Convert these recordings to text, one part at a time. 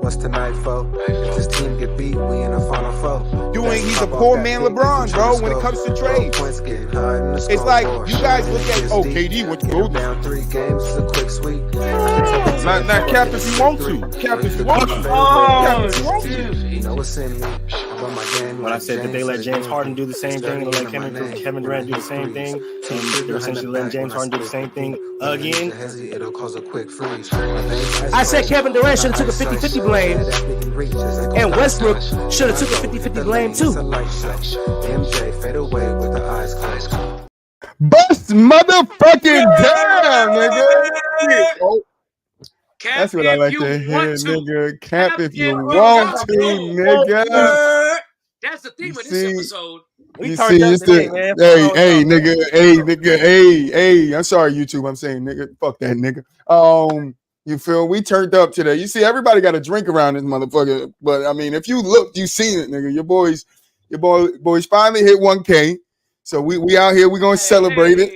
What's tonight for? If this team get beat, we in the final four. He's a poor man LeBron, bro, when it comes to trades. It's like you guys look at, KD went to go down 3 games, it's a quick sweep. Not cap if you want to. Cap if you want to. Cap if you want to. You know what's in me. When I said that they let James Harden do the same thing and let Kevin Durant do the same thing, and they're essentially letting James Harden do the same thing again. I said Kevin Durant should have took a 50-50 blame, and Westbrook should have took a 50-50 blame too. Bust motherfucking down, nigga. Oh. That's what I like to hear, nigga. Cap if you want to, nigga. That's the theme of this episode. You see, it's the hey. I'm sorry, YouTube. I'm saying, nigga, fuck that, nigga. You feel we turned up today. You see, everybody got a drink around this motherfucker. But I mean, if you looked, you seen it, nigga. Your boys finally hit 1K. So we out here. We gonna celebrate it.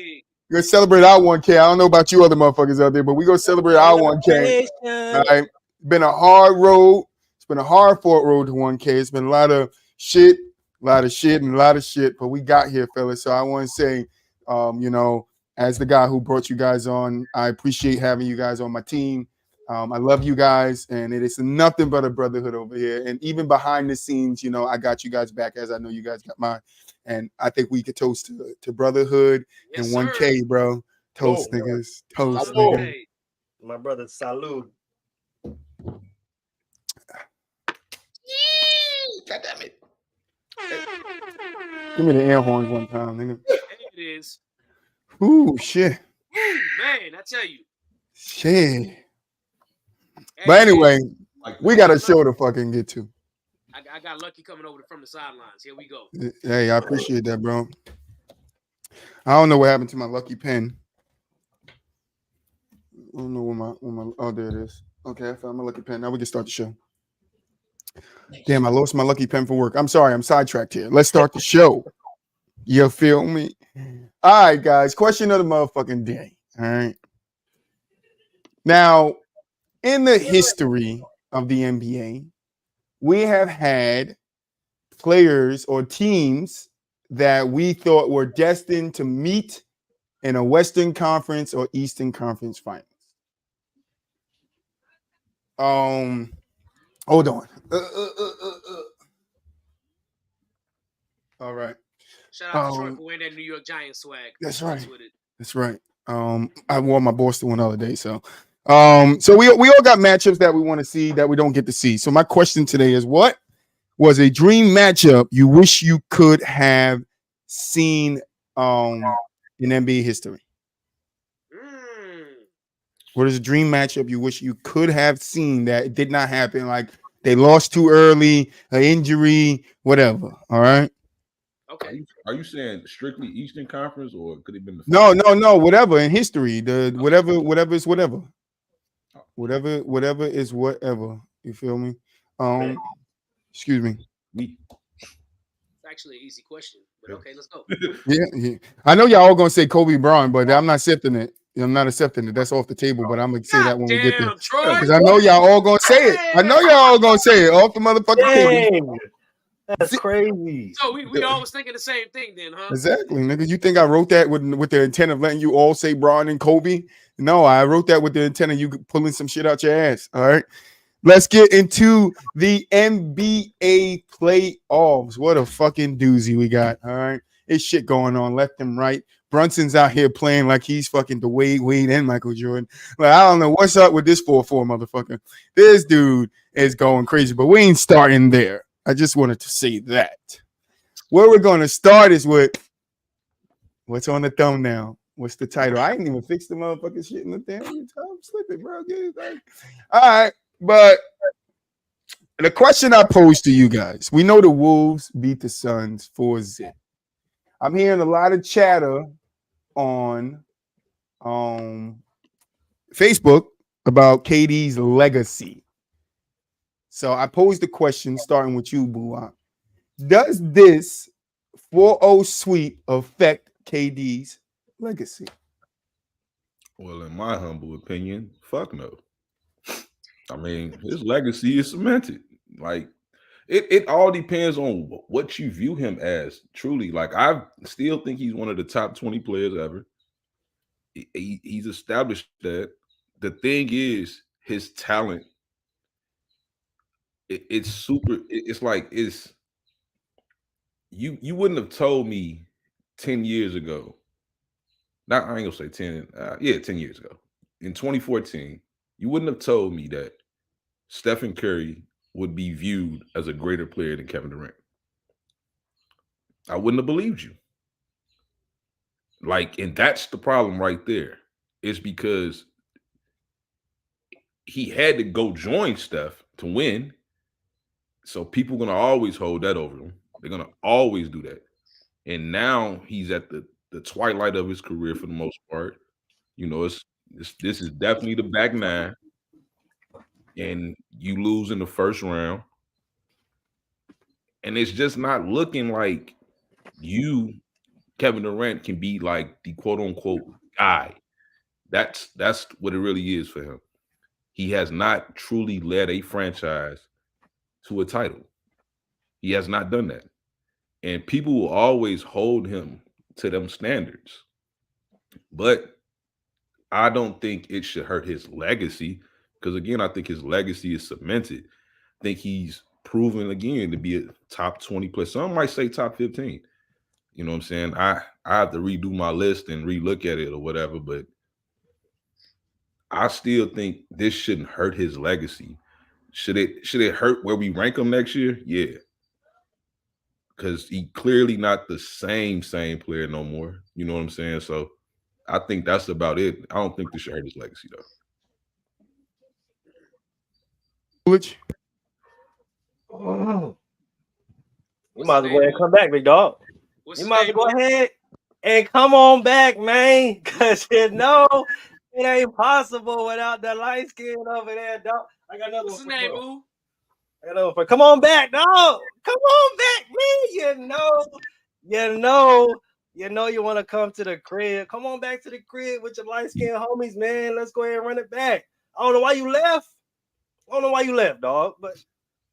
We're gonna celebrate our 1K. I don't know about you other motherfuckers out there, but we gonna celebrate our 1K. All right. Been a hard road. It's been a hard fought road to 1K. It's been a lot of shit, but we got here, fellas. So I want to say, as the guy who brought you guys on, I appreciate having you guys on my team. I love you guys, and it is nothing but a brotherhood over here. And even behind the scenes, I got you guys back, as I know you guys got mine. And I think we could toast to brotherhood and 1K, bro. Toast, niggas. Toast, nigga. My brother, salud. God damn it. Give me the air horns one time, nigga. There it is. Ooh, shit. Ooh, man, I tell you. Shit. But anyway, we got a show to fucking get to. I got Lucky coming over from the sidelines. Here we go. Hey, I appreciate that, bro. I don't know what happened to my Lucky pen. I don't know where my oh, there it is. Okay, I found my Lucky pen. Now we can start the show. Damn, I lost my Lucky pen for work. I'm sorry, I'm sidetracked here. Let's start the show. You feel me? All right, guys. Question of the motherfucking day. All right. Now, in the history of the NBA, we have had players or teams that we thought were destined to meet in a Western Conference or Eastern Conference Finals. Hold on. All right. Shout out to Detroit for wearing that New York Giants swag. That's right. That's right. I wore my Boston one the other day, so we all got matchups that we want to see that we don't get to see. So my question today is, what was a dream matchup you wish you could have seen in NBA history? What is a dream matchup you wish you could have seen that did not happen? Like they lost too early, an injury, whatever. All right. Okay. Are you saying strictly Eastern Conference, or could it have been the No, whatever in history. Whatever is whatever. Whatever is whatever. You feel me? Excuse me. It's actually an easy question, but okay, let's go. Yeah. I know y'all all gonna say Kobe Bryant, but I'm not accepting it. I'm not accepting it. That's off the table, but I'm gonna say that when we get there. Because I know y'all all gonna say it. I know y'all all gonna say it off the motherfucking table. That's crazy. So we all was thinking the same thing then, huh? Exactly, nigga. You think I wrote that with the intent of letting you all say Bron and Kobe? No, I wrote that with the intent of you pulling some shit out your ass. All right. Let's get into the NBA playoffs. What a fucking doozy we got. All right. It's shit going on left and right. Brunson's out here playing like he's fucking the Wade and Michael Jordan. Like, I don't know what's up with this 4-4 motherfucker. This dude is going crazy, but we ain't starting there. I just wanted to say that. Where we're going to start is with what's on the thumbnail. What's the title? I ain't even fixed the motherfucking shit in the damn time. Slip it, bro. Get it back. All right, but the question I posed to you guys, we know the Wolves beat the Suns 4-0. I'm hearing a lot of chatter on Facebook about KD's legacy. So I posed the question starting with you, Buwa. Does this 4-0 sweep affect KD's legacy? Well, in my humble opinion, fuck no. mean, his legacy is cemented. Like it all depends on what you view him as. Truly, like I still think he's one of the top 20 players ever. He's established that. The thing is, his talent. It's super. It's like it's you wouldn't have told me 10 years ago. Not I ain't gonna say 10. 10 years ago. In 2014, you wouldn't have told me that Stephen Curry would be viewed as a greater player than Kevin Durant. I wouldn't have believed you. Like, and that's the problem right there. It's because he had to go join Steph to win. So people are gonna always hold that over him. They're gonna always do that. And now he's at the twilight of his career for the most part. You know, this is definitely the back nine. And you lose in the first round. And it's just not looking like you, Kevin Durant, can be like the quote unquote guy. That's what it really is for him. He has not truly led a franchise to a title. He has not done that. And people will always hold him to them standards. But I don't think it should hurt his legacy. Because again, I think his legacy is cemented. I think he's proven again to be a top 20 player. Some might say top 15. You know what I'm saying? I have to redo my list and relook at it or whatever, but I still think this shouldn't hurt his legacy. Should it hurt where we rank him next year? Yeah. Because he clearly not the same player no more. You know what I'm saying? So I think that's about it. I don't think this should hurt his legacy though. Which You might as well go ahead and come back, big dog. You might as well go ahead and come on back, man. Because you know it ain't possible without the light skin over there, dog. I got another What's one. his name, boo? I got another one. Come on back, dog. Come on back, man. You know you want to come to the crib. Come on back to the crib with your light skin homies, man. Let's go ahead and run it back. I don't know why you left. Dog, but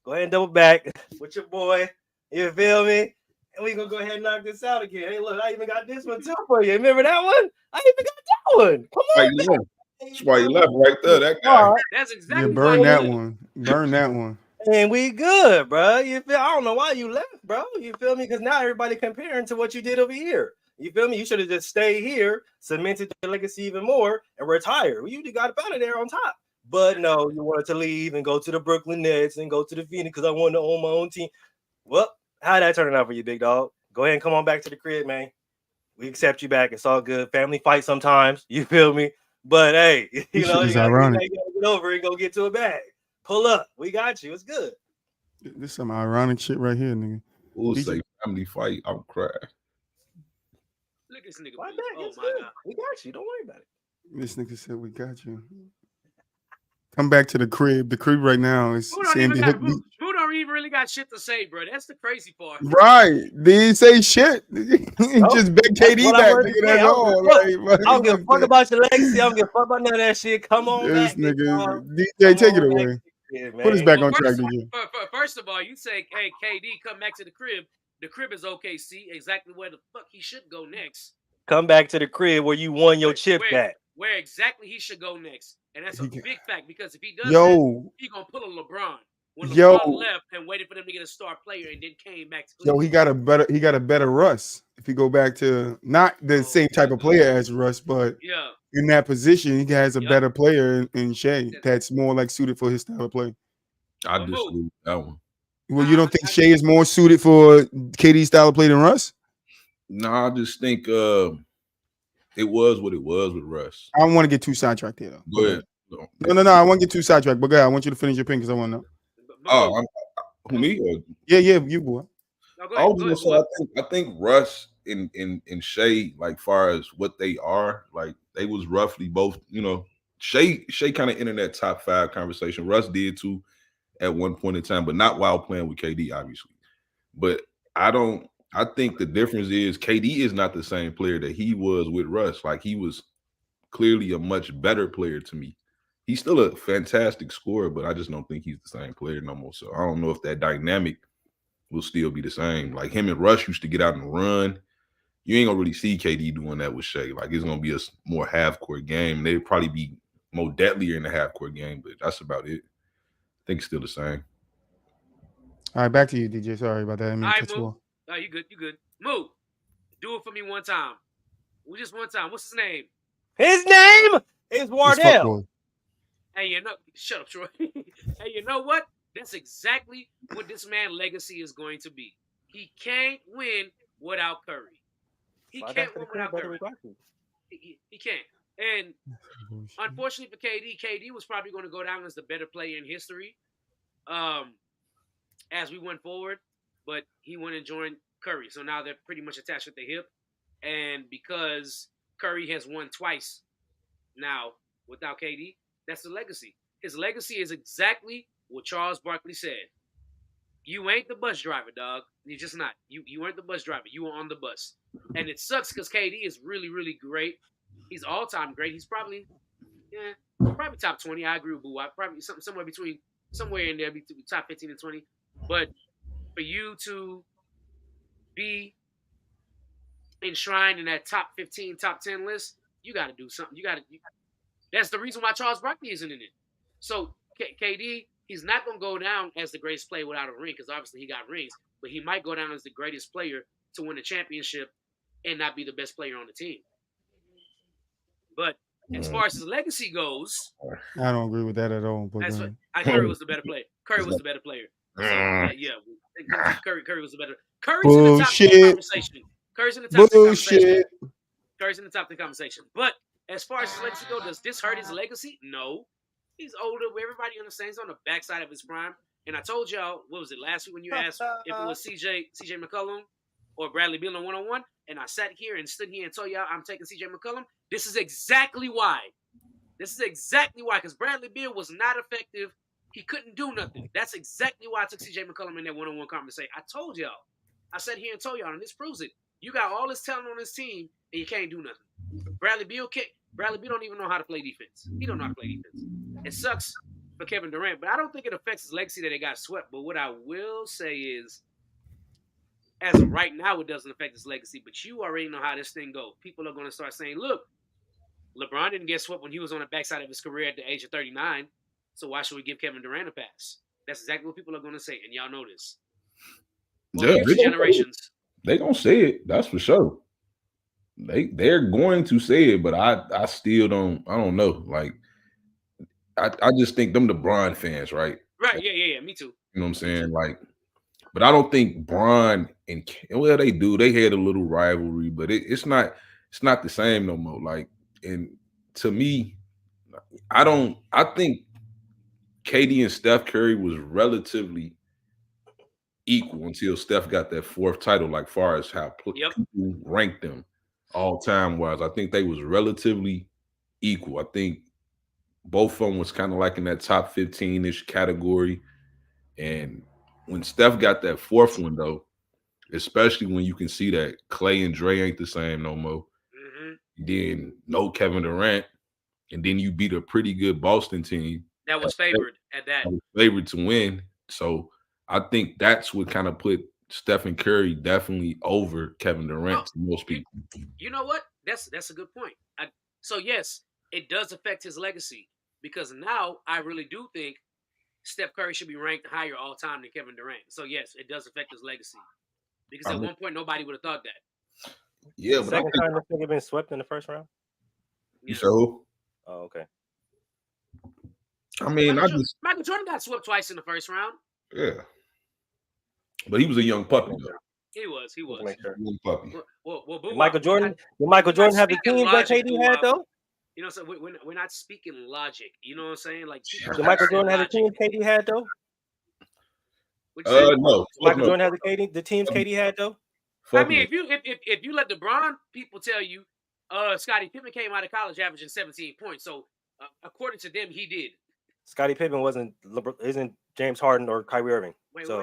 go ahead and double back with your boy. You feel me? And we gonna go ahead and knock this out again. Hey, look, I even got this one too for you. Remember that one? I even got that one. Come on. That's why you left right there. That guy. That's exactly burn why that you- one. Burn that one. And we good, bro. You feel? I don't know why you left, bro. You feel me? Because now everybody comparing to what you did over here. You feel me? You should have just stayed here, cemented your legacy even more, and retired. You got up out of there on top. But no, you wanted to leave and go to the Brooklyn Nets and go to the Phoenix because I wanted to own my own team. Well, how'd that turn out for you, big dog? Go ahead and come on back to the crib, man. We accept you back. It's all good. Family fight sometimes. You feel me? But hey, you know, you gotta get over it and go get to a bag. Pull up. We got you. It's good. This some ironic shit right here, nigga. We'll say family fight. I'll cry. Look at this nigga. Why boo. back? Oh It's my good. god. We got you. Don't worry about it. This nigga said we got you. Come back to the crib. The crib right now is Boo don't Sandy even Hook. got, Boo don't even really got shit to say, bro. That's the crazy part. Right. They say shit. Just bet KD back, nigga. That's all. I don't give a fuck about your legacy. I don't give a fuck about none of that shit. Come on This back. nigga. DJ, take it away. Put us back on track, first, DJ. First of all, you say, hey, KD, come back to the crib. The crib is OKC, exactly where the fuck he should go next. Come back to the crib where you won your chip back. Where exactly he should go next. And that's a big fact because if he does that, he gonna pull a LeBron. When LeBron left and waited for them to get a star player and then came back to Cleveland. He got a better Russ. If you go back to not the same type of player as Russ, but in that position, he has a better player in Shea that's more like suited for his style of play. I disagree with that one. Well, you don't think Shea is more suited for KD's style of play than Russ? No, I just think it was what it was with Russ. I don't want to get too sidetracked here, though. Go ahead. No. I won't get too sidetracked, but go ahead. I want you to finish your pin because I want to know. Oh, who me? Yeah, you boy. I think Russ and Shea, like far as what they are, like they was roughly both, you know, Shea kind of entered that top 5 conversation. Russ did too at one point in time, but not while playing with KD, obviously. But I think the difference is KD is not the same player that he was with Russ. Like he was clearly a much better player to me he's still a fantastic scorer, but I just don't think he's the same player no more. So I don't know if that dynamic will still be the same. Like him and Rush used to get out and run. You ain't gonna really see KD doing that with Shea. Like it's gonna be a more half-court game. They'd probably be more deadlier in the half-court game, but that's about it. I think it's still the same. All right, back to you, DJ. Sorry about that. I mean, All right, cut you Moo. off. Oh, you good. You good. Moo, do it for me one time. Just one time. What's his name? His name is This Wardell. fuckboy. Hey, shut up, Troy. Hey, you know what? That's exactly what this man's legacy is going to be. He can't win without Curry. He can't win without Curry. He can't. And unfortunately for KD was probably going to go down as the better player in history as we went forward, but he went and joined Curry. So now they're pretty much attached at the hip. And because Curry has won twice now without KD, that's the legacy. His legacy is exactly what Charles Barkley said. You ain't the bus driver, dog. You're just not. You weren't the bus driver. You were on the bus. And it sucks because KD is really, really great. He's all-time great. He's probably top 20. I agree with Boo. Probably somewhere in there, between top 15 and 20. But for you to be enshrined in that top 15, top 10 list, you got to do something. That's the reason why Charles Barkley isn't in it. So KD, he's not going to go down as the greatest player without a ring because obviously he got rings, but he might go down as the greatest player to win a championship and not be the best player on the team. But as far as his legacy goes, I don't agree with that at all. But Curry was the better player. Curry was the better player. So, Curry was the better. Curry's Bullshit. in the top 10 conversation. Curry's in the top 10 conversation. Bullshit. Curry's in the top 10 conversation. But as far as his legacy goes, does this hurt his legacy? No. He's older. Everybody understands he's on the backside of his prime. And I told y'all, what was it, last week when you asked if it was CJ McCollum or Bradley Beal on one-on-one? And I sat here and stood here and told y'all I'm taking CJ McCollum. This is exactly why. Because Bradley Beal was not effective. He couldn't do nothing. That's exactly why I took CJ McCollum in that one-on-one conversation. I told y'all. I sat here and told y'all, and this proves it. You got all this talent on this team, and you can't do nothing. Bradley Beal don't even know how to play defense. He don't know how to play defense. It sucks for Kevin Durant, but I don't think it affects his legacy that they got swept. But what I will say is, as of right now, it doesn't affect his legacy, but you already know how this thing goes. People are going to start saying, look, LeBron didn't get swept when he was on the backside of his career at the age of 39, so why should we give Kevin Durant a pass? That's exactly what people are going to say, and y'all know this. Well, future generations. They're going to say it, that's for sure. They're going to say it, but I still don't know. Like, I just think them the Bron fans, right? Right, yeah, me too. You know what I'm saying? Like, but I don't think Bron and they do. They had a little rivalry, but it's not the same no more. Like, and to me, I think KD and Steph Curry was relatively equal until Steph got that fourth title, like far as how people ranked them all time wise. I think they was relatively equal. I think both of them was kind of like in that top 15-ish category. And when Steph got that fourth one, though, especially when you can see that Clay and Dre ain't the same no more, then no Kevin Durant, and then you beat a pretty good Boston team that was favored at that. Favored to win. So I think that's what kind of put Stephen Curry definitely over Kevin Durant to most people. You know what? That's a good point. So yes, it does affect his legacy because now I really do think Steph Curry should be ranked higher all time than Kevin Durant. So yes, it does affect his legacy because at one point nobody would have thought that. Yeah, but second time this nigga been swept in the first round. You so? Oh, okay. I mean, Michael Jordan got swept twice in the first round. Yeah, but he was a young puppy though. He was. Young puppy. Well, Michael Jordan have the team that KD had though. You know, so we're not speaking logic. You know what I'm saying? Like, did Michael Jordan have the team KD had though? No. Michael Jordan had the teams KD had though. I mean, if you let the Bron people tell you, Scottie Pippen came out of college averaging 17 points, so according to them, he did. Scottie Pippen isn't James Harden or Kyrie Irving. Wait. I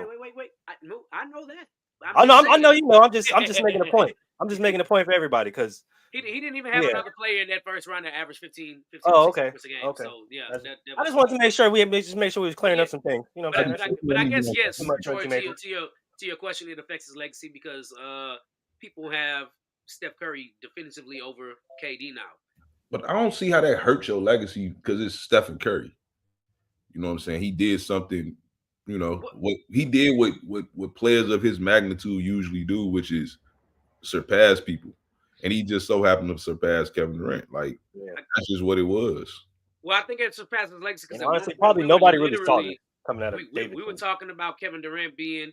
know that. I know you know. I'm just making a point. I'm just making a point for everybody because He didn't even have another player in that first round that averaged 15 Oh, 16 okay. points a game. Okay. So yeah, That's- that I was just wanted to make sure we was clearing up some things. You know what I'm saying? But I guess yes, Too much Troy, sense, to maybe. your question, it affects his legacy because people have Steph Curry definitively over KD now. But I don't see how that hurts your legacy because it's Stephen Curry. You know what I'm saying? He did something, you know, what he did what players of his magnitude usually do, which is surpass people. And he just so happened to surpass Kevin Durant. Like, that's just what it was. Well, I think it surpasses his legacy because honestly, probably nobody really saw it coming out of David. We were talking about Kevin Durant being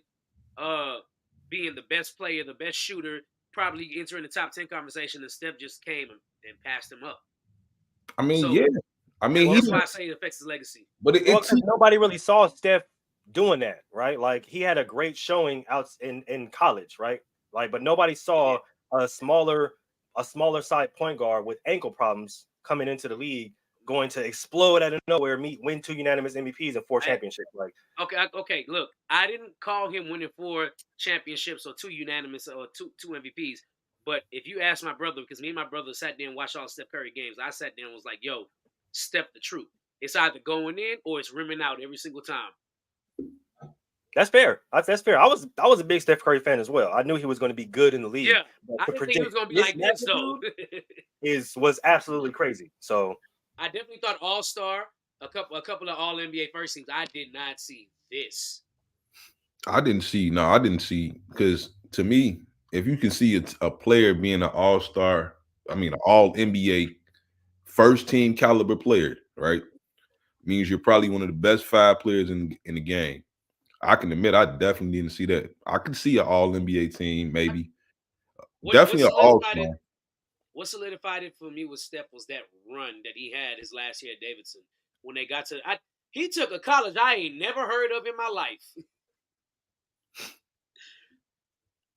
the best player, the best shooter, probably entering the top 10 conversation, and Steph just came and passed him up. I mean, yeah. I mean, that's why I say it affects his legacy. But nobody really saw Steph doing that, right? Like he had a great showing out in college, right? Like, but nobody saw a smaller side point guard with ankle problems coming into the league, going to explode out of nowhere, win 2 unanimous MVPs and 4 championships. Like, okay. Look, I didn't call him winning 4 championships or 2 unanimous or two MVPs. But if you ask my brother, because me and my brother sat there and watched all Steph Curry games, I sat there and was like, yo, Steph the truth. It's either going in or it's rimming out every single time. That's fair. That's fair. I was a big Steph Curry fan as well. I knew he was going to be good in the league. Yeah, I didn't think he was going to be like this though. was absolutely crazy. So I definitely thought All-Star, a couple of All-NBA first teams. I did not see this. I didn't see because to me, if you can see a player being an All-Star, I mean, an All-NBA first team caliber player, right? Means you're probably one of the best 5 players in the game. I can admit I definitely didn't see that. I could see an All-NBA team, maybe. Definitely an All-Star. What solidified it for me with Steph was that run that he had his last year at Davidson. When they got to he took a college I ain't never heard of in my life.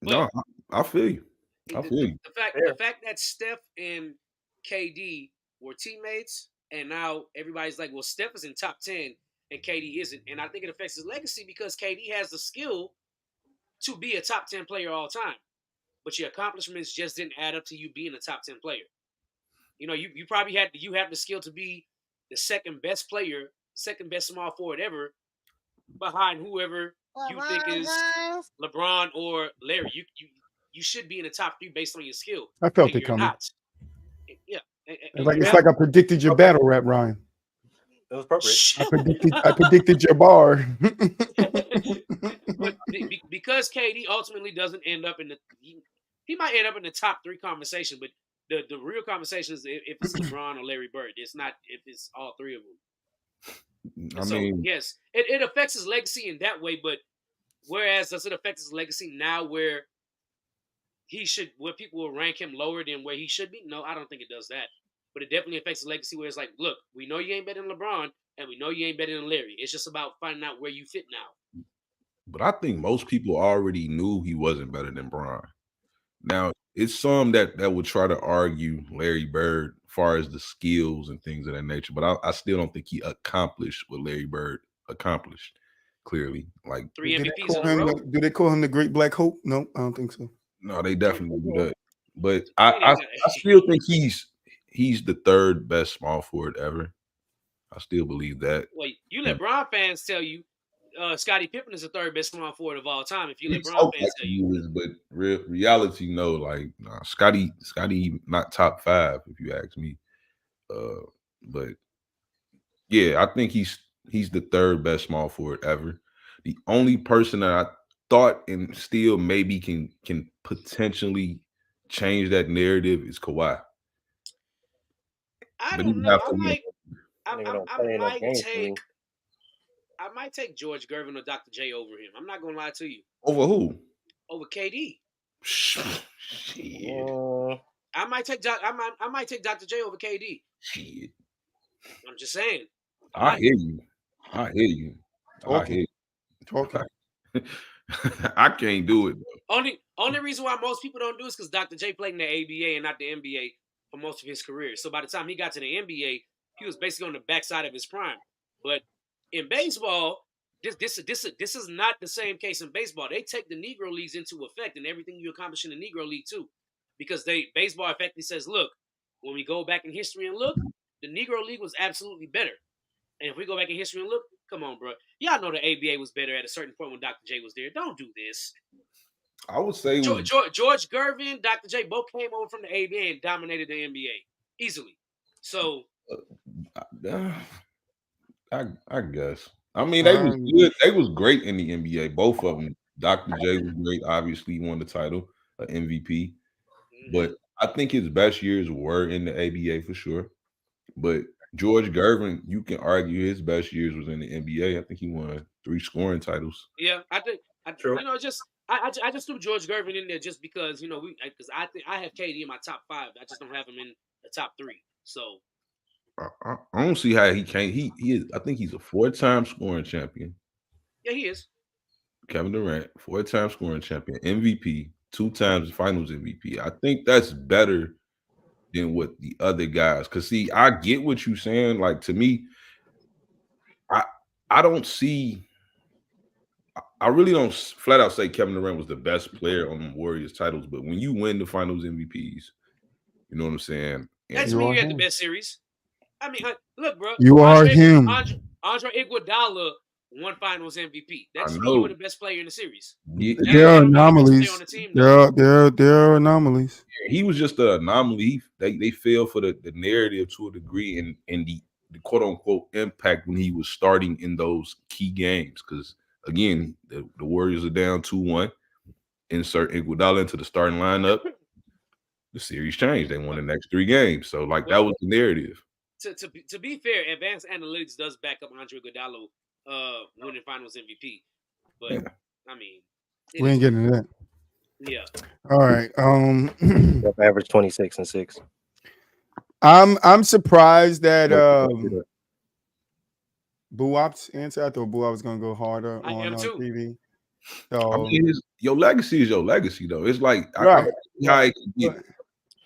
No, I feel you. I feel you. The fact that Steph and KD were teammates, and now everybody's like, well, Steph is in top 10 and KD isn't. And I think it affects his legacy because KD has the skill to be a top 10 player all time. But your accomplishments just didn't add up to you being a top 10 player. You know, you probably have the skill to be the second best player, second best small forward ever, behind whoever you think is LeBron or Larry. You should be in the top 3 based on your skill. I felt it coming. Yeah. It's like I predicted your battle rap, Ryan. It was appropriate. I predicted your bar. But because KD ultimately doesn't end up in he might end up in the top 3 conversation, but the real conversation is if it's LeBron or Larry Bird. It's not if it's all 3 of them. I mean, yes, it affects his legacy in that way, but whereas does it affect his legacy now where people will rank him lower than where he should be? No, I don't think it does that. But it definitely affects the legacy where it's like, look, we know you ain't better than LeBron, and we know you ain't better than Larry. It's just about finding out where you fit now. But I think most people already knew he wasn't better than Bron. Now, it's some that would try to argue Larry Bird as far as the skills and things of that nature, but I still don't think he accomplished what Larry Bird accomplished, clearly. Like 3 MVPs in a row. Do they call him the Great Black Hope? No, I don't think so. No, they definitely do that. But I still think he's the 3rd best small forward ever. I still believe that. Well, you let Bron fans tell you Scottie Pippen is the 3rd best small forward of all time. If you let Bron fans tell you, but reality, no. Like Scottie, not top 5 if you ask me. But yeah, I think he's the 3rd best small forward ever. The only person that I thought and still maybe can potentially change that narrative is Kawhi. I don't know. I might take George Gervin or Dr. J over him. I'm not gonna lie to you. Over who? Over KD. Shit. I might take Dr. J over KD. Shit. I'm just saying. I hear you. Okay. I can't do it. Only reason why most people don't do it is because Dr. J played in the ABA and not the NBA for most of his career. So by the time he got to the NBA, he was basically on the backside of his prime. But in baseball, this is not the same case in baseball. They take the Negro Leagues into effect and everything you accomplish in the Negro League too. because baseball effectively says, look, when we go back in history and look, the Negro League was absolutely better. And if we go back in history and look, come on, bro. Y'all know the ABA was better at a certain point when Dr. J was there. Don't do this. I would say George Gervin, Dr. J both came over from the ABA and dominated the NBA easily. So I guess. I mean, they was good. They was great in the NBA. Both of them. Dr. J was great. Obviously, won the title, MVP. But I think his best years were in the ABA for sure. But George Gervin, you can argue his best years was in the NBA. I think he won 3 scoring titles. Yeah, I think. True. You know, I just threw George Gervin in there just because because I think I have KD in my top 5. I just don't have him in the top 3. So I don't see how he can't. He is. I think he's a 4-time scoring champion. yeah, he is. Kevin Durant, 4-time scoring champion, MVP, 2 times Finals MVP. I think that's better than what the other guys. Cause see, I get what you're saying. Like to me, I don't see. I really don't flat out say Kevin Durant was the best player on the Warriors titles, but when you win the Finals MVPs, you know what I'm saying? That's when you had the best series. I mean, look, bro. You are him. Andre Iguodala won Finals MVP. That's when you were the best player in the series. Yeah, there are anomalies. There are anomalies. He was just an anomaly. They fell for the narrative to a degree and the quote unquote impact when he was starting in those key games. Because again, the Warriors are down 2-1. Insert Iguodala into the starting lineup. The series changed. They won the next 3 games. So that was the narrative. To be fair, advanced analytics does back up Andre Iguodala winning Finals MVP. But yeah. I mean, we ain't getting to that. Yeah. All right. Average 26 and 6. I'm surprised that Buwap's answer. I thought Buwap was gonna go harder on TV. So I mean, your legacy is your legacy, though. It's like right. How it can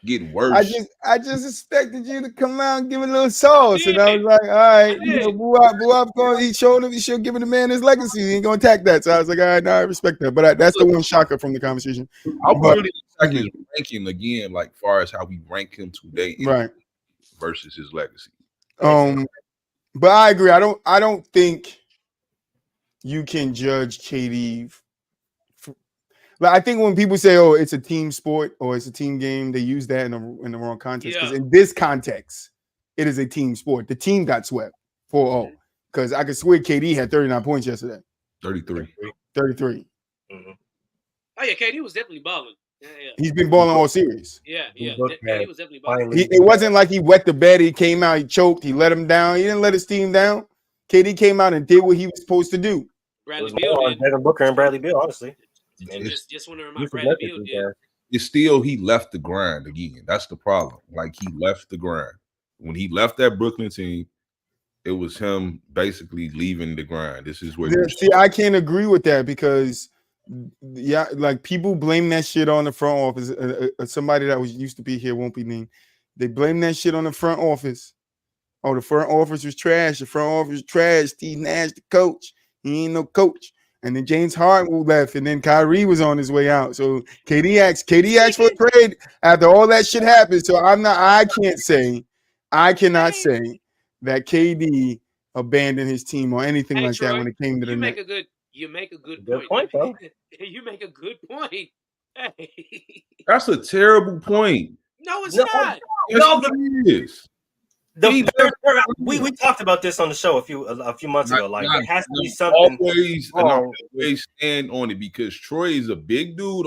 get worse. I just expected you to come out and give it a little sauce, and I was like, all right, Buwap going. He showed him. He should give the man his legacy. He ain't gonna attack that. So I was like, all right, no, I respect that. But that's the one shocker from the conversation. I'll probably attack his ranking again, like far as how we rank him today, right, versus his legacy. But I agree. I don't think you can judge KD. But I think when people say, "Oh, it's a team sport" or "it's a team game," they use that in the wrong context. Because in this context, it is a team sport. The team got swept 4-0. Because I could swear KD had 39 points yesterday. 33. Mm-hmm. Oh yeah, KD was definitely balling. Yeah. He's been balling all series. Yeah. He was definitely balling. It wasn't like he wet the bed. He came out. He choked. He let him down. He didn't let his team down. KD came out and did what he was supposed to do. Bradley Beal did. Devin Booker and Bradley Beal, honestly. Just want to remind Bradley Beal did. It's still he left the grind again. That's the problem. Like he left the grind. When he left that Brooklyn team, it was him basically leaving the grind. This is where I can't agree with that because like people blame that shit on the front office. Somebody that used to be here won't be named. They blame that shit on the front office. Oh, the front office was trash. The front office was trash. Steve Nash, the coach. He ain't no coach. And then James Harden left, and then Kyrie was on his way out. So KD asked for a trade after all that shit happened. So I cannot say that KD abandoned his team or anything like Troy, that when it came to the net. You make a good point, bro. You make a good point. Hey. That's a terrible point. No, it's not. No, it is. We talked about this on the show a few months ago. Like it has to be something. Always stand on it because Troy is a big dude.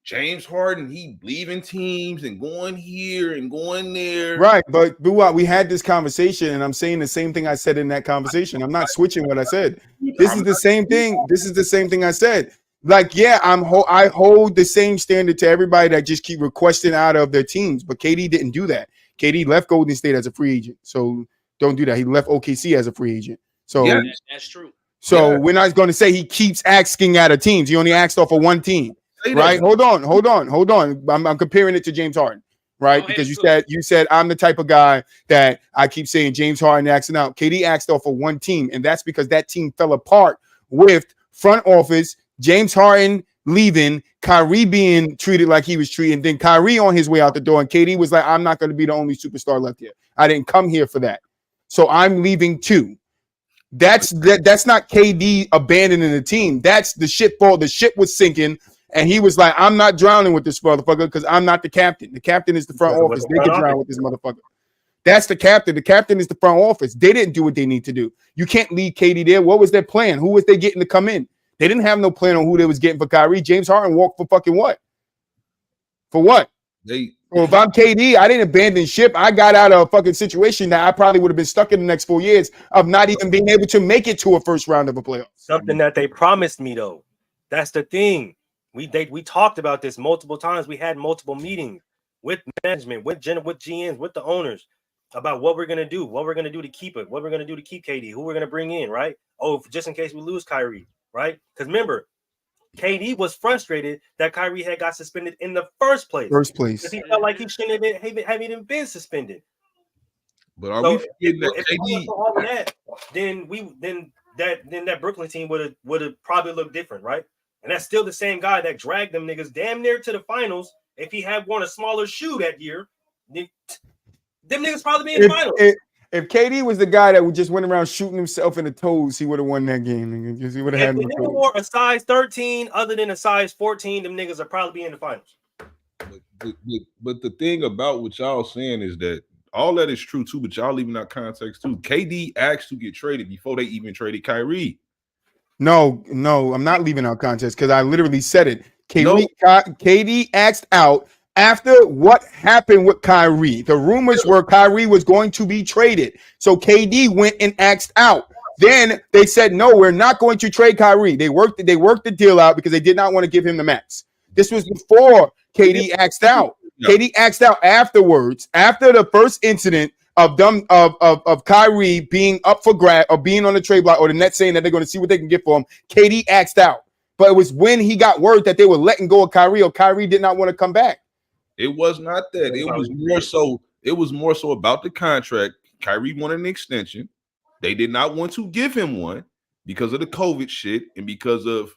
James Harden, he leaving teams and going here and going there. Right, but we had this conversation, and I'm saying the same thing I said in that conversation. I'm not switching what I said. This is the same thing. This is the same thing I said. Like, yeah, I hold the same standard to everybody that just keep requesting out of their teams, but KD didn't do that. KD left Golden State as a free agent, so don't do that. He left OKC as a free agent, so yeah, that's true. So we're not going to say he keeps asking out of teams. He only asked off of one team, right? Hold on. I'm comparing it to James Harden, right? Because you said I'm the type of guy that I keep saying James Harden asking out. KD asked off of one team, and that's because that team fell apart with front office, James Harden leaving, Kyrie being treated like he was treated, then Kyrie on his way out the door, and KD was like, I'm not going to be the only superstar left here. I didn't come here for that. So I'm leaving too. That's not KD abandoning the team. That's the shitball. The ship was sinking, and he was like, I'm not drowning with this motherfucker because I'm not the captain. The captain is the front office. They can drown with this motherfucker. That's the captain. The captain is the front office. They didn't do what they need to do. You can't leave KD there. What was their plan? Who was they getting to come in? They didn't have no plan on who they was getting for Kyrie. James Harden walked for fucking what? For what? Well, if I'm KD, I didn't abandon ship. I got out of a fucking situation that I probably would have been stuck in the next 4 years of not even being able to make it to a first round of a playoff. Something that they promised me, though. That's the thing. We talked about this multiple times. We had multiple meetings with management, with GMs, with the owners about what we're gonna do, to keep it, what we're gonna do to keep KD, who we're gonna bring in, right? Oh, just in case we lose Kyrie, right? Because remember, KD was frustrated that Kyrie had got suspended in the first place. Because he felt like he shouldn't have even been suspended. But are we forgetting that KD? All of that, then that Brooklyn team would have probably looked different, right? And that's still the same guy that dragged them niggas damn near to the finals. If he had worn a smaller shoe that year, them niggas probably be in the finals. If KD was the guy that just went around shooting himself in the toes, he would have won that game. He would have had. If they wore a size 13 other than a size 14, them niggas are probably be in the finals. But the thing about what y'all saying is that all that is true too, but y'all leaving out context too. KD asked to get traded before they even traded Kyrie. No, I'm not leaving out context because I literally said it. KD asked out after what happened with Kyrie. The rumors were Kyrie was going to be traded. So KD went and asked out. Then they said, no, we're not going to trade Kyrie. They worked the deal out because they did not want to give him the max. This was before KD asked out. Yeah. KD asked out afterwards, after the first incident of Kyrie being up for grab or being on the trade block or the Nets saying that they're going to see what they can get for him. KD asked out. But it was when he got word that they were letting go of Kyrie or Kyrie did not want to come back. It was not that. It was more so about the contract. Kyrie wanted an extension. They did not want to give him one because of the COVID shit and because of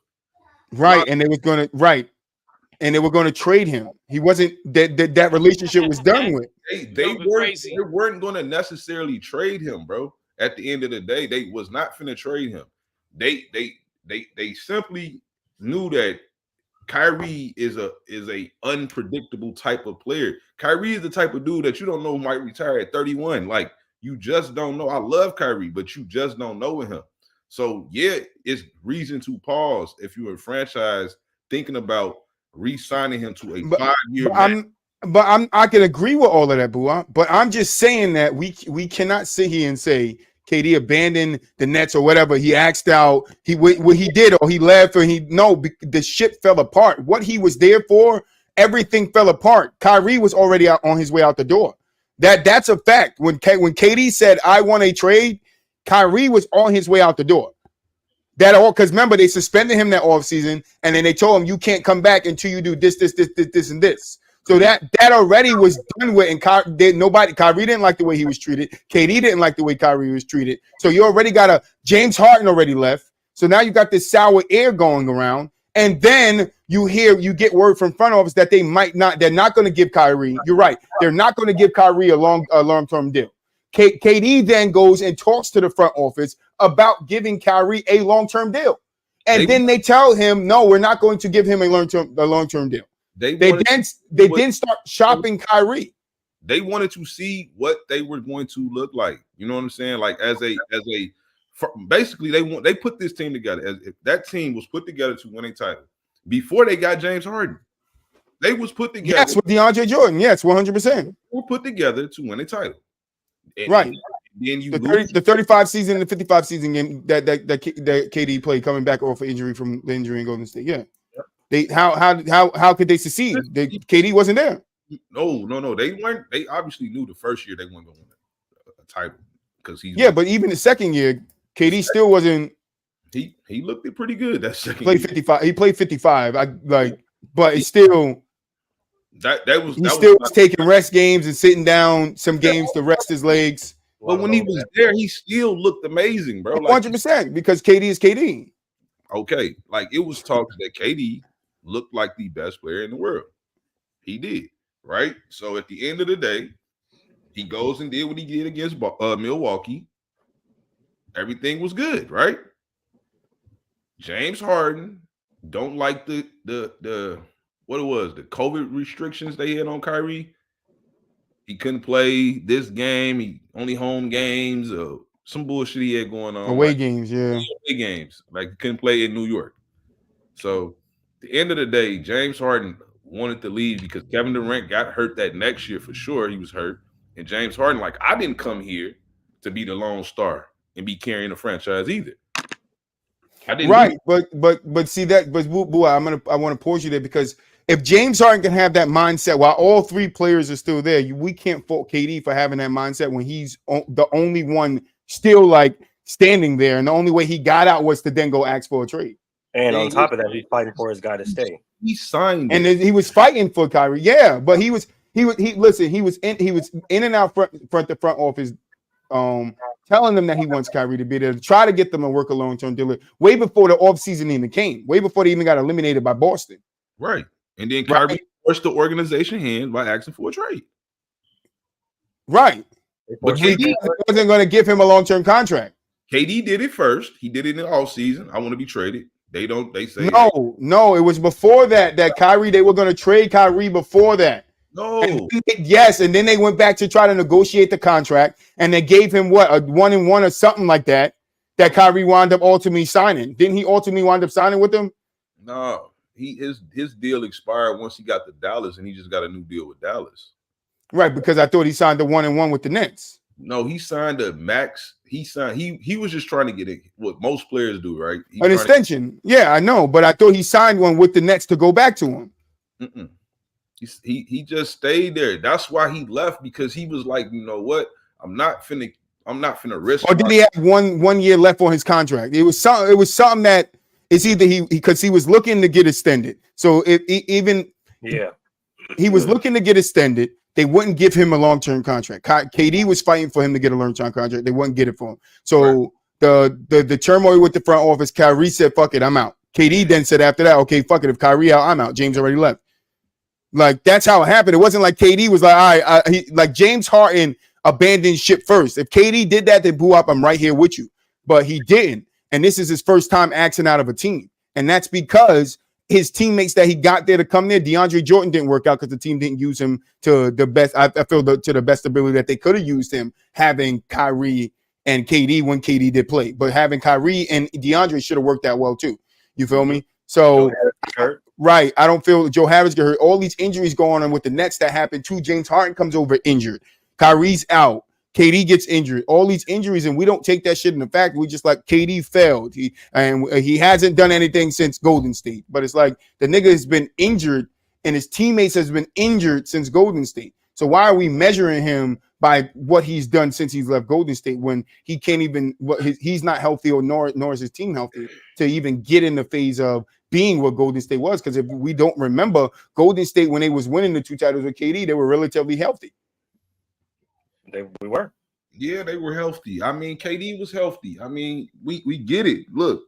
and they were going to trade him. He wasn't that relationship was done with. They weren't going to necessarily trade him, bro. At the end of the day, they was not finna trade him. They simply knew that Kyrie is a unpredictable type of player. Kyrie is the type of dude that you don't know might retire at 31. Like, you just don't know. I love Kyrie, but you just don't know him. So yeah, it's reason to pause if you're a franchise thinking about re-signing him to a 5-year. I can agree with all of that, Boo. But I'm just saying that we cannot sit here and say KD abandoned the Nets or whatever. He asked out. What he did or he left or the ship fell apart. What he was there for, everything fell apart. Kyrie was already out on his way out the door. That's a fact. When KD said I want a trade, Kyrie was on his way out the door. Because remember they suspended him that offseason and then they told him you can't come back until you do this, and this. So that already was done with, and Kyrie didn't like the way he was treated. KD didn't like the way Kyrie was treated. So you already got James Harden already left. So now you got this sour air going around, and then you get word from front office that they're not going to give Kyrie. You're right. They're not going to give Kyrie a long-term deal. KD then goes and talks to the front office about giving Kyrie a long-term deal, and then they tell him, no, we're not going to give him a long-term deal. They then start shopping Kyrie. They wanted to see what they were going to look like. You know what I'm saying? Like basically they put this team together. As if that team was put together to win a title before they got James Harden. They was put together. Yes, with DeAndre Jordan. Yes, 100%. Were put together to win a title. And right. Then you the 35 season and the 55 season game that KD played coming back off an injury from the injury in Golden State. Yeah. How could they succeed? KD wasn't there. No. They weren't. They obviously knew the first year they weren't going to win a title because but even the second year, KD still wasn't. He looked pretty good that second. Played 55. He played 55. But it's still. He still was taking rest games and sitting down some games to rest his legs. But when he was there, he still looked amazing, bro. 100% because KD is KD. Okay, like it was talks that KD looked like the best player in the world. He did, right? So at the end of the day, he goes and did what he did against Milwaukee. Everything was good, right? James Harden don't like the what it was, the COVID restrictions they had on Kyrie. He couldn't play this game. He only home games or some bullshit he had going on. Away games, yeah. Away games. Like he couldn't play in New York. So at the end of the day, James Harden wanted to leave because Kevin Durant got hurt that next year for sure. He was hurt. And James Harden, like, I didn't come here to be the lone star and be carrying the franchise either. I didn't. Right, but see that, but boo, I want to pause you there because if James Harden can have that mindset while all three players are still there, we can't fault KD for having that mindset when he's the only one still like standing there, and the only way he got out was to then go ask for a trade. And on top of that, he's fighting for his guy to stay. He signed, and he was fighting for Kyrie. Yeah, but he was in and out front to front office, telling them that he wants Kyrie to be there to try to get them to work a long-term deal way before the offseason even came, way before they even got eliminated by Boston. Right. And then Kyrie forced the organization hand by asking for a trade. Right. But KD wasn't going to give him a long-term contract. KD did it first. He did it in the offseason. I want to be traded. They say no, it was before that Kyrie, they were going to trade Kyrie before that. No. And then they went back to try to negotiate the contract, and they gave him what, a 1-1 or something like that Kyrie wound up ultimately signing. Didn't he ultimately wind up signing with them? No. His deal expired once he got to Dallas, and he just got a new deal with Dallas. Right, because I thought he signed the 1-1 with the Nets. No, he signed a max. He was just trying to get it. What most players do, right? An extension. Yeah, I know, but I thought he signed one with the Nets to go back to him. Mm-mm. He just stayed there. That's why he left, because he was like, you know what? I'm not finna risk. Or did he have one year left on his contract? It was something that. It's either because he was looking to get extended. So he was looking to get extended. They wouldn't give him a long-term contract. KD was fighting for him to get a long-term contract. They wouldn't get it for him. So the turmoil with the front office, Kyrie said, "Fuck it, I'm out." KD then said after that, "Okay, fuck it. If Kyrie out, I'm out." James already left. Like that's how it happened. It wasn't like KD was like, "All right," like James Harden abandoned ship first. If KD did that, then boo up, I'm right here with you. But he didn't. And this is his first time axing out of a team. And that's because his teammates that he got there to come there, DeAndre Jordan didn't work out because the team didn't use him to the best. I feel to the best ability that they could have used him, having Kyrie and KD when KD did play. But having Kyrie and DeAndre should have worked out well too. You feel me? So, right. I don't feel Joe Harris get hurt. All these injuries going on with the Nets that happened too. James Harden comes over injured. Kyrie's out. KD gets injured, all these injuries, and we don't take that shit in the fact. We just like KD failed. He hasn't done anything since Golden State. But it's like the nigga has been injured and his teammates has been injured since Golden State. So why are we measuring him by what he's done since he's left Golden State when he can't even he's not healthy or nor is his team healthy to even get in the phase of being what Golden State was? Because if we don't remember, Golden State, when they was winning the 2 titles with KD, they were relatively healthy. We were. Yeah, they were healthy. I mean, KD was healthy. I mean, we get it. Look,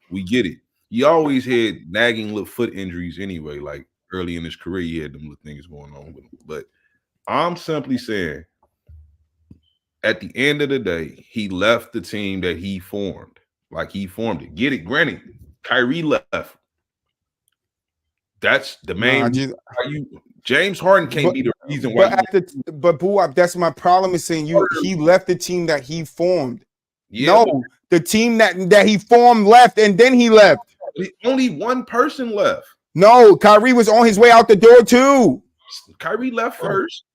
we get it. He always had nagging little foot injuries anyway. Like early in his career, he had them little things going on with him. But I'm simply saying, at the end of the day, he left the team that he formed. Like he formed it. Get it? Granted, Kyrie left. That's the main. James Harden can't be the reason why. But Boo, that's my problem is saying he left the team that he formed. Yeah, no, the team that he formed left, and then he left. Only one person left. No, Kyrie was on his way out the door too. Kyrie left first.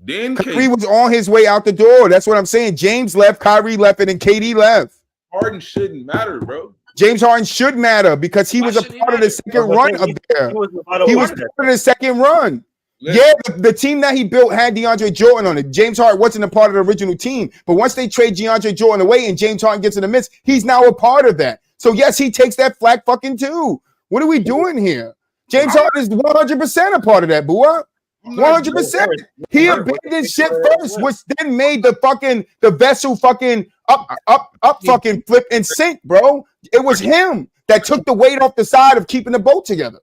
Then Kyrie was on his way out the door. That's what I'm saying. James left, Kyrie left, and then KD left. Harden shouldn't matter, bro. James Harden should matter because he was a part of the second run up there. He was part of the second run. Yeah, the team that he built had DeAndre Jordan on it. James Harden wasn't a part of the original team. But once they trade DeAndre Jordan away and James Harden gets in the midst, he's now a part of that. So, yes, he takes that flag fucking too. What are we doing here? James Harden is 100% a part of that, boo. 100%. He abandoned shit first, which then made the vessel fucking up fucking flip and sink, bro. It was him that took the weight off the side of keeping the boat together.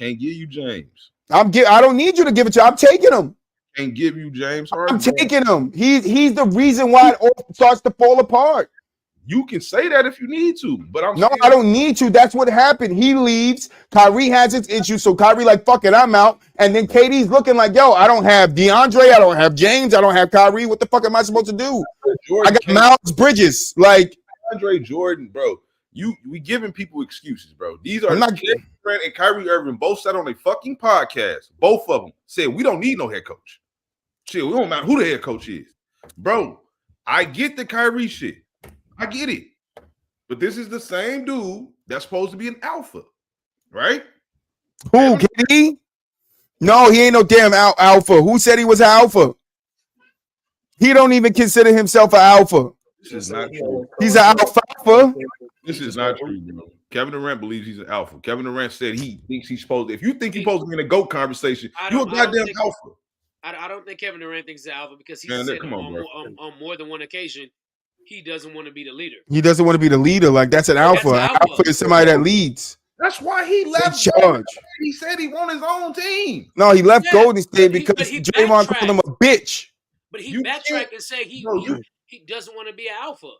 Can't give you James. I don't need you to give it to. I'm taking him. Can't give you James I'm Harden. taking him. He's the reason why it all starts to fall apart. You can say that if you need to, but I'm No, saying, I don't need to. That's what happened. He leaves. Kyrie has his issues, so Kyrie like, fuck it, I'm out. And then KD's looking like, yo, I don't have DeAndre, I don't have James, I don't have Kyrie. What the fuck am I supposed to do? Jordan I got Miles Bridges. Like, Andre Jordan, bro. We giving people excuses, bro. These are I'm not- Kevin Durant and Kyrie Irving both said on a fucking podcast. Both of them said we don't need no head coach. Shit, we don't matter who the head coach is, bro. I get the Kyrie shit. I get it. But this is the same dude that's supposed to be an alpha, right? who, KD? No, he ain't no damn alpha. Who said he was an alpha? He don't even consider himself an alpha. This is not true. He's an alfalfa. This is not true, bro. Kevin Durant believes he's an alpha. Kevin Durant said he thinks he's supposed to. If you think he's supposed to be in a GOAT conversation, you a goddamn alpha. I don't think Kevin Durant thinks he's alpha because he's Man, said come on, bro. on more than one occasion he doesn't want to be the leader. He doesn't want to be the leader. Like, that's an alpha. an An alpha. alpha is somebody that leads. That's why he left. In charge. He said he won his own team. No, he left Yeah, Golden State but because he Draymond backtracked. called him a bitch. But he You backtracked can't- and said he doesn't want to be an alpha.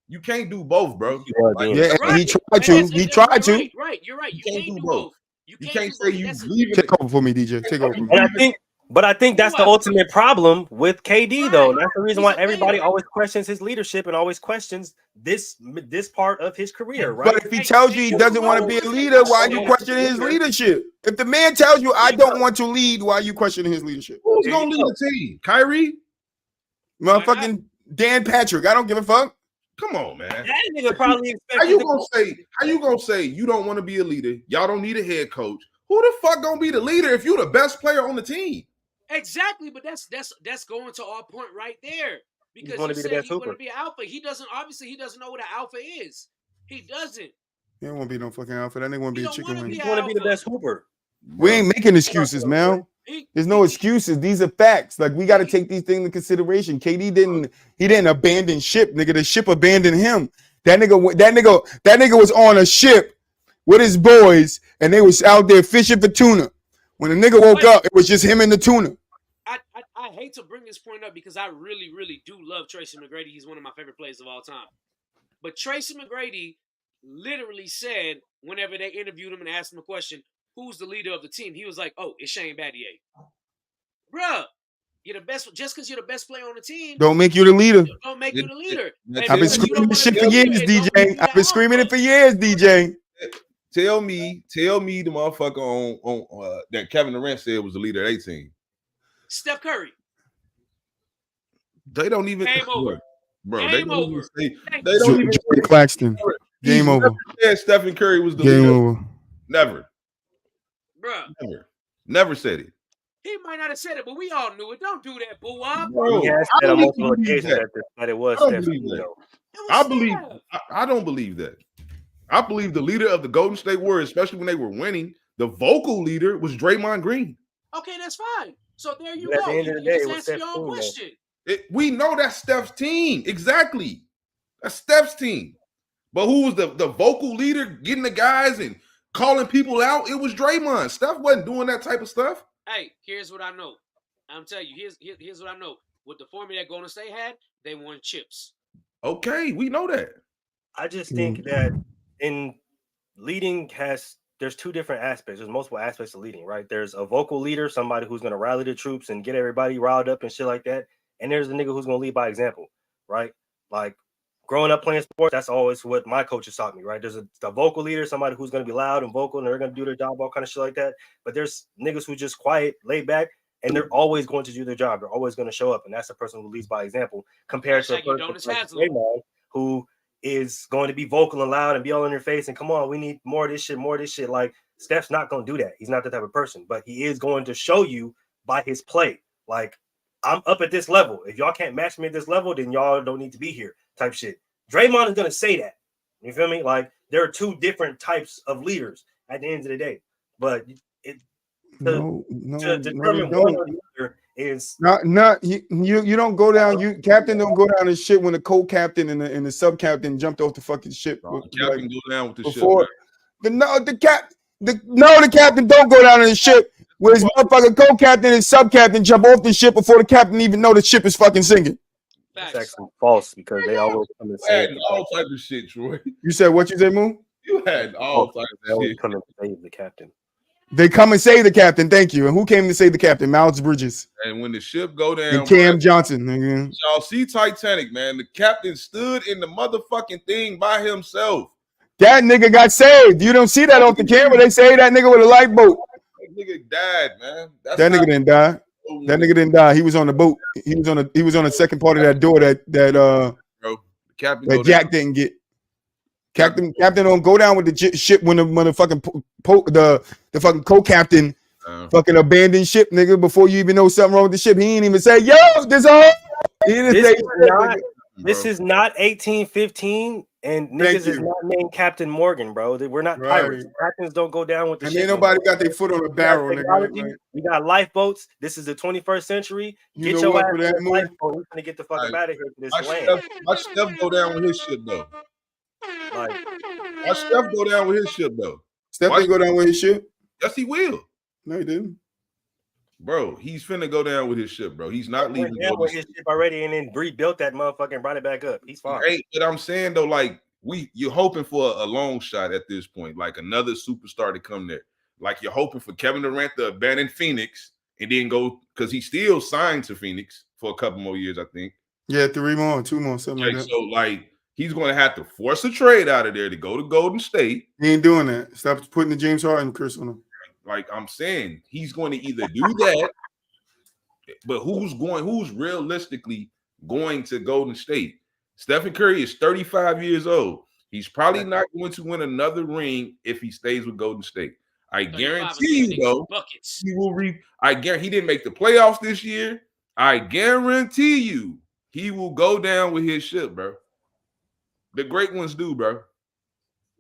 You can't do both, bro. Like, Yeah, Right. he tried to. That's- He that's tried to. Right, you're right. You can't can't do do both. both. You can't say do you both. believe in Take over for me, DJ. Take over for me. But I think that's the ultimate problem with KD, though. Right. That's the reason He's why a everybody leader. always questions his leadership and always questions this part of his career, right? But if he tells you he doesn't want to be a leader, why are you questioning his leadership? If the man tells you I don't want to lead, why are you questioning his leadership? Who's gonna lead the team? Kyrie? Motherfucking Dan Patrick. I don't give a fuck. Come on, man. That nigga probably How expected you to gonna say you don't want to be a leader? Y'all don't need a head coach. Who the fuck gonna be the leader if you're the best player on the team? Exactly, but that's going to our point right there. Because wanna he be the said best he want hooper. to be an alpha. He doesn't know what an alpha is. He doesn't. He don't want to be no fucking alpha. That nigga want to be He a don't chicken wanna wing. You want to be the best hooper. We ain't making excuses, man. There's no excuses. These are facts. Like, we got to take these things into consideration. KD didn't abandon ship, nigga. The ship abandoned him. That nigga was on a ship with his boys, and they was out there fishing for tuna. When the nigga woke up, it was just him and the tuna. I hate to bring this point up because I really, really do love Tracy McGrady. He's one of my favorite players of all time. But Tracy McGrady literally said, whenever they interviewed him and asked him a question, who's the leader of the team? He was like, oh, it's Shane Battier. Bruh, you're the best. Just because you're the best player on the team, Don't make you the leader. don't make you the leader. I've been screaming this shit for years, DJ. I've been screaming it for years, DJ. Tell me the motherfucker on that Kevin Durant said was the leader of their team. Steph Curry. They don't even Game over. Bro, Game they don't over. even say Thank they you. don't even Jordan Claxton. Game over. said Stephen Curry was the Game leader. over. Never. Bruh, Never said it. he might not have said it, but we all knew it. Don't do that, boo up. Bro, He has I said on don't multiple believe occasions that. that it was I don't Steph. believe that. though. I believe I don't believe that. I believe the leader of the Golden State Warriors, especially when they were winning, the vocal leader was Draymond Green. Okay, that's fine. So there you But at go. the end of the You day, just it was answered Steph's your own team, though. question. We know that's Steph's team. Exactly. That's Steph's team. But who was the vocal leader getting the guys and calling people out? It was Draymond. Steph wasn't doing that type of stuff. Hey, here's what I know. I'm telling you, here's what I know. With the formula that Golden State had, they won chips. Okay, we know that. I just think that in leading there's two different aspects. There's multiple aspects of leading, right? There's a vocal leader, somebody who's going to rally the troops and get everybody riled up and shit like that. And there's a nigga who's going to lead by example, right? Like growing up playing sports, that's always what my coaches taught me, right? There's a vocal leader, somebody who's going to be loud and vocal and they're going to do their job, all kind of shit like that. But there's niggas who just quiet, laid back, and they're always going to do their job. They're always going to show up. And that's the person who leads by example compared to a person like Draymond, who is going to be vocal and loud and be all in your face and come on, we need more of this shit. Like Steph's not going to do that. He's not that type of person, but he is going to show you by his play. Like, I'm up at this level. If y'all can't match me at this level, then y'all don't need to be here type shit. Draymond is going to say that. You feel me? Like, there are two different types of leaders at the end of the day. But to determine one or the other is not you don't go down. You captain don't go down and shit when the co-captain and the sub-captain jumped off the fucking ship. Captain go down with the before shit. the The captain don't go down in the ship where his motherfucking co-captain and sub-captain jump off the ship before the captain even know the ship is fucking sinking. That's Facts. actually false because they always come and You had save. all types of shit, Troy. You said what you said, Moon? You had all types They of always shit. come and save the captain. They come and save the captain. Thank you. And who came to save the captain? Miles Bridges And when the ship go down, and Cam bro, Johnson. Nigga. y'all see Titanic, man. The captain stood in the motherfucking thing by himself. That nigga got saved. You don't see that off the camera. They saved that nigga with a lifeboat. That nigga died, man. That's That nigga not- didn't die. That nigga didn't die. He was on the boat. He was on the second part of that door that bro. The captain go Jack down. didn't get. Captain don't go down with the ship when the fucking the fucking co-captain fucking abandoned ship, nigga. Before you even know something wrong with the ship, he ain't even say, "Yo, this all." He didn't This say is shit, not- nigga. This bro. is not 1815, and Thank niggas is you. not named Captain Morgan, bro. We're not Right. pirates. Captains don't go down with the And ship. ain't no nobody more. got their foot on a We got barrel, nigga. technology, Like, we got lifeboats. This is the 21st century. You Get know your what, ass for on that this move? lifeboat. We're gonna get the fuck Like, out of here to this My land. Steph go down with his ship though. Like, My Steph go down with his ship though. Steph Why- didn't go down with his ship. Yes, he will, No, he didn't. bro. He's finna go down with his ship, bro. He's not went leaving. down with his ship already, and then rebuilt that motherfucker and brought it back up. He's fine. Hey, but I'm saying though, like you're hoping for a long shot at this point, like another superstar to come there. Like you're hoping for Kevin Durant to abandon Phoenix and then go because he still signed to Phoenix for a couple more years, I think. Yeah, 3 more, 2 more, something Okay, like that. so like he's going to have to force a trade out of there to go to Golden State. He ain't doing that. Stop putting the James Harden curse on him. Like I'm saying, he's going to either do that, but who's realistically going to Golden State? Stephen Curry is 35 years old. He's probably not going to win another ring if he stays with Golden State. I 35 guarantee and you, though, buckets. he will I guarantee he didn't make the playoffs this year. I guarantee you he will go down with his ship, bro. The great ones do, bro.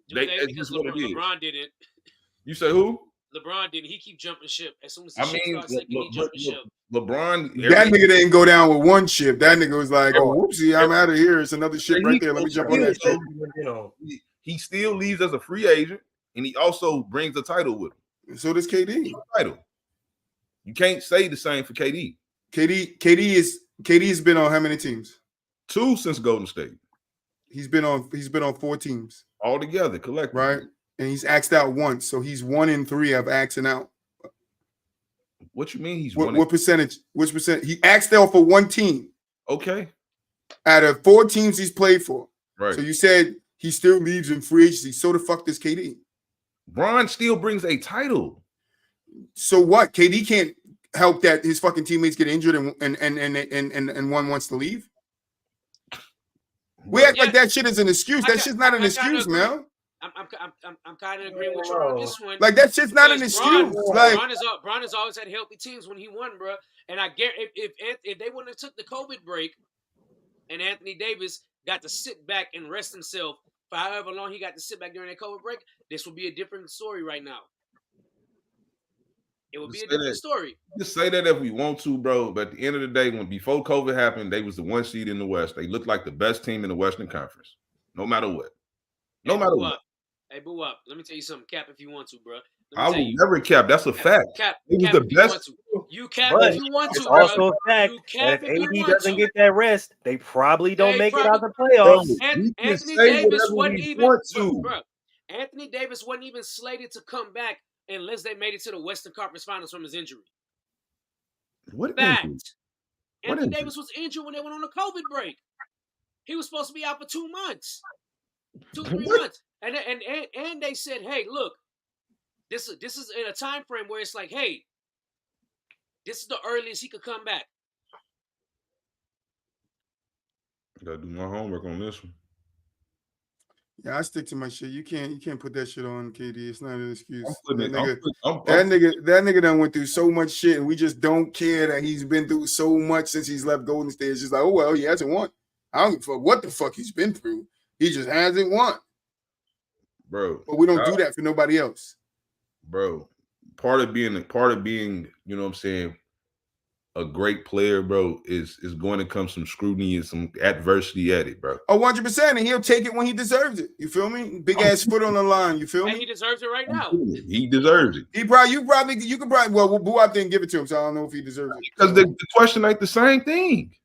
Do they? That's Because just what it is. LeBron didn't. You say who? LeBron didn't. He keep jumping ship. As soon as the I ship mean, starts sinking, he jumping ship. LeBron. That nigga didn't go down with one ship. That nigga was like, "Oh, whoopsie, I'm out of here. It's another ship right there. Let me jump on that ship." You know, He still leaves as a free agent, and he also brings the title with him. So does KD. Title. You can't say the same for KD. KD has been on how many teams? 2 since Golden State, He's been on 4 teams, all together, collectively. right? And he's axed out once, so he's 1 in 3 of axing out. What you mean he's What percentage? Which percent? He axed out for 1 team okay? out of 4 teams he's played for. Right. So you said he still leaves in free agency. So the fuck does KD? Bron still brings a title. So what? KD can't help that his fucking teammates get injured and one wants to leave. We act like that shit is an excuse. That shit's not an excuse, man. I'm kind of agreeing with you on this one. Like that shit's not an excuse. Like Bron has always had healthy teams when he won, bro. And I guarantee if they wouldn't have took the COVID break, and Anthony Davis got to sit back and rest himself for however long he got to sit back during that COVID break, this would be a different story right now. It would be a different story. Just say that if we want to, bro. But at the end of the day, before COVID happened, they was the 1 seed in the West. They looked like the best team in the Western Conference, no matter what. No matter what. Hey, boo up. Let me tell you something, Cap, if you want to, bro. I will never cap. That's a fact. Cap, It was Cap, the if best. you cap but if you want to, it's bro. also a fact You that cap if if you AD want doesn't to. get that rest, they probably don't They make it out the Bro, playoffs. we can Anthony say Davis whatever wasn't we even want to. bro, Anthony Davis wasn't even slated to come back unless they made it to the Western Conference Finals from his injury. What Fact. injury? What Anthony injury? Davis was injured when they went on the COVID break. He was supposed to be out for 2 months. 2-3 What? months. And they said, hey, look, this is in a time frame where it's like, hey, this is the earliest he could come back. Gotta do my homework on this one. yeah, I stick to my shit. You can't put that shit on KD. It's not an excuse. I'm putting That it. nigga, that nigga done went through so much shit, and we just don't care that he's been through so much since he's left Golden State. It's just like, oh well, he hasn't won. I don't give a fuck what the fuck he's been through. He just hasn't won. Bro. But we don't do that for nobody else. Bro. Part of being, you know what I'm saying, a great player, bro, is going to come some scrutiny and some adversity at it, bro. 100%, and he'll take it when he deserves it. You feel me? Big ass foot on the line. You feel And he me? deserves it right now. He deserves it. You could probably. Well, Buap didn't give it to him, so I don't know if he deserves it. Because the question ain't the same thing.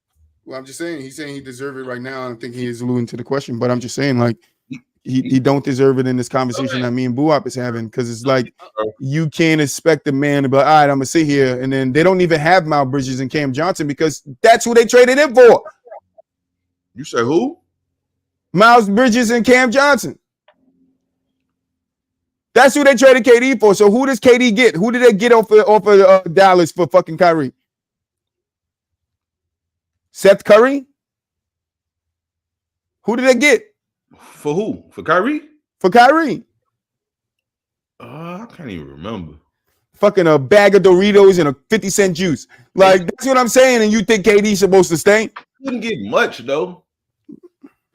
Well, I'm just saying he's saying he deserves it right now. I don't think he is alluding to the question, but I'm just saying like he don't deserve it in this conversation that me and Buap is having, because it's like you can't expect the man to be like, all right, I'm gonna sit here, and then they don't even have Miles Bridges and Cam Johnson because that's who they traded him for. You say who? Miles Bridges and Cam Johnson. That's who they traded KD for. So who does KD get? Who did they get off of Dallas for fucking Kyrie? Seth Curry? Who did they get? For who? For Kyrie? For Kyrie. I can't even remember. Fucking a bag of Doritos and a 50-cent juice. Like, that's what I'm saying. And you think KD's supposed to stay? Didn't get much, though.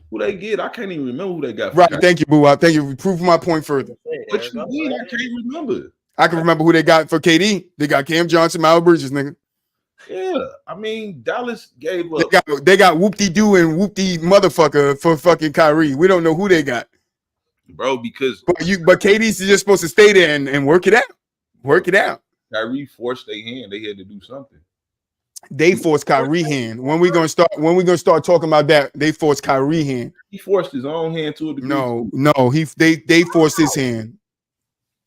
Who they get? I can't even remember who they got. Right. Thank you, Boo. Thank you for proving my point further. What you mean? I can't remember. I can remember who they got for KD. They got Cam Johnson, Miles Bridges, nigga. Yeah. I mean, Dallas gave up. They got whoop-de-doo and whoop-de motherfucker for fucking Kyrie. We don't know who they got. Bro, because but KD's just supposed to stay there and work it out. Work it out. Kyrie forced their hand. They had to do something. They forced Kyrie hand. When we gonna start talking about that? They forced Kyrie hand. He forced his own hand to a degree. No. They forced his hand.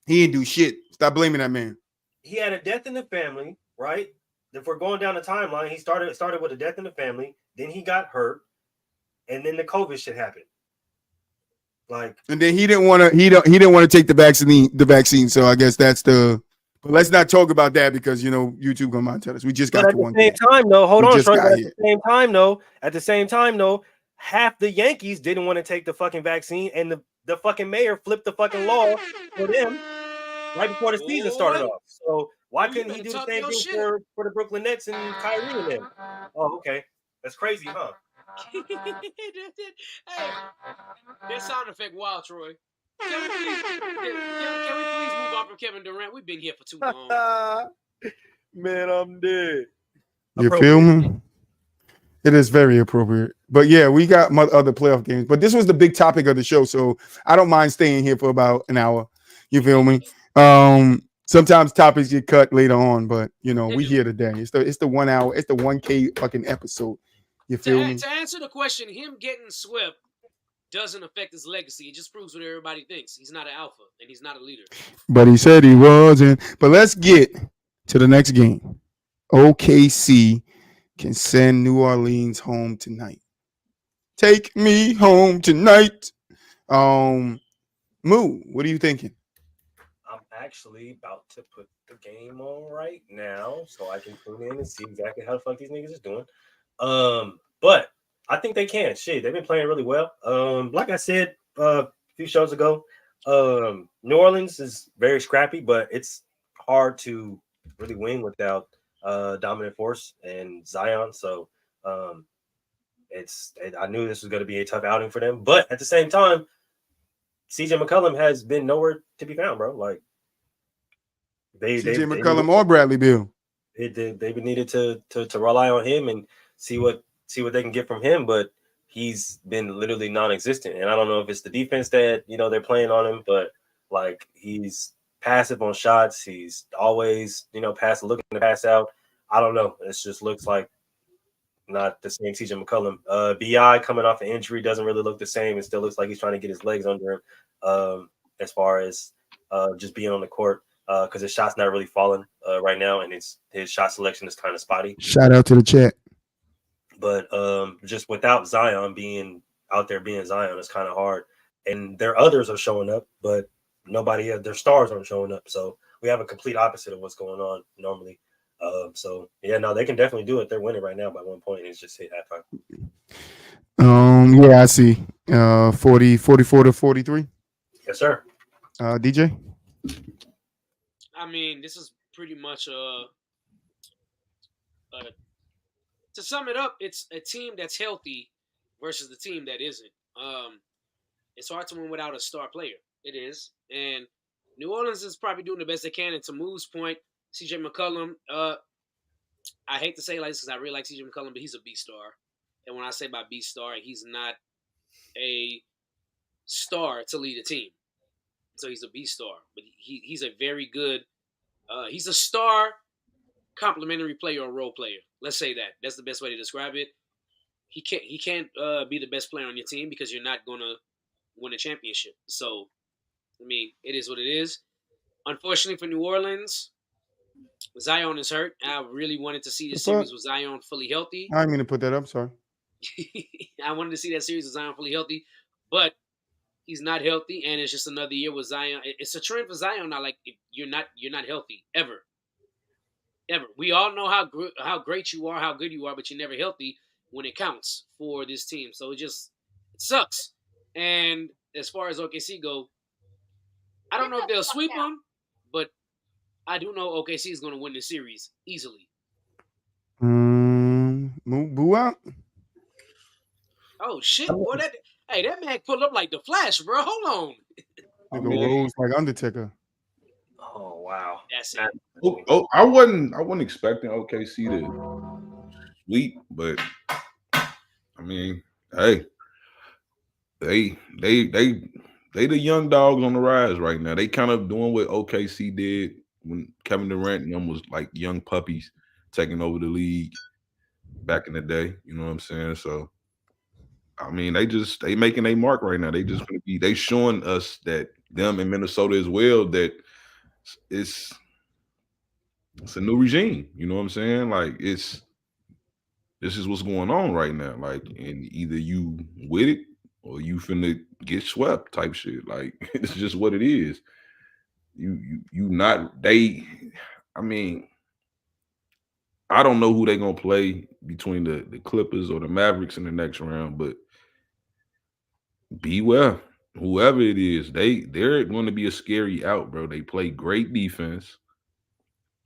He didn't do shit. Stop blaming that man. He had a death in the family, right? If we're going down the timeline, he started with a death in the family. Then he got hurt, and then the COVID shit happened. And then he didn't want to take the vaccine. So I guess that's the. But let's not talk about that because YouTube gonna mind tell us. We just got to one. At the same time, though, hold on, Troy. At the same time, though, half the Yankees didn't want to take the fucking vaccine, and the fucking mayor flipped the fucking law for them right before the season started off. So why couldn't he do the same thing for the Brooklyn Nets and Kyrie and them? Oh, okay, that's crazy, huh? Hey, that sound effect wild, Troy. Can we please move on from Kevin Durant? We've been here for too long. Man, I'm dead. You feel me? It is very appropriate. But yeah, we got other playoff games. But this was the big topic of the show, so I don't mind staying here for about an hour. You feel me? Sometimes topics get cut later on, but we here today. It's the 1 hour. It's the 1K fucking episode. You feel me? To answer the question, him getting swept doesn't affect his legacy. It just proves what everybody thinks. He's not an alpha and he's not a leader. But he said he wasn't. But let's get to the next game. OKC can send New Orleans home tonight. Take me home tonight. Moo, what are you thinking? I'm actually about to put the game on right now so I can tune in and see exactly how the fuck these niggas is doing. But I think they can. Shit, they've been playing really well. Like I said a few shows ago, New Orleans is very scrappy, but it's hard to really win without dominant force and Zion. So I knew this was going to be a tough outing for them. But at the same time, CJ McCollum has been nowhere to be found, bro. Like CJ McCollum or Bradley Beal. They've needed to rely on him and see what they can get from him, but he's been literally non-existent. And I don't know if it's the defense that they're playing on him, but like he's passive on shots. He's always looking to pass out. I don't know. It just looks like not the same CJ McCollum. BI coming off an injury doesn't really look the same. It still looks like he's trying to get his legs under him as far as just being on the court because his shot's not really falling right now, and his shot selection is kind of spotty. Shout out to the chat. But just without Zion being out there being Zion, it's kind of hard. And their others are showing up, but their stars aren't showing up. So we have a complete opposite of what's going on normally. So yeah, no, they can definitely do it. They're winning right now by 1 point. It's just hit halftime. Yeah, I see. 44 to 43. Yes, sir. DJ. I mean, this is pretty much to sum it up, it's a team that's healthy versus the team that isn't. It's hard to win without a star player. It is. And New Orleans is probably doing the best they can. And to Moo's point, CJ McCollum, I hate to say like this because I really like CJ McCollum, but he's a B-star. And when I say by B-star, he's not a star to lead a team. So he's a B-star. But he's a very good he's a star complementary player or role player. Let's say that. That's the best way to describe it. He can't be the best player on your team because you're not gonna win a championship. So, I mean, it is what it is. Unfortunately for New Orleans, Zion is hurt. I really wanted to see this series with Zion fully healthy. I didn't mean to put that up. Sorry. I wanted to see that series with Zion fully healthy, but he's not healthy, and it's just another year with Zion. It's a trend for Zion now. Like you're not healthy ever. We all know how great you are, how good you are, but you're never healthy when it counts for this team. So it sucks. And as far as OKC go, I don't know if they'll sweep them, but I do know OKC is going to win the series easily. Boo out. Oh shit, boy! That man pulled up like the Flash, bro. Hold on. Nigga rolls like Undertaker. Oh wow, that's it. I wasn't expecting OKC to sweep, but I mean, hey, they the young dogs on the rise right now. They kind of doing what OKC did when Kevin Durant and them was like young puppies taking over the league back in the day. You know what I'm saying? So, I mean, they making a mark right now. They showing us that them in Minnesota as well that it's a new regime. You know what I'm saying? Like this is what's going on right now. Like, and either you with it or you finna get swept type shit. Like it's just what it is. You not they. I mean, I don't know who they gonna play between the Clippers or the Mavericks in the next round, but beware. Whoever it is, they're going to be a scary out, bro. They play great defense.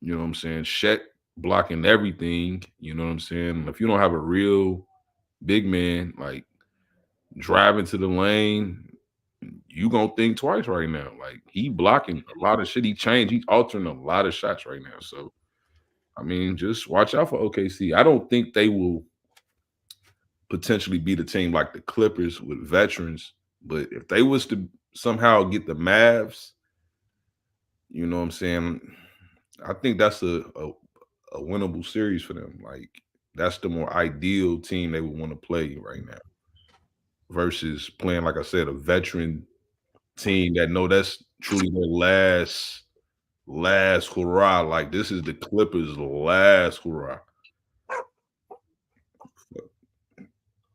You know what I'm saying? Shaq blocking everything. You know what I'm saying? If you don't have a real big man like driving to the lane, you gonna think twice right now. Like he blocking a lot of shit. He's altering a lot of shots right now. So I mean, just watch out for OKC. I don't think they will potentially beat a team like the Clippers with veterans, but if they was to somehow get the Mavs, you know what I'm saying? I think that's a winnable series for them. Like that's the more ideal team they would want to play right now versus playing, like I said, a veteran team that know that's truly their last hurrah. Like this is the Clippers' last hurrah.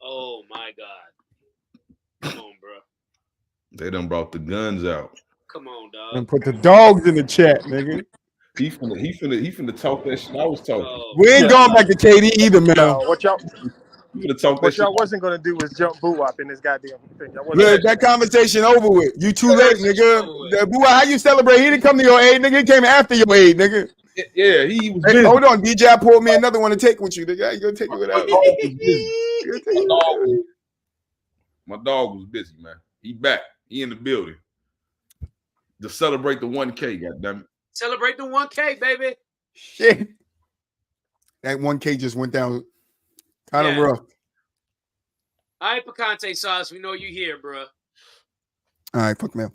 Oh my God! Come on, bro. They done brought the guns out. Come on, dog. And put the dogs in the chat, nigga. He finna talk that shit I was talking. Oh, We ain't going back to KD either, man. No, what y'all What y'all wasn't gonna do was jump Boo Wop in this goddamn thing. Look, that conversation over with. You too late, nigga. Boo, how you celebrate? He didn't come to your aid, nigga. He came after your aid, nigga. Yeah, he was. Hey, hold on, DJ. I pulled me another one to take with you, nigga. You gonna take it without? My dog was busy, man. He back. He in the building to celebrate the 1K. Goddamn it! Celebrate the 1K, baby. Shit, that 1K just went down kind of rough. All right, Picante Sauce. We know you here, bro. All right, fuck man.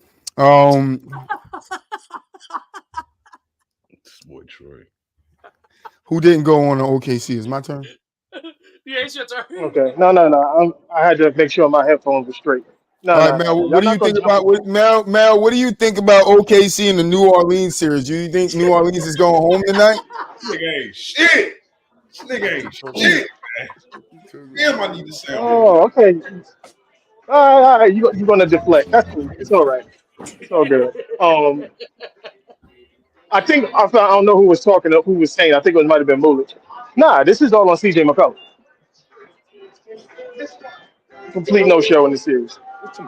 This boy Troy. Who didn't go on the OKC? Is my turn? Yeah, it's your turn. Okay, no. I had to make sure my headphones were straight. All right, Mel. What do you think about Mel? What do you think about OKC in the New Orleans series? Do you think New Orleans is going home tonight? Nigga ain't shit. Nigga ain't shit. Damn, I need to say. Oh, okay. All right. You're gonna deflect. That's cool. It's all right. It's all good. I think I don't know who was talking. Who was saying? I think it might have been Mulich. Nah, this is all on CJ McCollum. Complete no show in the series. That's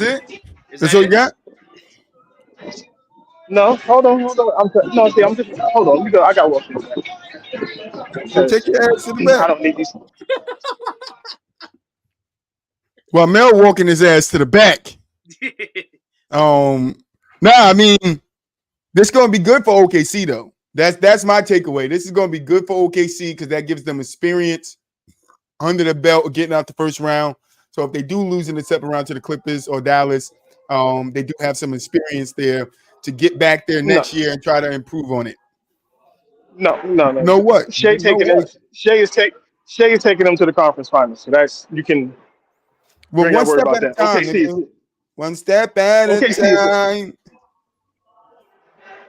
it? That's all you got? No, hold on. I'm just hold on. I got one. So take your ass to the back. I don't need these. Well, Mel walking his ass to the back. I mean, This is going to be good for OKC though. That's my takeaway. This is going to be good for OKC because that gives them experience under the belt of getting out the first round. So if they do lose in the second round to the Clippers or Dallas, they do have some experience there to get back there next year and try to improve on it. No. Know what? Shea is taking them to the conference finals. So that's you can. Well, one step at a time. OKC. One step at a time.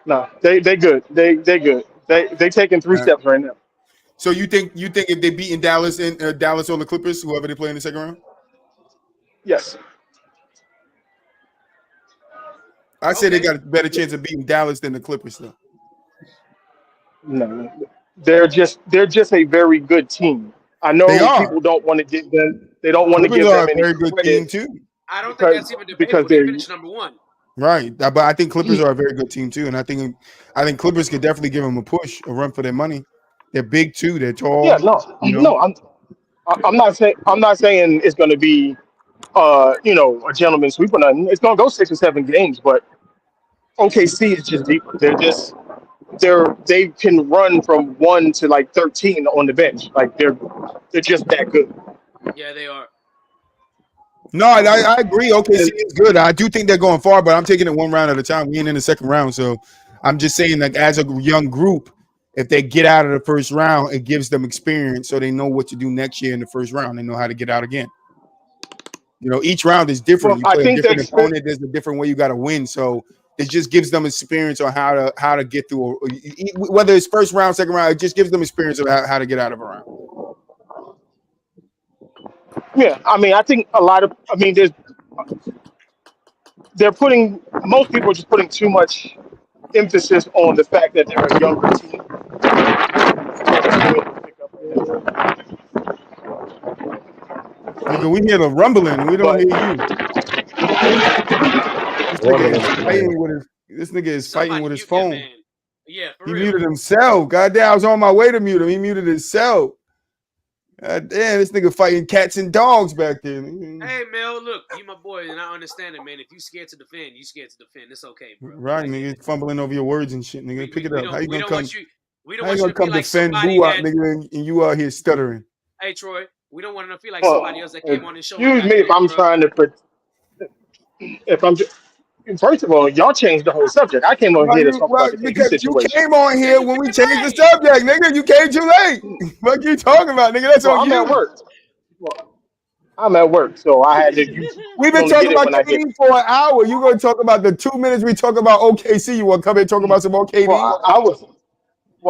No, they good. They good. They taking 3 steps right now. So you think if they beat in Dallas and Dallas or the Clippers, whoever they play in the second round? Yes. I say they got a better chance of beating Dallas than the Clippers, though. No, they're just a very good team. I know people don't want to give them. They don't want to give them a very good team too. I don't think that's even debatable. They finished number 1. Right, but I think Clippers are a very good team too, and I think Clippers could definitely give them a push, a run for their money. They're big too. They're tall. Yeah, no. I'm not saying it's going to be, a gentleman's sweep or nothing. It's going to go 6 or 7 games, but OKC is just deeper. They can run from 1 to like 13 on the bench. Like they're just that good. Yeah, they are. No, I agree. OKC is good. I do think they're going far, but I'm taking it one round at a time. We ain't in the second round, so I'm just saying, like, as a young group, if they get out of the first round, it gives them experience, so they know what to do next year in the first round. They know how to get out again. Each round is different. Well, you play a different opponent. There's a different way you got to win. So it just gives them experience on how to get through. Whether it's first round, second round, it just gives them experience of how to get out of a round. Yeah, I think most people are just putting too much emphasis on the fact that they're a younger team. Nigga, we hear the rumbling and we don't hear you. This nigga is fighting with his phone. Yeah, he muted himself. Goddamn, I was on my way to mute him. He muted himself. God damn, this nigga fighting cats and dogs back there. Hey, Mel, look, you my boy, and I understand it, man. If you scared to defend, It's okay, bro. Right, nigga, fumbling over your words and shit, nigga. Pick it up. How you gonna come? We don't want you to feel like defend somebody Boo out, nigga, and you out here stuttering? Hey, Troy, we don't want to feel like somebody else that came on this show. Excuse me if I'm trying to put. First of all, y'all changed the whole subject. I came on here to talk about the because situation. You came on here when we changed the subject, nigga. You came too late. What you talking about, nigga? That's on you. I'm at work. I'm at work, so I had to. We've been talking about KD for an hour. You gonna talk about the 2 minutes we talk about OKC? You want to come and talk about some more KD? Well,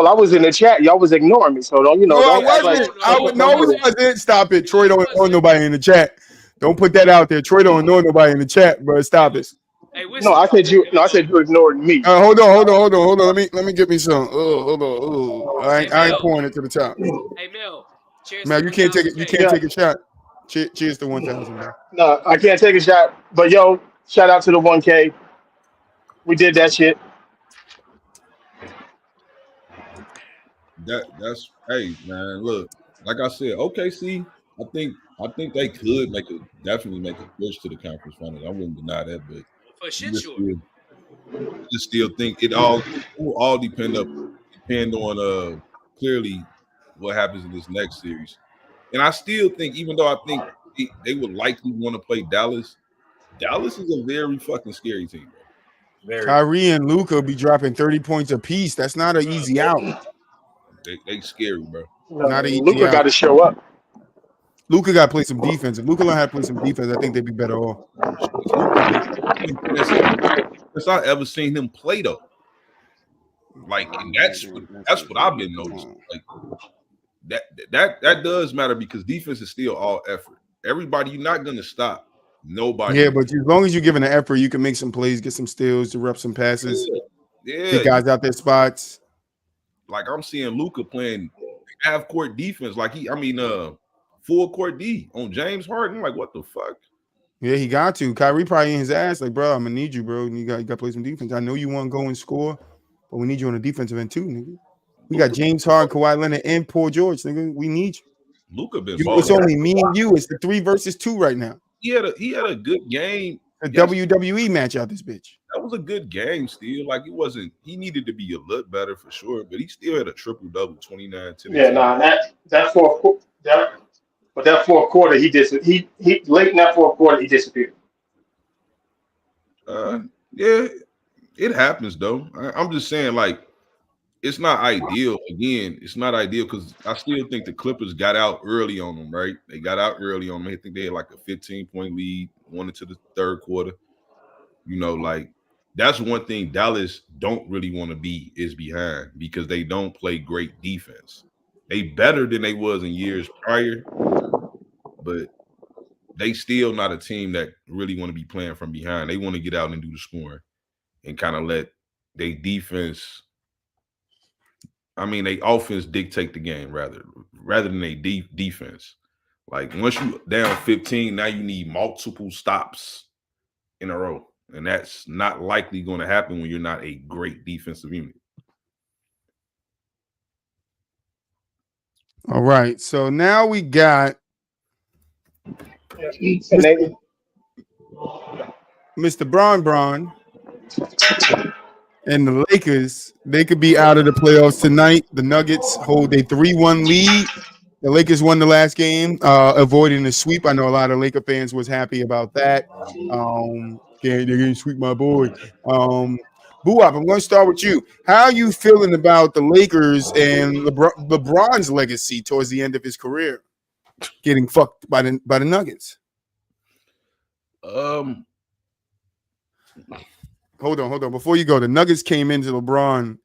I was in the chat. Y'all was ignoring me, so don't. No, it wasn't. Stop it. Troy don't ignore nobody in the chat. Don't put that out there. Troy don't ignore nobody in the chat, bro. Stop it. Hey, I said you ignored me. Hold on. Let me get me some. Hold on. I ain't pouring it to the top. Hey, Mel. Cheers. Man, you can't take it. You can't take a shot. Cheers to 1,000, man. No, I can't take a shot. But yo, shout out to the 1K. We did that shit. That's hey man. Look, like I said, OKC. I think they could definitely make a push to the conference finals. I wouldn't deny that, but for shit sure. Just still think it all depend on clearly what happens in this next series. And I still think, even though I think they would likely want to play Dallas, Dallas is a very fucking scary team. Kyrie and Luka be dropping 30 points apiece. That's not an easy out. They scary, bro. Not an easy Luka got to show up. Luka got to play some defense. If Luka learn how to play some defense, I think they'd be better off. Since I ever seen him play though, like, and that's what I've been noticing. Like that does matter because defense is still all effort. Everybody, you're not gonna stop nobody. Yeah, but as long as you're giving an effort, you can make some plays, get some steals, disrupt some passes, get guys out their spots. Like I'm seeing Luka playing half court defense, full court D on James Harden. Like, what the fuck? Yeah, he got to. Kyrie probably in his ass, like, bro, I'm gonna need you, bro. You got to play some defense. I know you want to go and score, but we need you on the defensive end too, nigga. We got James Harden, Kawhi Leonard, and Paul George, nigga. We need you. Luka been it's only me and you. It's the 3 versus 2 right now. He had a good game a WWE match out this bitch. That was a good game still. Like, it wasn't, he needed to be a lot better for sure, but he still had a triple-double, 29 to Yeah, nah, that fourth quarter he late in that fourth quarter he disappeared. Yeah, it happens though. I'm just saying, like, it's not ideal. Again, it's not ideal because I still think the Clippers got out early on them, right? They got out early on them. I think they had like a 15-point lead, won into the third quarter. You know, like, that's one thing Dallas don't really want to be is behind because they don't play great defense. They better than they was in years prior, but they still not a team that really want to be playing from behind. They want to get out and do the scoring and kind of let their defense, they offense dictate the game rather than a defense. Like, once you down 15, now you need multiple stops in a row. And that's not likely going to happen when you're not a great defensive unit. All right. So now we got Mr. Bron and the Lakers. They could be out of the playoffs tonight. The Nuggets hold a 3-1 lead. The Lakers won the last game, avoiding the sweep. I know a lot of Laker fans was happy about that. They're going to sweep my boy. Buwap, I'm going to start with you. How are you feeling about the Lakers and LeBron's legacy towards the end of his career, getting fucked by the Nuggets? Hold on. Before you go, the Nuggets came into LeBron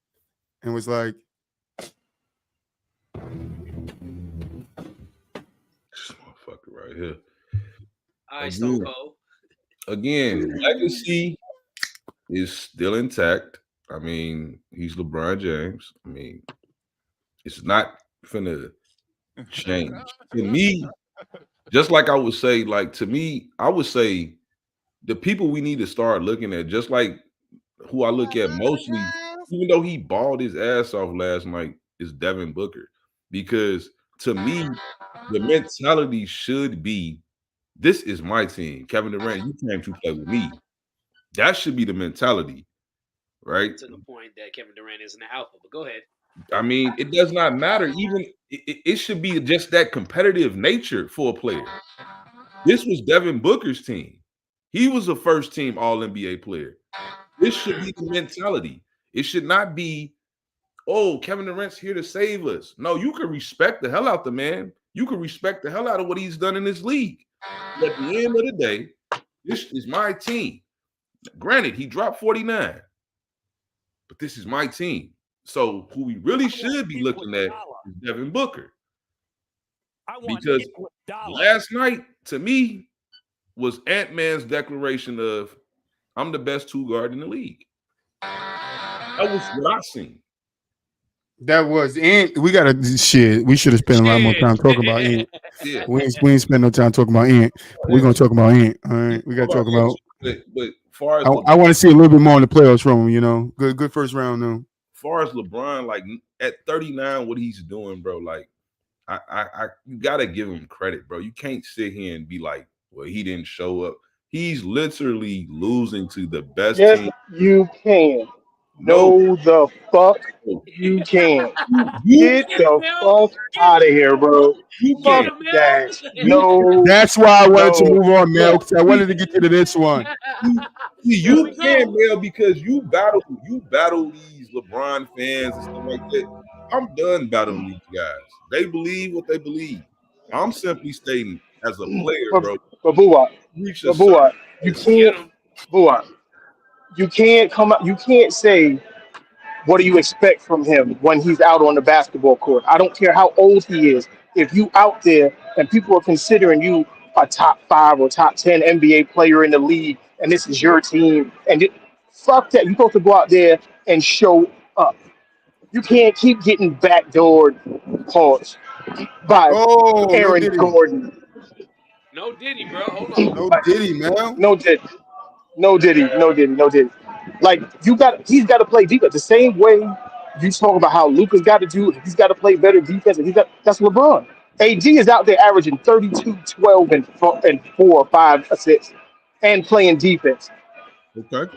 and was like, this motherfucker right here. All right, Stone Cold. Again, legacy is still intact. I mean, he's LeBron James. I mean, it's not finna change. To me, just like I would say, I would say the people we need to start looking at, just like who I look at mostly, even though he balled his ass off last night, is Devin Booker. Because to me, the mentality should be, this is my team. Kevin Durant, you came to play with me. That should be the mentality, right? To the point that Kevin Durant isn't an alpha, but go ahead. I mean, it does not matter. Even it should be just that competitive nature for a player. This was Devin Booker's team. He was a first-team All-NBA player. This should be the mentality. It should not be, oh, Kevin Durant's here to save us. No, you can respect the hell out the man. You can respect the hell out of what he's done in this league. But at the end of the day, this is my team. Granted, he dropped 49, but this is my team. So who we really should be looking at is Devin Booker. Because last night, to me, was Ant-Man's declaration of, I'm the best two guard in the league. That was what I seen. That was Ant. We got to shit. We should have spent a lot more time talking about Ant. Yeah. We ain't spend no time talking about Ant. We're gonna talk about Ant. All right. We got to talk about. But far as I want to see a little bit more in the playoffs from him. You know, good first round though. Far as LeBron, like at 39, what he's doing, bro. Like, I you gotta give him credit, bro. You can't sit here and be like, well, he didn't show up. He's literally losing to the best Yes, team. you can. No, the fuck you can. Get the fuck out of here, bro. Fuck that. No. That's why I wanted to move on, Mel, because I wanted to get you to this one. You can, Mel, because you battle these LeBron fans and stuff like that. I'm done battling these guys. They believe what they believe. I'm simply stating as a player, bro. But Buwap, you can't come out. You can't say, what do you expect from him when he's out on the basketball court? I don't care how old he is. If you out there and people are considering you a top 5 or top 10 NBA player in the league, and this is your team, and fuck that. You're supposed to go out there and show up. You can't keep getting backdoored, pause, by Aaron Gordon. No Diddy, bro. Hold on. No Diddy, man. No Diddy. Like, he's got to play defense the same way you talk about how Luka's got to do. He's got to play better defense, and that's LeBron. AD is out there averaging 32, 12, and 4 or 5 assists. and playing defense. Okay.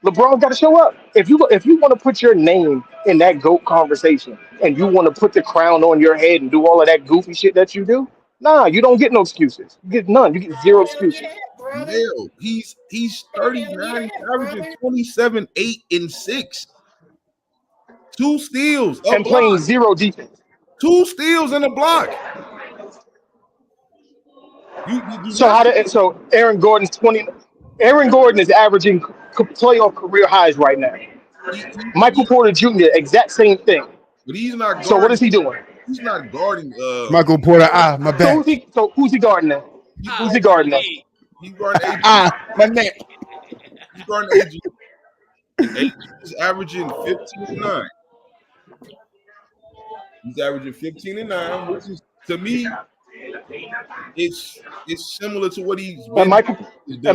LeBron got to show up. If you want to put your name in that GOAT conversation and you want to put the crown on your head and do all of that goofy shit that you do, nah, you don't get no excuses. You get none. You get zero excuses. Hell, he's 39, he's averaging 27, 8, and 6. 2 steals. And playing zero defense. 2 steals and a block. So Aaron Gordon's 20. Aaron Gordon is averaging playoff career highs right now. Michael Porter Jr. exact same thing. But he's not guarding. So what is he doing? He's not guarding. Michael Porter. My bad. So who's he guarding now? Who's he guarding now? He's guarding AG. My neck. He's guarding AG. And AG is averaging 15-9. He's averaging 15-9, which is, to me, it's similar to what he's been. And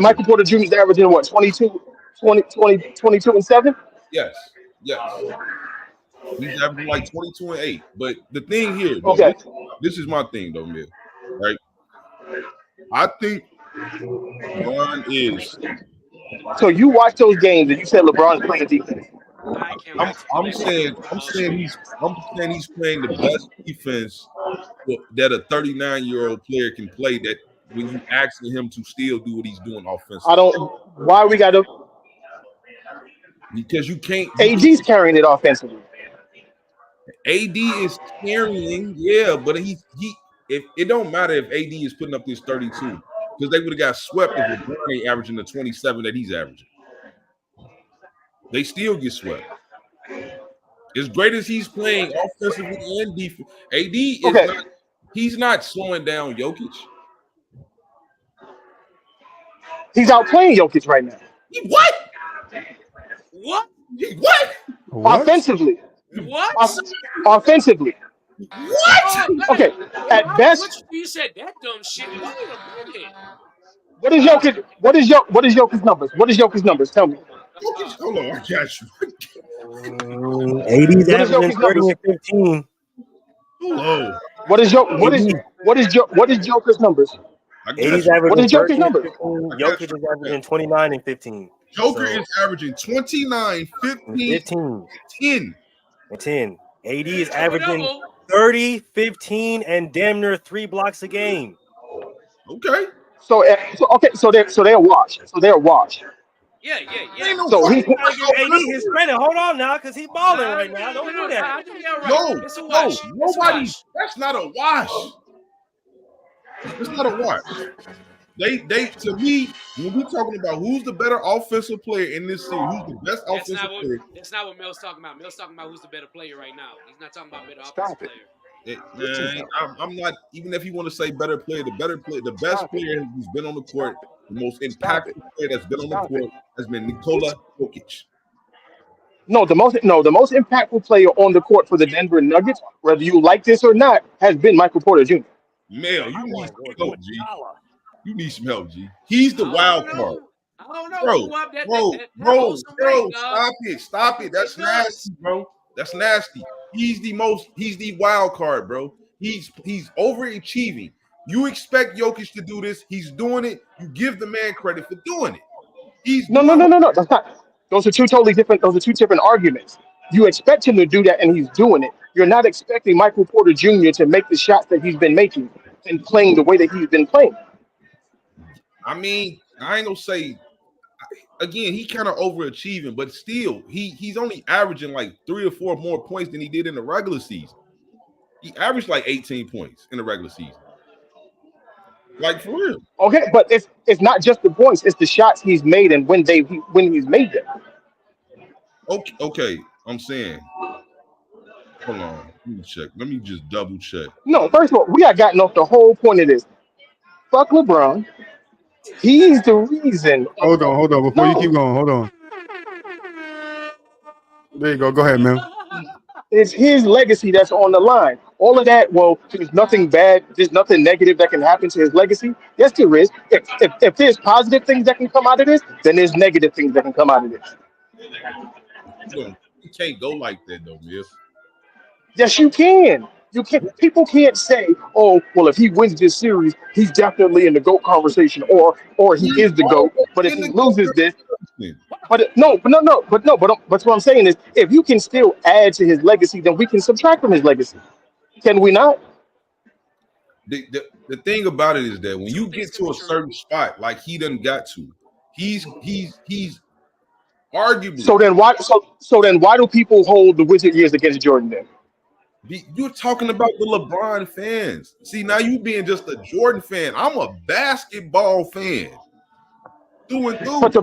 Michael Porter Jr. is averaging what, 22 and 7? Yes. He's averaging like 22 and 8. But the thing here, though, okay, this is my thing though, Mill. Right? I think LeBron is. So you watch those games and you said LeBron's playing defense. I'm saying he's playing the best defense that a 39-year-old player can play. That when you asking him to still do what he's doing offensively. Why we got to? Because you can't. AD's carrying it offensively. AD is carrying, yeah, but if it don't matter if AD is putting up this 32, because they would have got swept if LeBron ain't averaging the 27 that he's averaging. They still get swept. As great as he's playing offensively and defense, AD is he's not slowing down Jokic. He's outplaying Jokic right now. What? Offensively. What? Offensively. What? Okay. At best, you said that dumb shit. Wait a minute. What is Jokic's numbers? What is Jokic's numbers? Tell me. Hold on, I got you. 80's averaging 30 and 15. Hello. What is Joker's numbers? 80's averaging. What is Joker's numbers? Jokic is averaging 29 and 15. Joker is averaging 29, 15, 10. AD is averaging 30, 15, and damn near 3 blocks a game. Okay. So they're washed. Yeah. So he AD his credit. Hold on now, because he's balling right now. Don't do that. No, nobody. That's not a wash. It's not a wash. They to me, when we're talking about who's the better offensive player in this series, who's the best offensive player. That's not what Mel's talking about. Mel's talking about who's the better player right now. He's not talking about better offensive player. I'm not, even if you want to say better player, the best player who's been on the court, the most impactful player that's been on the court has been Nikola Jokic. No, the most impactful player on the court for the Denver Nuggets, whether you like this or not, has been Michael Porter Jr. Mel, you need some help, G. You need some help, G. He's the wild card. I don't know. Bro, stop it. That's nasty, bro. That's nasty. He's the wild card, bro. He's overachieving. You expect Jokic to do this. He's doing it. You give the man credit for doing it. No. That's not. Those are two different arguments. You expect him to do that, and he's doing it. You're not expecting Michael Porter Jr. to make the shots that he's been making and playing the way that he's been playing. I mean, I ain't gonna say. Again, he kind of overachieving, but still, he's only averaging like 3 or 4 more points than he did in the regular season. He averaged like 18 points in the regular season. Like, for real. Okay, but it's not just the points; it's the shots he's made and when he's made them. Okay. I'm saying. Hold on. Let me check. Let me just double check. No, first of all, we got gotten off the whole point of this. Fuck LeBron. He's the reason. Hold on. Before you keep going, hold on. There you go. Go ahead, man. It's his legacy that's on the line. All of that, well, there's nothing bad, there's nothing negative that can happen to his legacy. Yes, there is. If there's positive things that can come out of this, then there's negative things that can come out of this. You can't go like that, though, Miss. Yes, you can. You can't. People can't say, "Oh, well, if he wins this series, he's definitely in the GOAT conversation," or he He's is the GOAT. But if in he the loses this, conversation. but what I'm saying is, if you can still add to his legacy, then we can subtract from his legacy. Can we not? The thing about it is that when you get to a certain spot, like he done got to, he's arguably. So then why do people hold the Wizard years against Jordan then? You're talking about the LeBron fans. See, now you being just a Jordan fan. I'm a basketball fan. Through and through. But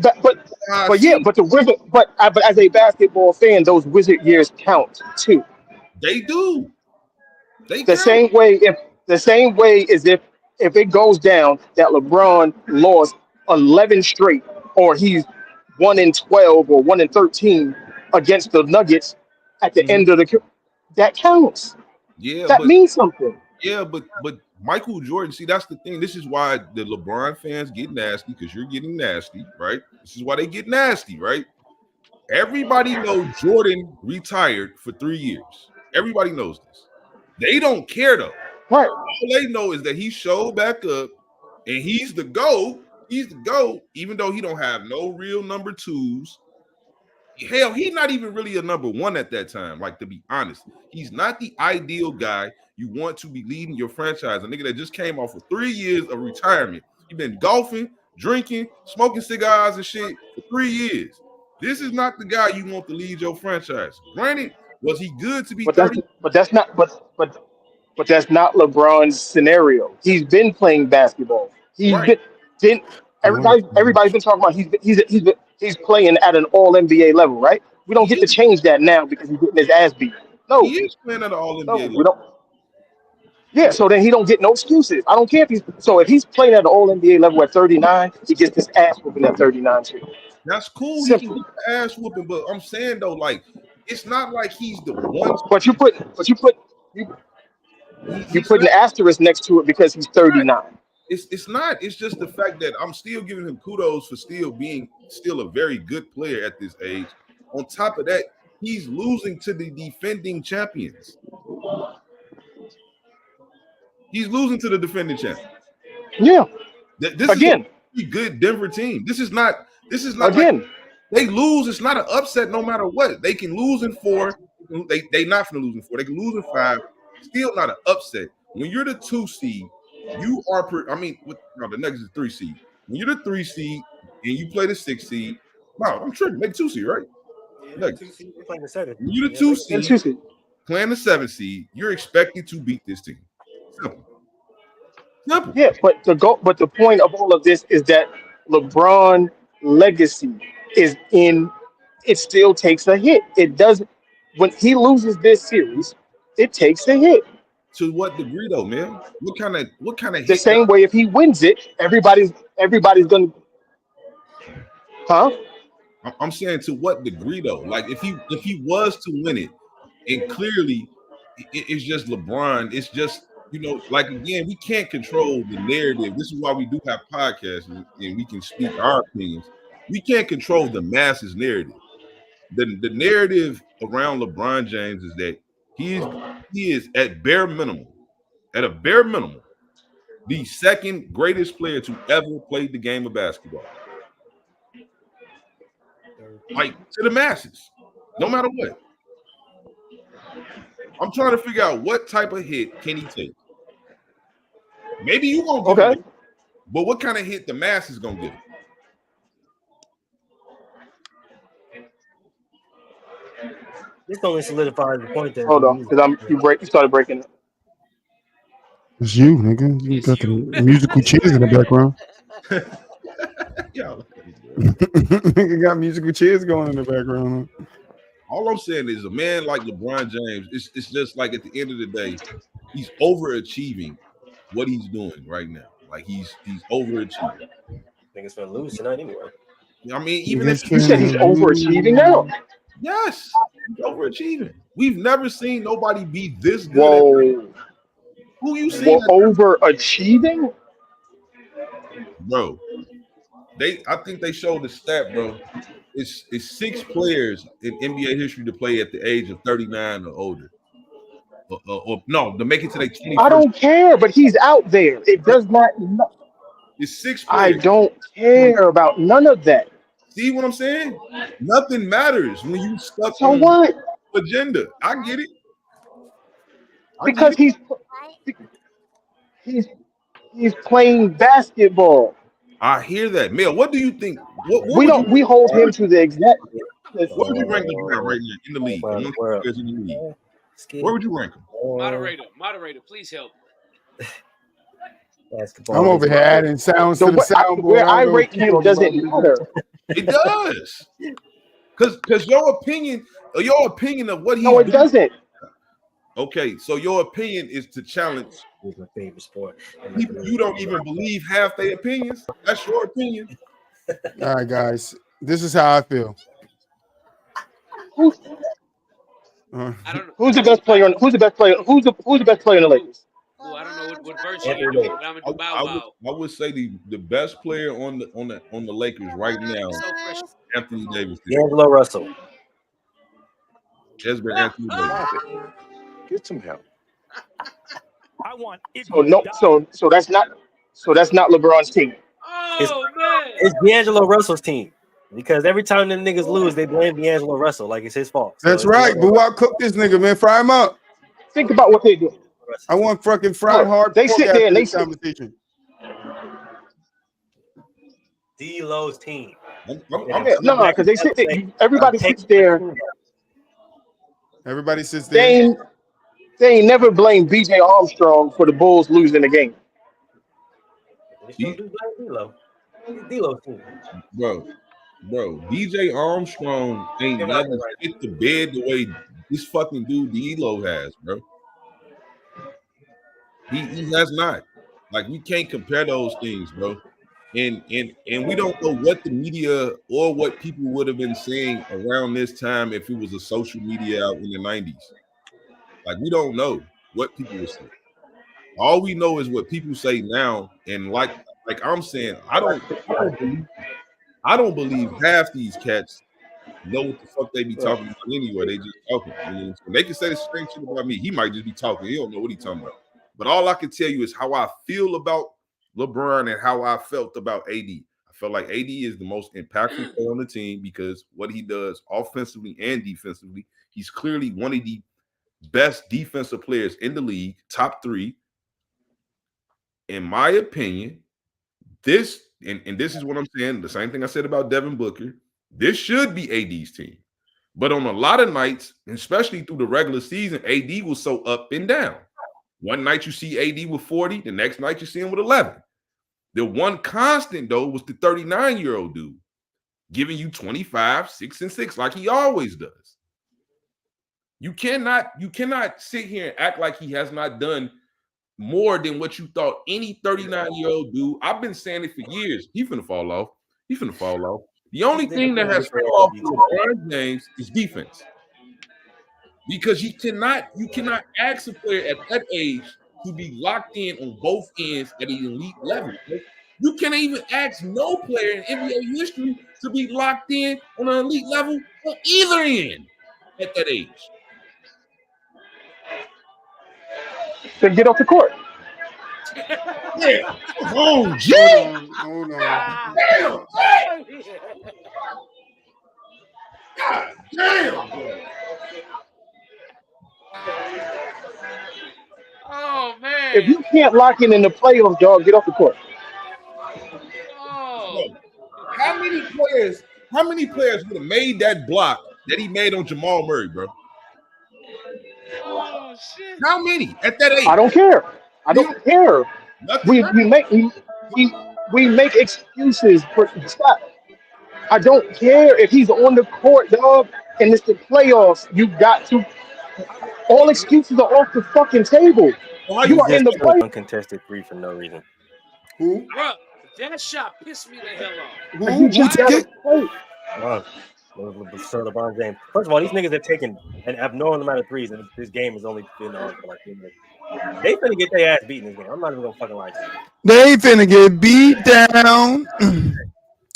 as a basketball fan, those Wizard years count too. They do. They The count. same way as if it goes down that LeBron lost 11 straight, or he's 1-12 or 1-13 against the Nuggets at the end of that counts. Yeah, That means something. Yeah, but Michael Jordan, see, that's the thing. This is why the LeBron fans get nasty, because you're getting nasty, right? This is why they get nasty, right? Everybody knows Jordan retired for 3 years. Everybody knows this. They don't care though. Right. All they know is that he showed back up and he's the GOAT. He's the GOAT, even though he don't have no real number twos. Hell, he's not even really a number one at that time. Like, to be honest, he's not the ideal guy you want to be leading your franchise. A nigga that just came off of 3 years of retirement. He's been golfing, drinking, smoking cigars and shit for 3 years. This is not the guy you want to lead your franchise. Granted, was he good to be 30? But that's not LeBron's scenario. He's been playing basketball. Everybody's been talking about he's playing at an all NBA level, right? We don't get to change that now because he's getting his ass beat. No, He is playing at an all NBA no, level. we don't. Yeah, so then he don't get no excuses. I don't care if he's playing at an all NBA level at 39, he gets his ass whooping at 39 too. That's cool. He Simple. can get the ass whooping, but I'm saying though, like, it's not like he's the one. But you put an asterisk next to it because he's 39. It's not. It's just the fact that I'm still giving him kudos for still being a very good player at this age. On top of that, he's losing to the defending champions. He's losing to the defending champions. Yeah. This Again. is a pretty good Denver team. This is not Again. like they lose. It's not an upset no matter what. They can lose in 4. They not going to lose in 4. They can lose in 5. Still not an upset. When you're the 2 seed, you are the Nuggets is 3 seed. When you're the 3 seed and you play the 6 seed, wow, I'm tripping. Make 2 seed, right? Yeah, 2 seed, you're playing the 7. When you're the 2 seed, playing the 7 seed, you're expected to beat this team. Simple. Yeah, but the point of all of this is that LeBron legacy is in. It still takes a hit. It doesn't. When he loses this series, it takes a hit. To what degree though, man? What kind of hit? The same way if he wins it, everybody's gonna. Huh? I'm saying to what degree though? Like if he was to win it, and clearly it's just LeBron. It's just, like, again, we can't control the narrative. This is why we do have podcasts and we can speak our opinions. We can't control the masses narrative. The narrative around LeBron James is that he is at a bare minimum, the second greatest player to ever play the game of basketball. Like, to the masses, no matter what. I'm trying to figure out what type of hit can he take. Maybe you won't give him, but what kind of hit the masses gonna give him? This only solidifies the point that. Hold on, because you started breaking it. It's you, nigga. You got the musical chairs in the background. Nigga got musical chairs going in the background. All I'm saying is a man like LeBron James, it's just like at the end of the day, he's overachieving what he's doing right now. Like he's overachieving. Niggas gonna lose tonight anyway. I mean, even if You said he's overachieving now. yes, he's overachieving. We've never seen nobody be this good. Whoa. Who you seen? Overachieving? Bro, I think they showed the stat, bro. It's 6 players in NBA history to play at the age of 39 or older. or no, to make it to their 21st. I don't care, but he's out there. It does not. It's 6 I players. don't care about none of that. See what I'm saying? Nothing matters when you stuck So on what? agenda. I get it. Because he's playing basketball. I hear that. Mel, what do you think? We hold him to the exact. What would you rank LeBron right now in the league? Amongst the players in the league? Where would you rank him? Moderator, please help. Basketball. I'm over here adding sounds to the soundboard. Where I rate him doesn't matter. It does. Because your opinion of what he No, it doesn't. Okay, so your opinion is to challenge He's my favorite sport. people you don't even believe half their opinions. That's your opinion. All right, guys. This is how I feel. Who's I don't know. who's the best player? Who's the best player? Who's the best player in the Lakers? Ooh, I don't know what version you're doing, but I'm gonna do Bow Wow. I would say the best player on the Lakers right now, So fresh. Anthony Davis. D'Angelo Russell. Just been Anthony Davis. Get some help. I want it. So that's not LeBron's team. Oh man. It's D'Angelo Russell's team. Because every time them niggas lose, they blame D'Angelo Russell like it's his fault. So That's right. Boo out cook this nigga, man. Fry him up. Think about what they do. I want fucking fried hard. They pork sit after there and they this sit- conversation. D-Lo's team. No, because they sit there. Everybody sits there. Everybody sits there. They ain't never blamed BJ Armstrong for the Bulls losing the game. D-Lo's team. Bro, DJ Armstrong ain't never hit the bed the way this fucking dude D'Lo has, bro. He has not. Like, we can't compare those things, bro. And we don't know what the media or what people would have been saying around this time if it was a social media out in the 90s. Like, we don't know what people were saying. All we know is what people say now. And like I'm saying, I don't believe half these cats know what the fuck they be talking about anyway. They just talking. So they can say the same shit about me. He might just be talking. He don't know what he's talking about. But all I can tell you is how I feel about LeBron and how I felt about AD. I felt like AD is the most impactful player on the team because what he does offensively and defensively, he's clearly one of the best defensive players in the league, top 3. In my opinion, this is what I'm saying, the same thing I said about Devin Booker, this should be AD's team. But on a lot of nights, especially through the regular season, AD was so up and down. One night you see AD with 40, the next night you see him with 11. The one constant, though, was the 39-year-old dude giving you 25, 6 and 6, like he always does. You cannot sit here and act like he has not done more than what you thought any 39-year-old dude. I've been saying it for years. He finna fall off. The only thing that has fallen off for LeBron James is defense. Because you cannot ask a player at that age to be locked in on both ends at an elite level. You can't even ask no player in NBA history to be locked in on an elite level on either end at that age. Then get off the court. Yeah. Oh, G. Hold on. Damn. God damn. Oh man. If you can't lock in the playoffs, dog, get off the court. Oh. How many players would have made that block that he made on Jamal Murray, bro? Oh shit. How many at that age? I don't care. Nothing. We make excuses for stop. I don't care if he's on the court, dog, and it's the playoffs. You got to. All excuses are off the fucking table. You are in the play. Uncontested 3 for no reason. Who? Bruh, that shot pissed me the hell off. Who? You gotta play. Sir LeBron James. First of all, these niggas have taken an abnormal amount of threes, and this game has only been on for like 2 minutes. They finna get their ass beaten this game. I'm not even gonna fucking lie to you. They finna get beat down.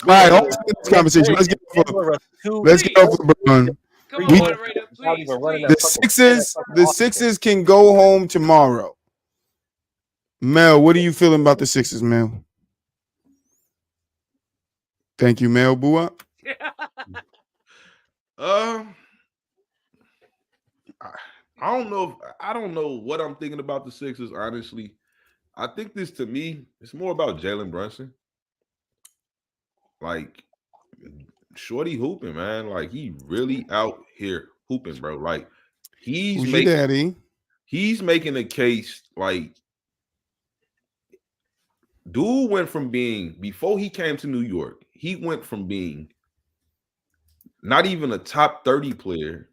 All right, on to this conversation. Let's get off LeBron. Come We- on, moderator, not please, even running please. The that fucking- Sixers, that fucking the offense. Sixers can go home tomorrow. Mel, what are you feeling about the Sixers, Mel? Thank you, Mel Bua. I don't know. I don't know what I'm thinking about the Sixers. Honestly, I think this to me, it's more about Jalen Brunson. Like, shorty hooping, man. Like, he really out here hooping, bro. Like, he's Who's your making daddy? he's making a case. Like, dude went from being, before he came to New York, he went from being not even a top 30 player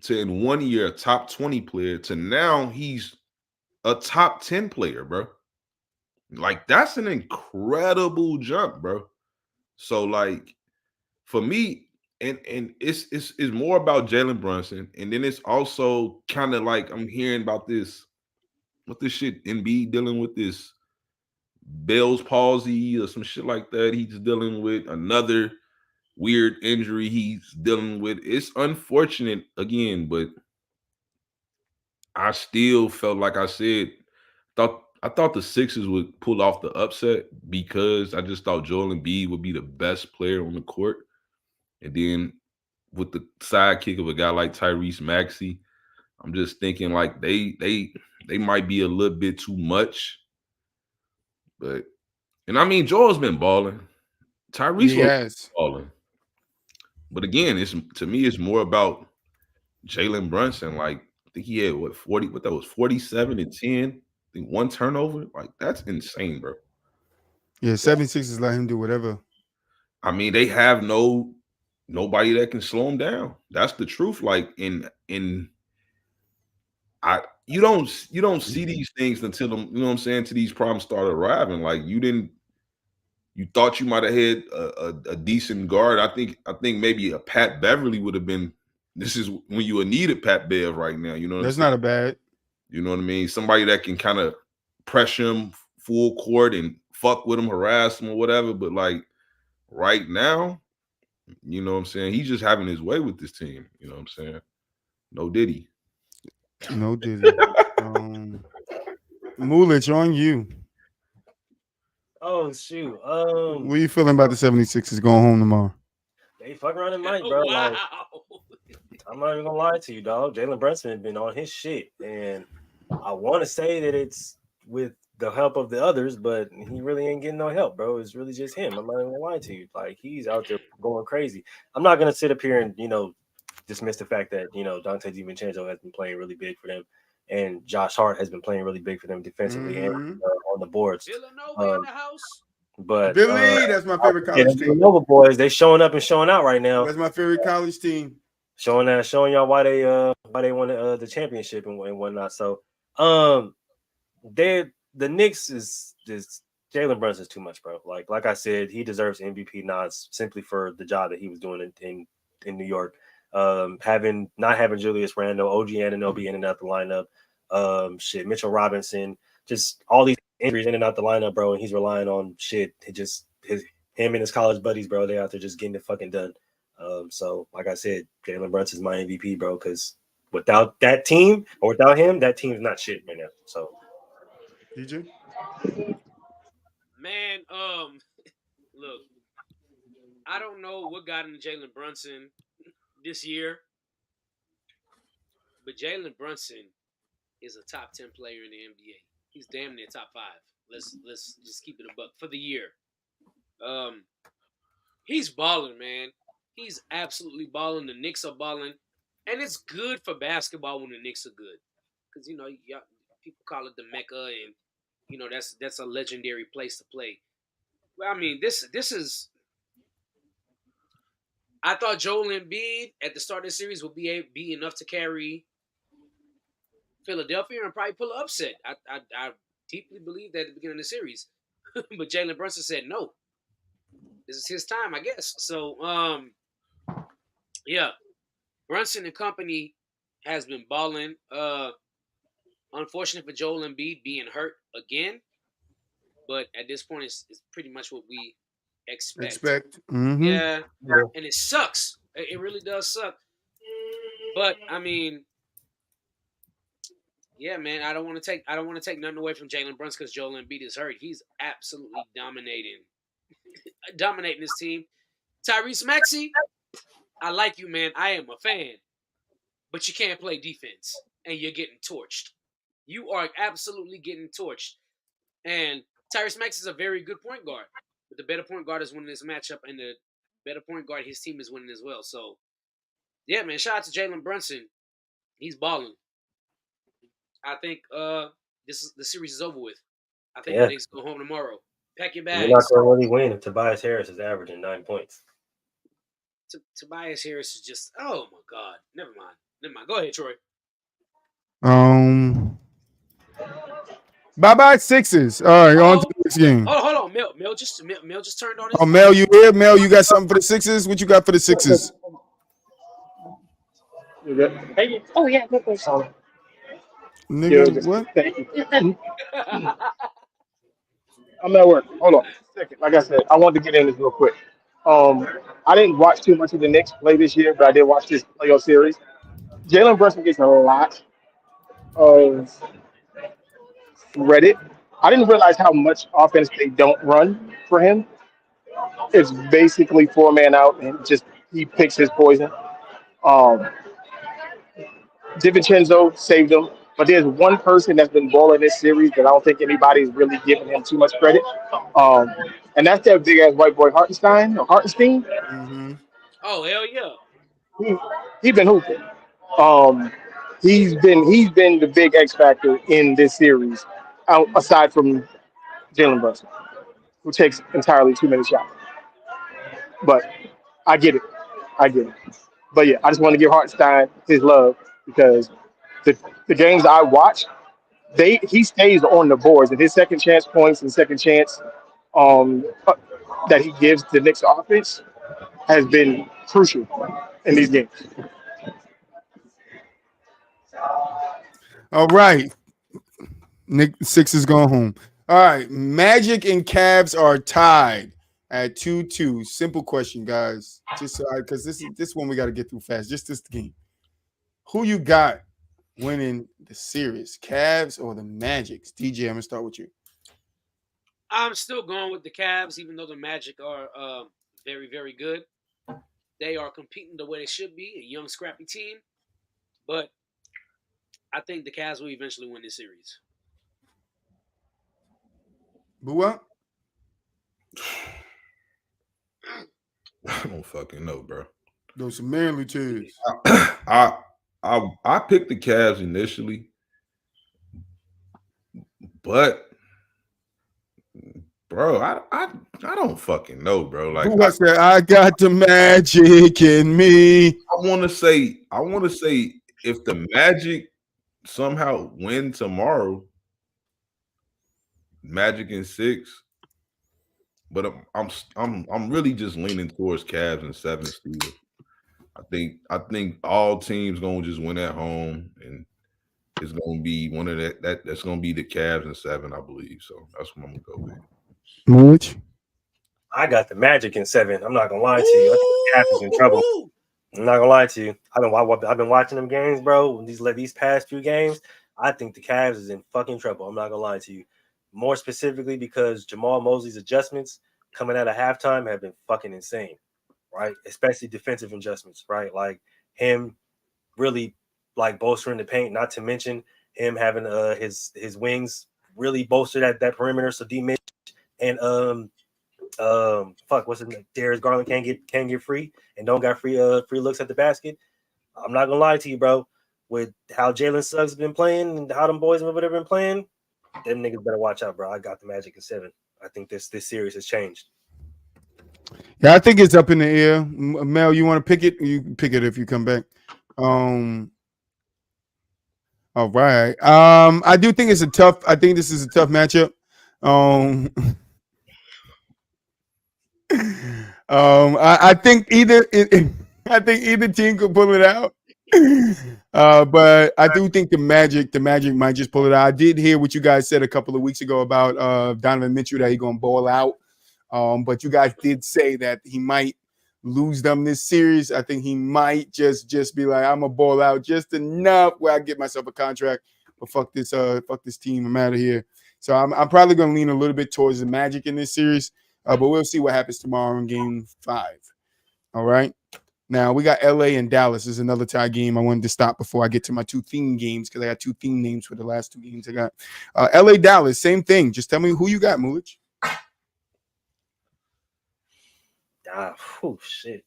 to in 1 year a top 20 player to now he's a top 10 player, bro. Like, that's an incredible jump, bro. So, like, for me, and it's more about Jalen Brunson, and then it's also kind of like I'm hearing about this, what this shit Embiid dealing with, this Bell's palsy or some shit like that. He's dealing with another weird injury he's dealing with. It's unfortunate again, but I still felt like I said, I thought the Sixers would pull off the upset because I just thought Joel Embiid would be the best player on the court. And then with the sidekick of a guy like Tyrese Maxey, I'm just thinking like they might be a little bit too much. But and I mean Joel's been balling. Tyrese was balling. But again, it's to me, it's more about Jalen Brunson. Like, I think he had 47 and 10. I think one turnover. Like, that's insane, bro. Yeah, 76ers let him do whatever. I mean, they have nobody that can slow him down. That's the truth. Like, you don't see these things until them, you know what I'm saying, till these problems start arriving. Like, you thought you might have had a decent guard. I think maybe a Pat Beverly would have been. This is when you would need a Pat Bev right now. You know what That's I'm saying? not a bad. You know what I mean? Somebody that can kind of pressure him full court and fuck with him, harass him or whatever. But like right now, you know what I'm saying? He's just having his way with this team. You know what I'm saying? No Diddy. No Diddy. Mulich, on you. Oh shoot. What are you feeling about the 76ers going home tomorrow? They fuck around and might, bro. Wow. Like, I'm not even gonna lie to you, dog. Jalen Brunson has been on his shit, and I want to say that it's with the help of the others, but he really ain't getting no help, bro. It's really just him. I'm not even gonna lie to you. Like, he's out there going crazy. I'm not gonna sit up here and dismiss the fact that Dante DiVincenzo has been playing really big for them, and Josh Hart has been playing really big for them defensively and on the boards. Villanova in the house. But Billy, that's my favorite college team. Villanova boys, they showing up and showing out right now. That's my favorite college team. Showing y'all why they won the championship and whatnot. So the Knicks is Jalen Brunson's too much, bro. Like I said, he deserves MVP nods simply for the job that he was doing in New York. Not having Julius Randle, OG Anunoby in and out the lineup, Mitchell Robinson, just all these injuries in and out the lineup, bro. And he's relying on shit. Him and his college buddies, bro. They out there just getting it fucking done. So like I said, Jalen Brunson's my MVP, bro. Because without that team or without him, that team's not shit right now. So, DJ, Man, look, I don't know what got into Jalen Brunson this year, but Jalen Brunson is a top 10 player in the NBA. He's damn near top 5. Let's just keep it a buck for the year. He's balling, man. He's absolutely balling. The Knicks are balling, and it's good for basketball when the Knicks are good, because people call it the Mecca, and that's a legendary place to play. Well, I mean, this is. I thought Joel Embiid at the start of the series would be enough to carry Philadelphia and probably pull an upset. I deeply believe that at the beginning of the series, but Jalen Brunson said no. This is his time, I guess. So, yeah, Brunson and company has been balling. Unfortunate for Joel Embiid being hurt again, but at this point, it's pretty much what we expect. Mm-hmm. Yeah, and it sucks. It really does suck. But I mean, yeah, man, I don't want to take nothing away from Jalen Brunson because Joel Embiid is hurt. He's absolutely dominating this team. Tyrese Maxey, I like you, man. I am a fan, but you can't play defense, and you're getting torched. You are absolutely getting torched. And Tyrese Maxey is a very good point guard, but the better point guard is winning this matchup, and the better point guard, his team is winning as well. So, yeah, man, shout out to Jalen Brunson. He's balling. I think the series is over with. I think the Knicks go home tomorrow. Pack your bags. You're not going to really win if Tobias Harris is averaging 9 points. Tobias Harris is just, oh my God. Never mind. Go ahead, Troy. Bye Sixers. All right, on to the next game. Hold on. Mel just turned on his. Oh, Mel, you here? Mel, you got something for the Sixers? What you got for the Sixers? You good? Oh yeah, no question. Nigga, what? Thank you. I'm at work. Hold on a second. Like I said, I wanted to get in this real quick. I didn't watch too much of the Knicks play this year, but I did watch this playoff series. Jalen Brunson gets a lot of credit. I didn't realize how much offense they don't run for him. It's basically 4-man out, and just he picks his poison. DiVincenzo saved him, but there's one person that's been balling this series that I don't think anybody's really giving him too much credit, and that's that big ass white boy Hartenstein. Mm-hmm. Oh hell yeah! He's been hooping. He's been the big X factor in this series, aside from Jalen Brunson, who takes entirely too many shots. But I get it. But yeah, I just want to give Hartenstein his love because the games I watch, he stays on the boards, and his second chance points and second chance that he gives the Knicks offense has been crucial in these games. All right. Sixers going home. All right. Magic and Cavs are tied at 2-2. Simple question, guys. Just because this one we got to get through fast. Just this game. Who you got winning the series? Cavs or the Magics? DJ, I'm gonna start with you. I'm still going with the Cavs, even though the Magic are very, very good. They are competing the way they should be, a young, scrappy team. But I think the Cavs will eventually win this series. Bua? I don't fucking know, bro. Those some manly tears. I picked the Cavs initially, but bro, I don't fucking know, bro. Like who was that? I got the magic in me. I want to say if the Magic somehow win tomorrow, Magic in 6. But I'm really just leaning towards Cavs in 7 still. I think all teams gonna just win at home, and it's gonna be one of that's gonna be the Cavs in 7, I believe. So that's what I'm gonna go with. Which? I got the Magic in 7. I'm not gonna lie to you. I think the Cavs is in trouble. I'm not gonna lie to you. I've been watching them games, bro. These past few games, I think the Cavs is in fucking trouble. I'm not gonna lie to you. More specifically because Jamal Mosley's adjustments coming out of halftime have been fucking insane, right? Especially defensive adjustments, right? Like him really like bolstering the paint, not to mention him having his wings really bolstered at that perimeter. So D Mitch and what's his name? Darius Garland can't get free and don't got free looks at the basket. I'm not gonna lie to you, bro. With how Jalen Suggs has been playing and how them boys have been playing, them niggas better watch out, bro. I got the Magic in 7. I think this series has changed. Yeah, I think it's up in the air. Mel, you want to pick it? You can pick it if you come back. All right. I do think it's I think this is a tough matchup. I think either team could pull it out. But I do think the Magic might just pull it out. I did hear what you guys said a couple of weeks ago about Donovan Mitchell that he's gonna ball out. But you guys did say that he might lose them this series. I think he might just be like, I'm gonna ball out just enough where I get myself a contract. But fuck this team. I'm out of here. So I'm probably gonna lean a little bit towards the Magic in this series. But we'll see what happens tomorrow in Game 5. All right. Now we got LA and Dallas. This is another tie game. I wanted to stop before I get to my 2 theme games because I got 2 theme names for the last 2 games I got. LA Dallas, same thing. Just tell me who you got, Mulich. Oh shit.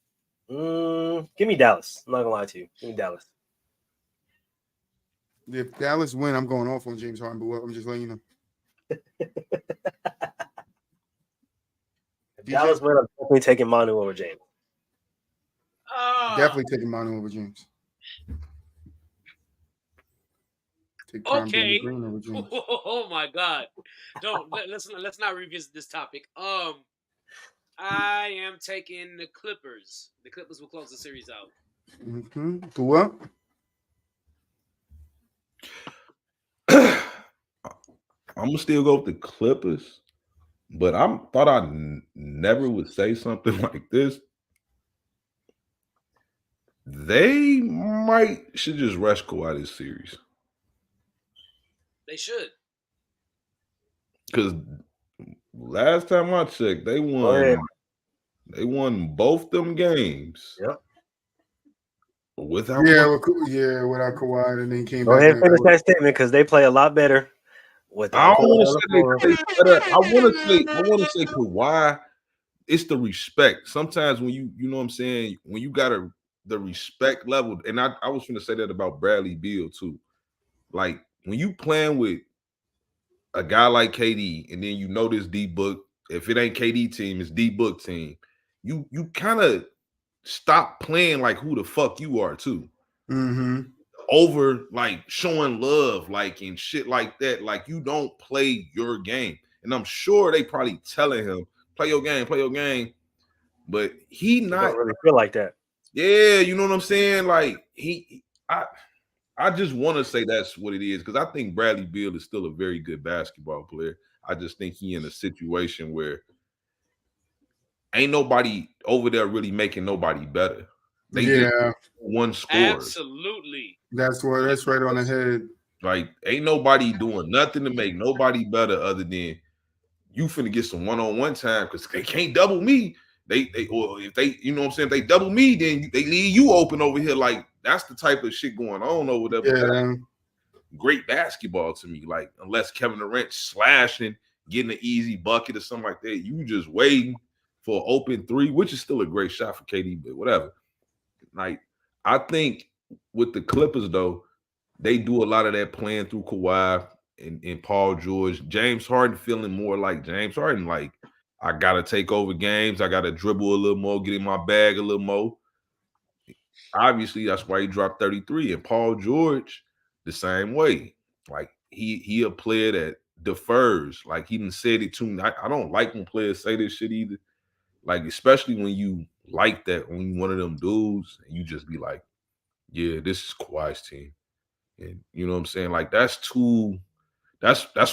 Give me Dallas. I'm not gonna lie to you. Give me Dallas. If Dallas win, I'm going off on James Harden, but I'm just letting you know. If Dallas win, I'm definitely taking Manu over James. Definitely taking Manu over James. Take Okay. Green over James. Oh my God! Let's not revisit this topic. I am taking the Clippers. The Clippers will close the series out. Mm-hmm. To what? I'm gonna still go with the Clippers, but I thought I never would say something like this. They should just rush Kawhi this series. They should. Because last time I checked, they won. Oh, yeah. They won both them games. Yep. Without without Kawhi, and then came Go back. ahead and finish that statement because they play a lot better. I want to say Kawhi. It's the respect. Sometimes when you know what I'm saying, when you got the respect level, and I was going to say that about Bradley Beal too. Like when you playing with a guy like KD, and then you know this D Book. If it ain't KD team, it's D Book team. You kind of stop playing like who the fuck you are too. Mm-hmm. Over like showing love, like and shit like that. Like you don't play your game, and I'm sure they probably telling him play your game, but he not don't really feel like that. Yeah, you know what I'm saying. Like I just want to say that's what it is because I think Bradley Beal is still a very good basketball player. I just think he in a situation where ain't nobody over there really making nobody better. They just one score. Absolutely. That's right on the head. Like ain't nobody doing nothing to make nobody better other than you finna get some one-on-one time because they can't double me. Or if they, you know what I'm saying, if they double me, then they leave you open over here. Like that's the type of shit going on over there. Yeah. Great basketball to me. Like unless Kevin Durant slashing, getting an easy bucket or something like that, you just waiting for an open 3, which is still a great shot for KD, but whatever. Like I think with the Clippers though, they do a lot of that playing through Kawhi and Paul George. James Harden feeling more like James Harden. Like I gotta take over games. I gotta dribble a little more, get in my bag a little more. Obviously, that's why he dropped 33. And Paul George, the same way. Like he a player that defers. Like he done said it to me. I don't like when players say this shit either. Like especially when you like that, when you one of them dudes, and you just be like, yeah, this is Kawhi's team. And you know what I'm saying? Like that's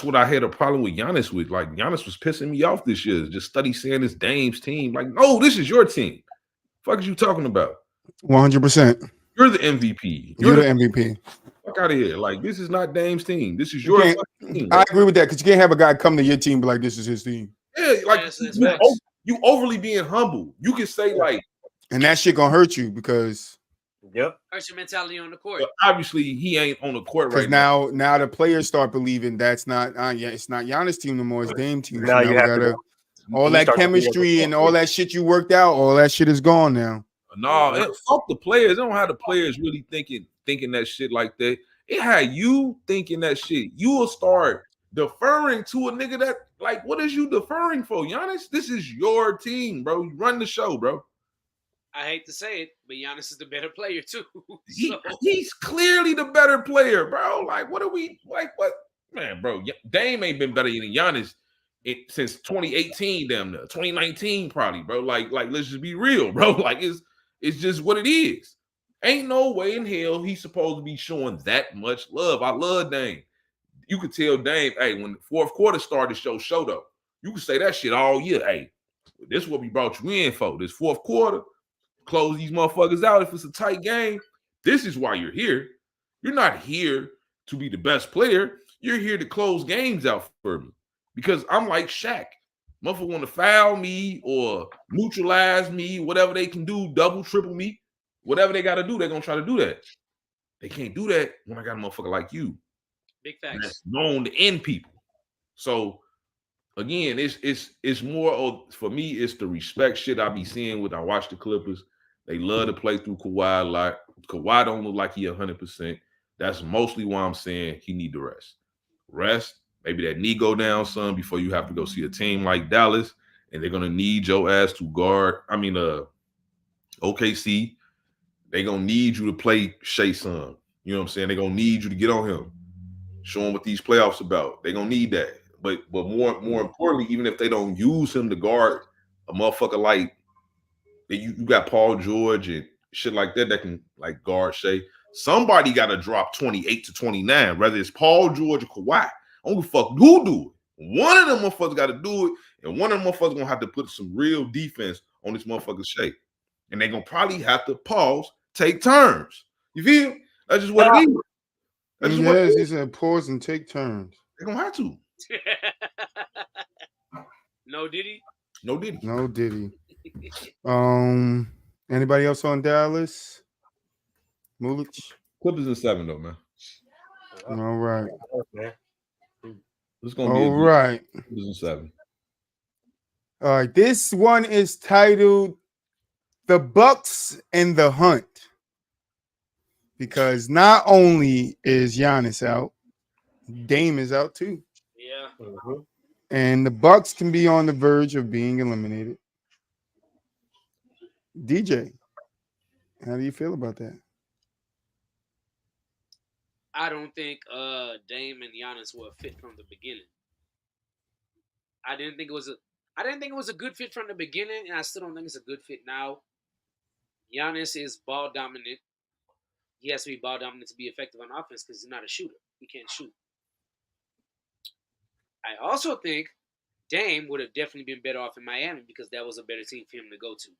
what I had a problem with Giannis with. Like Giannis was pissing me off this year. Just study saying it's Dame's team. Like, no, this is your team. Fuck is you talking about? 100%. You're the MVP. You're the MVP. Fuck out of here. Like, this is not Dame's team. This is your team. I agree with that because you can't have a guy come to your team and be like, this is his team. Yeah, like you overly being humble. You can say like, and that shit gonna hurt you because hurts your mentality on the court. Obviously, he ain't on the court right now. Now the players start believing that's not it's not Giannis' team no more. It's Dame team. Now you have gotta all that chemistry and all that shit you worked out. All that shit is gone now. No, fuck the players. I don't have the players really thinking that shit like that. It had you thinking that shit. You will start deferring to a nigga that like, what is you deferring for, Giannis? This is your team, bro. You run the show, bro. I hate to say it, but Giannis is the better player too. He's clearly the better player, bro. Like, what are we like? What man, bro? Dame ain't been better than Giannis since 2018, damn near 2019, probably, bro. Like, let's just be real, bro. Like, it's just what it is. Ain't no way in hell he's supposed to be showing that much love. I love Dame. You could tell Dame, hey, when the fourth quarter started, show though. You could say that shit all year. Hey, this is what we brought you in for. This fourth quarter. close these motherfuckers out if it's a tight game. This is why you're here. You're not here to be the best player. You're here to close games out for me. Because I'm like Shaq. Motherfucker want to foul me or neutralize me, whatever they can do, double, triple me. Whatever they got to do, they're going to try to do that. They can't do that when I got a motherfucker like you. Big facts. That's known to end people. So, again, it's more of, for me, it's the respect shit I be seeing when I watch the Clippers. They love to play through Kawhi a lot. Kawhi don't look like he 100%. That's mostly why I'm saying he need to rest. Rest. Maybe that knee go down, son, before you have to go see a team like Dallas, and they're going to need your ass to guard. OKC, they're going to need you to play Shea son. You know what I'm saying? They're going to need you to get on him. Show him what these playoffs about. They're going to need that. But more importantly, even if they don't use him to guard a motherfucker like you got Paul George and shit like that can like guard Shea, somebody got to drop 28 to 29, whether it's Paul George or Kawhi. I don't give a fuck who do it. One of them motherfuckers got to do it, and one of them motherfuckers going to have to put some real defense on this motherfucker's Shea. And they're going to probably have to pause, take turns. You feel? That's just what it is. That's just what it is. He said pause and take turns. They're going to have to. No Diddy? No Diddy. No Diddy. Anybody else on Dallas? Mulich? Clippers in 7, though, man. All right. It's gonna be all right. Clippers in 7. All right. This one is titled "The Bucks and the Hunt," because not only is Giannis out, Dame is out too. Yeah. And the Bucks can be on the verge of being eliminated. DJ, how do you feel about that? I don't think Dame and Giannis were a fit from the beginning. I didn't think it was a good fit from the beginning, and I still don't think it's a good fit now. Giannis is ball dominant. He has to be ball dominant to be effective on offense because he's not a shooter. He can't shoot. I also think Dame would have definitely been better off in Miami because that was a better team for him to go to.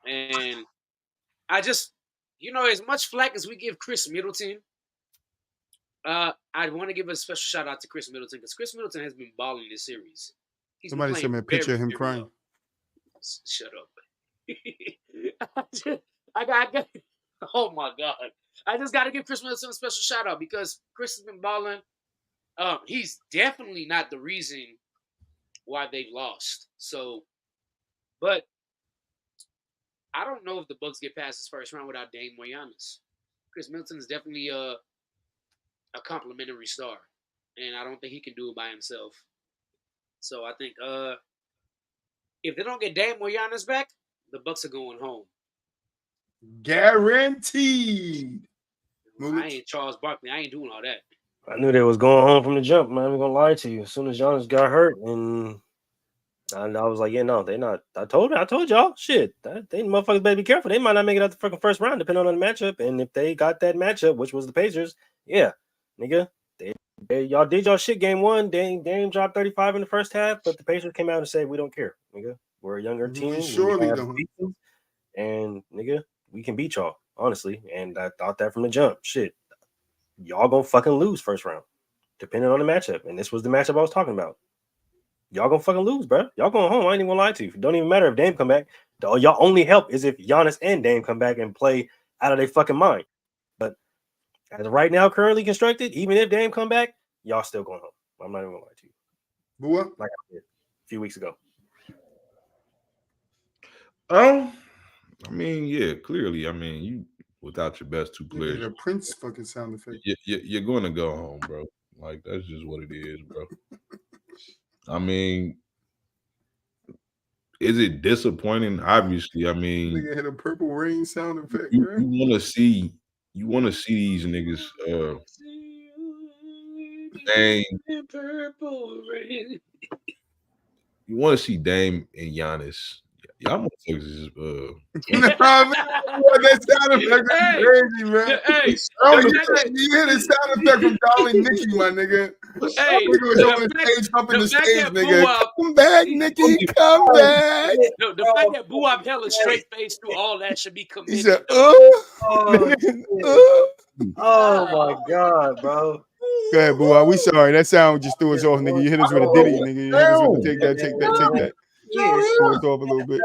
And I just, as much flack as we give Chris Middleton, I want to give a special shout out to Chris Middleton because Chris Middleton has been balling this series. Somebody sent me a picture of him crying. Well. Shut up. I got. Oh my God! I just got to give Chris Middleton a special shout out because Chris has been balling. He's definitely not the reason why they've lost. So, but I don't know if the Bucks get past this first round without Dame or Giannis. Chris Middleton is definitely a complimentary star, and I don't think he can do it by himself. So I think if they don't get Dame or Giannis back, the Bucks are going home. Guaranteed. I ain't Charles Barkley. I ain't doing all that. I knew they was going home from the jump, man. I'm gonna lie to you. As soon as Giannis got hurt, and I was like, yeah, no, they're not. I told y'all, shit. They motherfuckers better be careful. They might not make it out the fucking first round, depending on the matchup. And if they got that matchup, which was the Pacers, yeah, nigga, y'all did y'all shit game one. Dame dropped 35 in the first half, but the Pacers came out and said, we don't care, nigga. We're a younger team. We surely don't. And nigga, we can beat y'all, honestly. And I thought that from the jump. Shit. Y'all gonna fucking lose first round, depending on the matchup. And this was the matchup I was talking about. Y'all gonna fucking lose, bro. Y'all going home. I ain't even gonna lie to you. It don't even matter if Dame come back. Y'all only help is if Giannis and Dame come back and play out of their fucking mind. But as of right now, currently constructed, even if Dame come back, y'all still going home. I'm not even gonna lie to you. But what? Like I said a few weeks ago. I mean, yeah, clearly. I mean, you without your best two players, the Prince fucking sound effect. You're going to go home, bro. Like that's just what it is, bro. I mean, is it disappointing? Obviously, I mean, Nigga had a Purple Rain sound effect. You want to see these niggas. Dame. Purple Rain. You want to see Dame and Giannis. Y'all motherfuckers is Nah, man, what that sound effect is Hey, crazy, man. hey, Oh, the you fact that, hear the sound effect from Dolly Nikki, my nigga. hey, Nigga was on the the fact, stage, pumping the the fact stage, that nigga. Boo-Wop, Come back, Nikki, come back. no, the fact that Boo-Wop held a straight face through all that should be He commended, said, dog. Oh, nigga, shit. Oh my God, bro. Go ahead, boo. We sorry. That sound just threw us off, nigga. You hit us with a ditty, nigga. You hit us with the take that. Throw us off a little bit.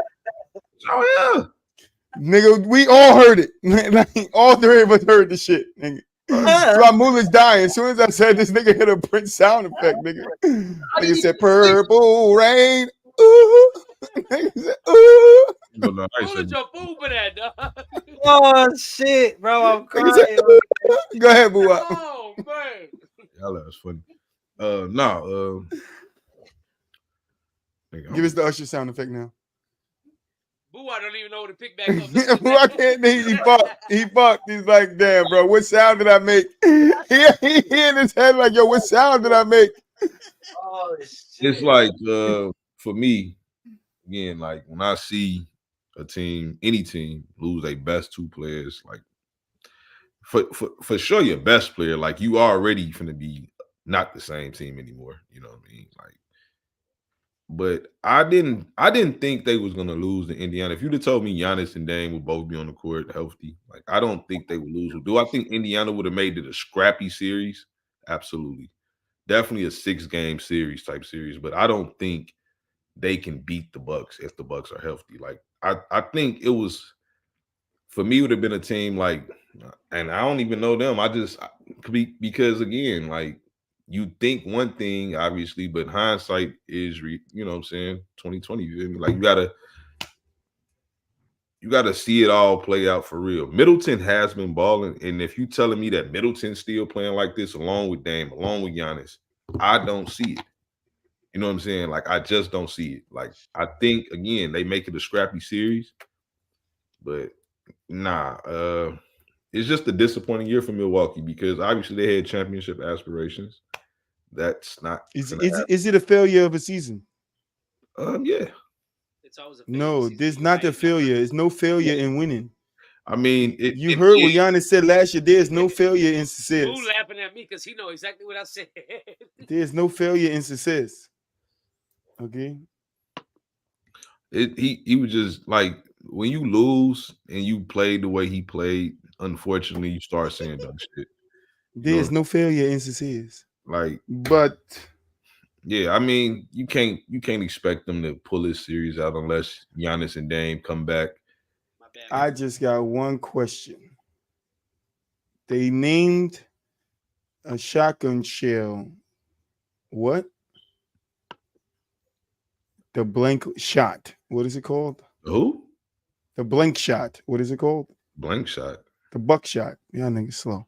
Oh yeah. Nigga, we all heard it. Like, all three of us heard the shit, nigga. So our mood is dying. As soon as I said this nigga hit a Prince sound effect, nigga. Nigga said purple rain. Ooh. Nigga said, ooh. No, I ain't Who saying did your fool for that, dog? Oh shit, bro. I'm Nigga said, crying. ooh. Go ahead, boo. Oh man. y'all that was funny. No, nigga, Give us the Usher sound effect now. Boo-Wop don't even know what to pick back up. Boo, I can't think he fucked. He's like, damn, bro, what sound did I make? He in his head like, yo, what sound did I make? Oh shit. it's like for me, again, like when I see a team, any team lose their best two players, like for sure your best player, like you already finna be not the same team anymore. You know what I mean? Like, but I didn't think they was gonna lose to Indiana. If you'd have told me Giannis and Dame would both be on the court healthy, like I don't think they would lose. Do I think Indiana would have made it a scrappy series? Absolutely. Definitely a 6-game series type series, but I don't think they can beat the Bucks if the Bucks are healthy. Like I think it was for me, it would have been a team like, and I don't even know them. Because again, like you think one thing, obviously, but hindsight is, you know what I'm saying, 2020. You feel me? Like you gotta see it all play out for real. Middleton has been balling, and if you telling me that Middleton's still playing like this, along with Dame, along with Giannis, I don't see it. You know what I'm saying? Like I just don't see it. Like I think again they make it a scrappy series, but nah. It's just a disappointing year for Milwaukee because obviously they had championship aspirations. That's not. Is it a failure of a season? Yeah. It's always a No, there's not a failure. It's no failure in winning. I mean, you heard what Giannis said last year. There's no failure in success. Boo laughing at me because he know exactly what I said. There's no failure in success. Okay. He was just like when you lose and you play the way he played. Unfortunately, you start saying dumb shit. There's no failure in success. Like, but yeah, I mean, you can't expect them to pull this series out unless Giannis and Dame come back. I just got one question. They named a shotgun shell. What? The blank shot. What is it called? Who? The blank shot. What is it called? Blank shot. The buckshot. Y'all niggas slow.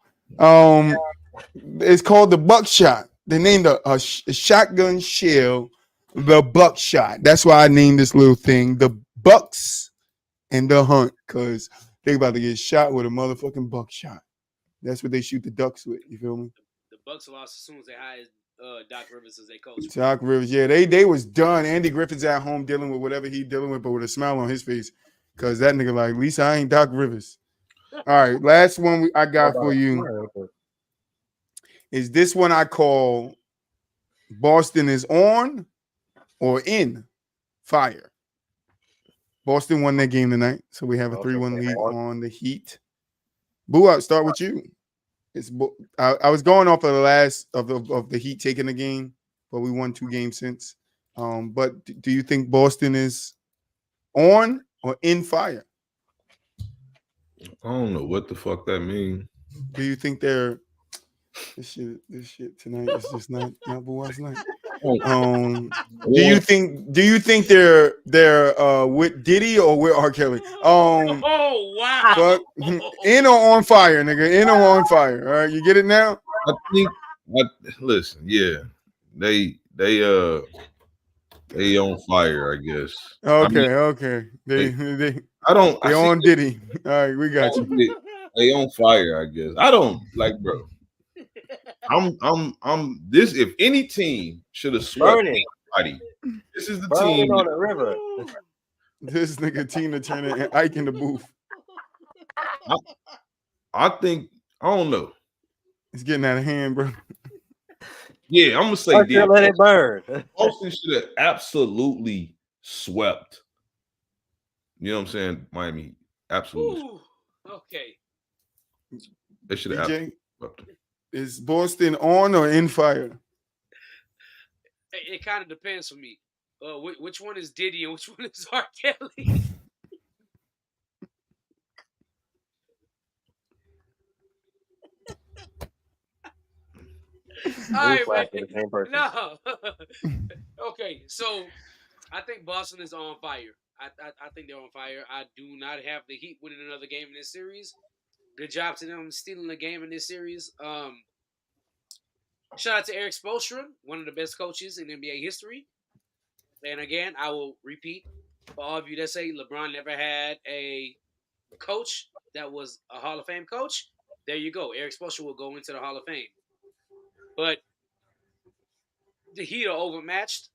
It's called the buckshot. They named a shotgun shell the buckshot. That's why I named this little thing the Bucks and the Hunt, because they about to get shot with a motherfucking buckshot. That's what they shoot the ducks with. You feel me? The Bucks lost as soon as they hired Doc Rivers as their coach. Doc Rivers, yeah, they was done. Andy Griffin's at home dealing with whatever he dealing with, but with a smile on his face, because that nigga like, at least I ain't Doc Rivers. All right, last one I got for you is this one I call Boston is on or in fire. Boston won that game tonight, so we have a 3-1 lead on the Heat. Boo, I'll start with you. I was going off of the last of the Heat taking the game, but we won 2 games since. But do you think Boston is on or in fire? I don't know what the fuck that means. Do you think they're this shit tonight is just not Boo's night? Do you think they're with Diddy or with R. Kelly? Oh wow! In or on fire, nigga? In or on fire? All right, you get it now? I think. Listen, yeah, they on fire, I guess. Okay. They on Diddy. All right, we got you. They on fire, I guess. I don't like, bro. I'm this. If any team should have swept anybody, this is the team. On the river. This nigga Tina Turner and Ike in the booth. I think I don't know. It's getting out of hand, bro. Yeah, I'm gonna say Archer, let it burn. Boston should have absolutely swept. You know what I'm saying? Miami, absolutely. Ooh, okay. They should have DJ, swept them. is Boston on or in fire? It kind of depends for me. Which one is Diddy and which one is R. Kelly? All right, Newsflash, man. the same person. No. Okay, so I think Boston is on fire. I think they're on fire. I do not have the Heat winning another game in this series. Good job to them stealing the game in this series. Shout out to Eric Spoelstra, one of the best coaches in NBA history. And again, I will repeat for all of you that say LeBron never had a coach that was a Hall of Fame coach. There you go. Eric Spoelstra will go into the Hall of Fame. But the Heat are overmatched.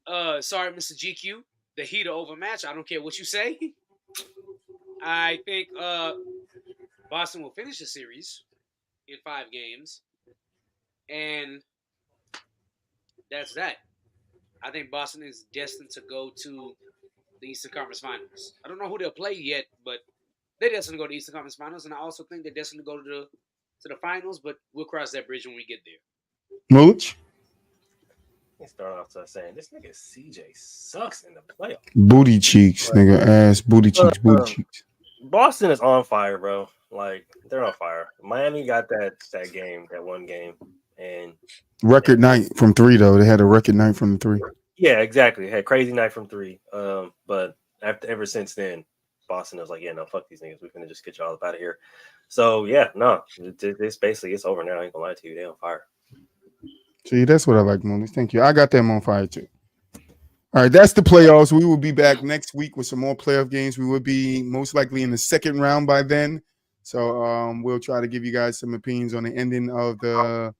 Sorry, Mr. GQ. The Heat are overmatched. I don't care what you say. I think Boston will finish the series in 5 games. And that's that. I think Boston is destined to go to the Eastern Conference Finals. I don't know who they'll play yet, but they're destined to go to the Eastern Conference Finals. And I also think they're destined to go to the finals, but we'll cross that bridge when we get there. Mooch? He started off by saying this nigga CJ sucks in the playoffs. Booty cheeks, nigga. Ass, booty cheeks, booty cheeks. Boston is on fire, bro. Like, they're on fire. Miami got that game, that one game. And Record night from 3, though. They had a record night from 3. yeah, exactly. Had crazy night from 3. But ever since then, Boston was like, yeah, no, fuck these niggas. We're gonna just get y'all up out of here. So yeah, no, it's basically it's over now. I ain't gonna lie to you, they on fire. See, that's what I like, Mooney. Thank you. I got them on fire too. All right, that's the playoffs. We will be back next week with some more playoff games. We will be most likely in the second round by then. So we'll try to give you guys some opinions on the ending of the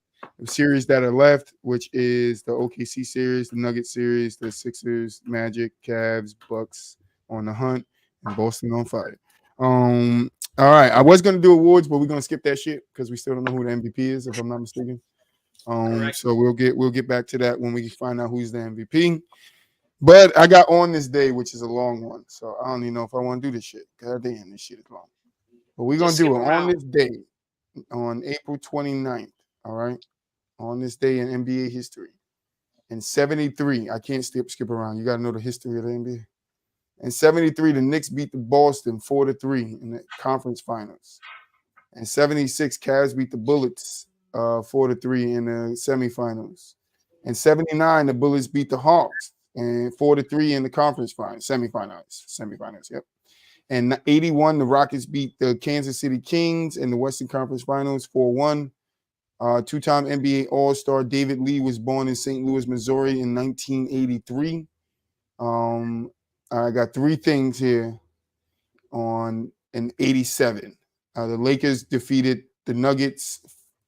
series that are left, which is the OKC series, the Nuggets series, the Sixers, Magic, Cavs, Bucks on the hunt, and Boston on fire. All right, I was going to do awards, but we're going to skip that shit because we still don't know who the MVP is, if I'm not mistaken. So we'll get back to that when we find out who's the MVP. But I got on this day, which is a long one, so I don't even know if I want to do this shit. God damn, this shit is long. But we're going to do it on this day, on April 29th, all right? On this day in NBA history. In 73, I can't skip around. You got to know the history of the NBA. In 73, the Knicks beat the Boston 4-3 in the conference finals. In 76, Cavs beat the Bullets 4-3 in the semifinals. In 79, the Bullets beat the Hawks and 4-3 in the conference finals, semifinals, yep. In 81, the Rockets beat the Kansas City Kings in the Western Conference Finals 4-1. Two-time NBA All-Star David Lee was born in St. Louis, Missouri in 1983. I got 3 things here in 87. The Lakers defeated the Nuggets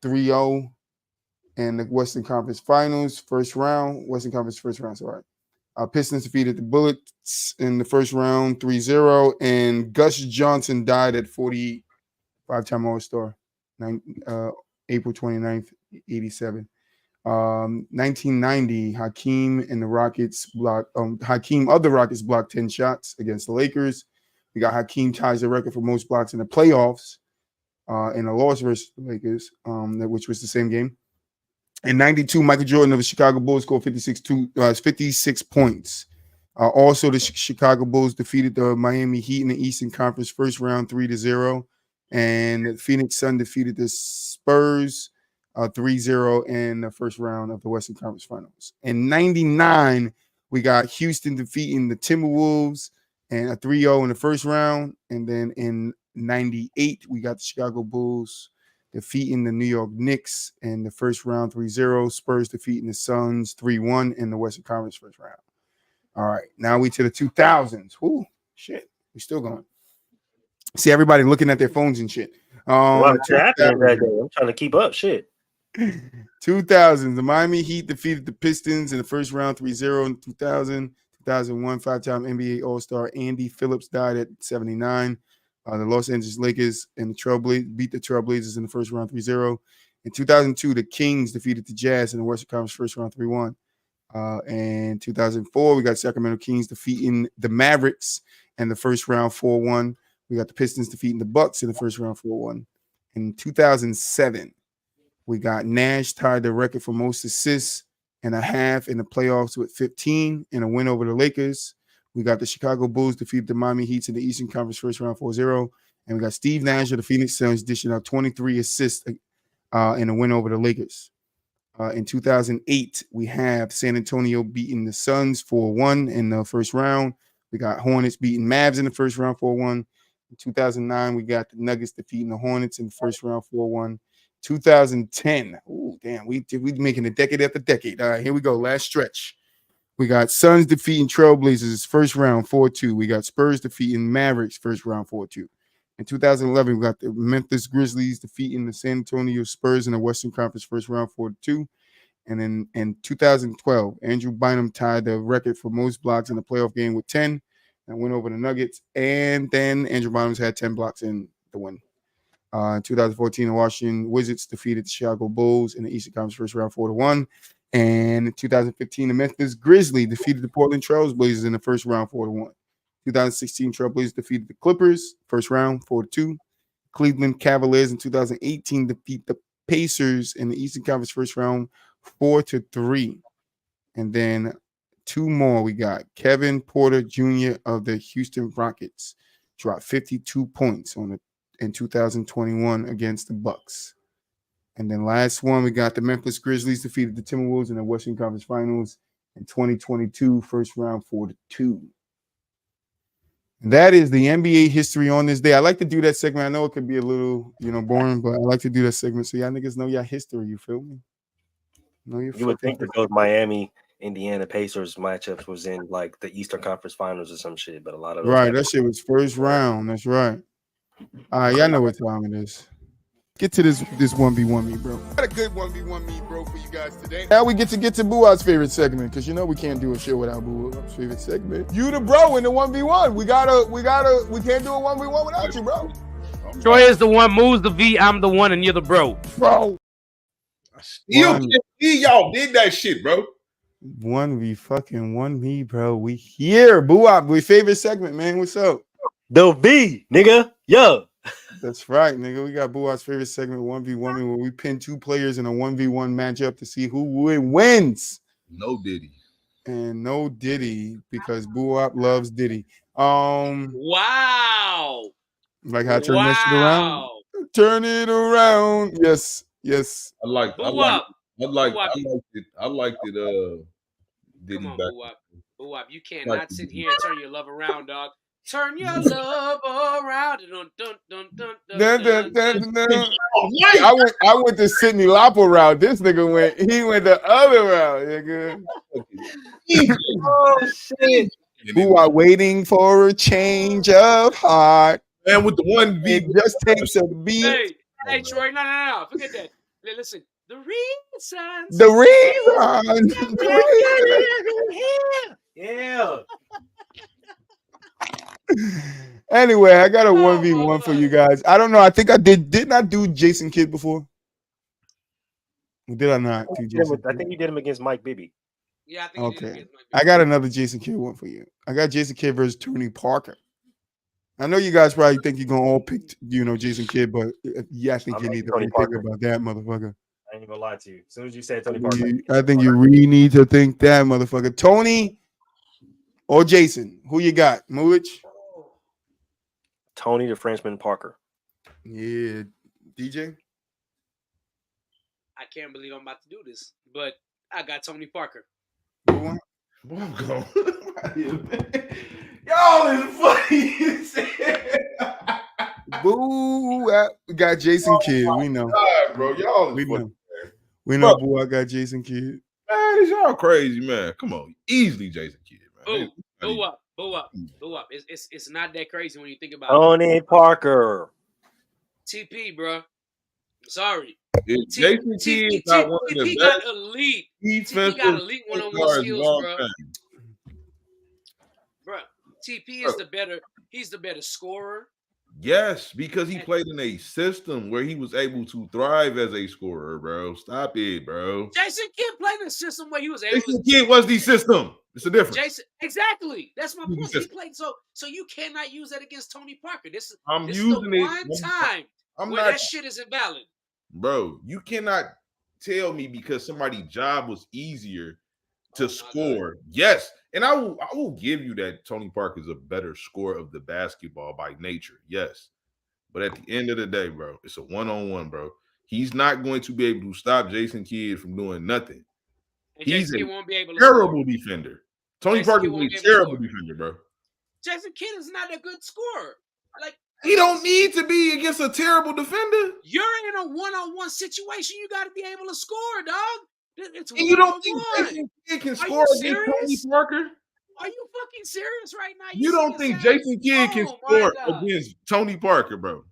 3-0 in the Western Conference Finals, Western Conference first round, sorry. Pistons defeated the Bullets in the first round 3-0, and Gus Johnson died at 48, 5-time All-Star, April 29th, 87. 1990, Hakeem of the Rockets blocked 10 shots against the Lakers. We got Hakeem ties the record for most blocks in the playoffs in a loss versus the Lakers, which was the same game. In 92, Michael Jordan of the Chicago Bulls scored 56 points. Also, the Chicago Bulls defeated the Miami Heat in the Eastern Conference first round 3-0. And the Phoenix Sun defeated the Spurs 3-0 in the first round of the Western Conference Finals. In 99, we got Houston defeating the Timberwolves and a 3-0 in the first round. And then in 98, we got the Chicago Bulls defeating the New York Knicks in the first round 3-0. Spurs defeating the Suns 3-1 in the Western Conference first round. All right, now we to the 2000s. Whoo, shit, we still going. See everybody looking at their phones and shit. I'm trying to keep up. Shit. 2000, the Miami Heat defeated the Pistons in the first round 3-0 in 2000. 2001 five-time NBA All-Star Andy Phillips died at 79. The Los Angeles Lakers and the beat the Trailblazers in the first round 3-0. In 2002, the Kings defeated the Jazz in the Western Conference first round 3-1. And 2004, we got Sacramento Kings defeating the Mavericks in the first round 4-1. We got the Pistons defeating the Bucks in the first round 4-1. In 2007, we got Nash tied the record for most assists and a half in the playoffs with 15 in a win over the Lakers. We got the Chicago Bulls defeat the Miami Heat in the Eastern Conference first round 4-0. And we got Steve Nash of the Phoenix Suns dishing out 23 assists in a win over the Lakers. In 2008, we have San Antonio beating the Suns 4-1 in the first round. We got Hornets beating Mavs in the first round 4-1. In 2009, we got the Nuggets defeating the Hornets in the first round 4-1. 2010, oh damn, we making a decade after decade. All right, here we go. Last stretch. We got Suns defeating Trailblazers first round 4-2. We got Spurs defeating Mavericks first round 4-2. In 2011, we got the Memphis Grizzlies defeating the San Antonio Spurs in the Western Conference first round 4-2. And then in 2012, Andrew Bynum tied the record for most blocks in the playoff game with 10 and went over the Nuggets. And then Andrew Bynum's had 10 blocks in the win. In 2014, the Washington Wizards defeated the Chicago Bulls in the Eastern Conference first round 4-1. And in 2015, the Memphis Grizzlies defeated the Portland Trail Blazers in the first round 4-1. 2016, Trailblazers defeated the Clippers first round 4-2. Cleveland Cavaliers in 2018 defeat the Pacers in the Eastern Conference first round 4-3. And then two more. We got Kevin Porter Jr. of the Houston Rockets dropped 52 points in 2021 against the Bucks. And then last one, we got the Memphis Grizzlies defeated the Timberwolves in the Western Conference Finals in 2022, first round 4-2. That is the NBA history on this day. I like to do that segment. I know it could be a little, boring, but I like to do that segment so y'all niggas know y'all history. You feel me? You would think that those Miami, Indiana Pacers matchups was in like the Eastern Conference Finals or some shit, but a lot of those right. That shit was first round. That's right. All right, y'all know what time it is. Get to this 1v1 me, bro. Got a good 1v1 me, bro, for you guys today. Now we get to Buat's favorite segment, because we can't do a shit without Buat's favorite segment. You the bro in the 1v1. We can't do a 1v1 without you, bro. Troy is the one, moves the V, I'm the one, and you're the bro. Bro. Still can't see y'all did that shit, bro. 1v, bro. We here, Buat. We favorite segment, man. What's up? The V, nigga. Yeah. That's right, nigga. We got Buat's favorite segment, 1v1, where we pin two players in a 1v1 matchup to see who wins. No Diddy. And no Diddy, because Buat loves Diddy. Wow. Like how I turn that shit around? Turn it around. Yes. I liked it. Diddy. Come on, Buat. You cannot sit here and turn your love around, dog. Turn your love around. I went the Sydney Lauper route. This nigga went the other route, nigga. Oh shit. Who are waiting for a change of heart. Man, with the 1v, it just takes a beat. Hey, Troy, no. Forget that. Listen, the reasons. Yeah. Anyway, I got a 1v1 for you guys. I don't know. I think I did not do Jason Kidd before. Did I not do Jason? I think you did him against Mike Bibby. Yeah, I think you did him against Mike Bibby. I got another Jason Kidd one for you. I got Jason Kidd versus Tony Parker. I know you guys probably think you're gonna all pick, Jason Kidd, but I think you need to think about that, motherfucker. I ain't even gonna lie to you. As soon as you said Tony Parker, I think you really need to think that, motherfucker. Tony or Jason, who you got? Mulich? Tony the Frenchman Parker. Yeah, DJ. I can't believe I'm about to do this, but I got Tony Parker. Y'all is funny. Boo! We got Jason Kidd. We know, God, bro. Y'all is funny. We know. Boo! I got Jason Kidd. Man, it's y'all crazy, man. Come on, easily Jason Kidd, man. Boo up. It's not that crazy when you think about Tony Parker. TP, bro. Sorry. Jason Kidd got one of the TP got elite. TP got elite one-on-one skills, bro. TP is the better. He's the better scorer. Yes, because he played in a system where he was able to thrive as a scorer, bro. Stop it, bro. Jason Kidd played in a system where he was able Jason Kidd was the system. It's a difference. Jason, exactly. That's my point. He System. played so you cannot use that against Tony Parker. This is I'm this using is the it. one time I'm where not, that shit is invalid. bro. You cannot tell me because somebody's job was easier to score. Yes, and I will give you that Tony Parker is a better scorer of the basketball by nature. Yes, but at the end of the day, bro, it's a one-on-one, bro. He's not going to be able to stop Jason Kidd from doing nothing. And He's Jason a Kidd won't be able to terrible score. defender. Tony Jason Parker Kidd won't is be a able to terrible score. defender, bro. Jason Kidd is not a good scorer. Like He don't need to be against a terrible defender. you're in a one-on-one situation. You got to be able to score, dog. It's And you don't think one-on-one. Jason Kidd can Are score you against Tony serious? Parker? Are you fucking serious right now? You don't think saying- Jason Kidd can Oh, my score God. against Tony Parker, bro?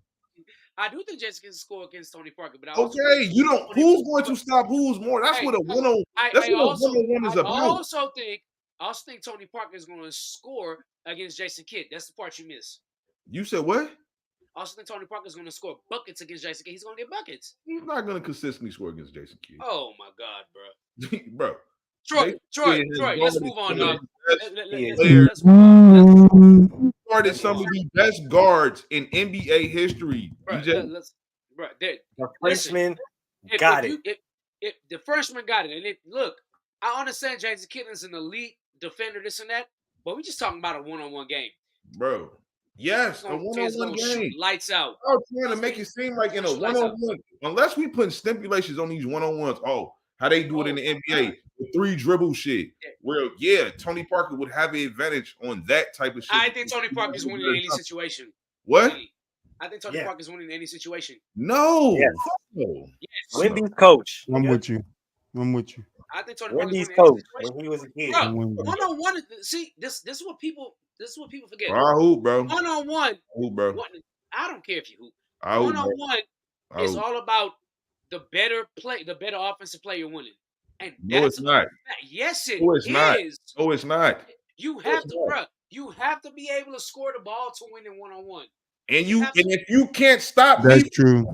I do think Jason can score against Tony Parker, but I also Okay, think you don't. Who's going to stop who's more? That's Hey, what a one-on. I That's what a also one-on-one is I about. also think Tony Parker is going to score against Jason Kidd. That's the part you miss. You said what? I also think Tony Parker is going to score buckets against Jason Kidd. He's going to get buckets. He's not going to consistently score against Jason Kidd, Oh my God, bro. bro. Troy, Jason Kidd has let's guarded move on, some dog. of the best Let's move on. guarded some of the best guards in NBA history. Bro, DJ. The listen, Frenchman if got you- it. if the freshman got it, and look, I understand Jason Kidd is an elite defender, this and that, but we just talking about a one-on-one game. Bro. Yes, He's a one-on-one gonna shoot game. lights out. I'm trying to make it seem like in a one-on-one, unless we put stipulations on these one-on-ones. Oh, how they do it in the NBA, the 3 dribble shit. Where Tony Parker would have an advantage on that type of shit. I think Tony Parker is winning in any situation. What? Really. I think Tony Parker is winning in any situation. No. Yes. No. Yes. Wendy's coach. I'm with you. I'm with you. I think Tony Parker is Wendy's winning in any coach situation. when he was a kid. Bro, I'm with you. one-on-one. See, this is what people forget. I hoop, bro. One-on-one. Hoop, bro. I don't care if you hoop. I hoop, bro. One-on-one I is hoop. all about the better play, the better offensive player winning. And No, that's it's not. Yes, it No, it's not. is. No, it's not. You have to, bro. You have to be able to score the ball to win in one-on-one. And if you can't stop That's me, true.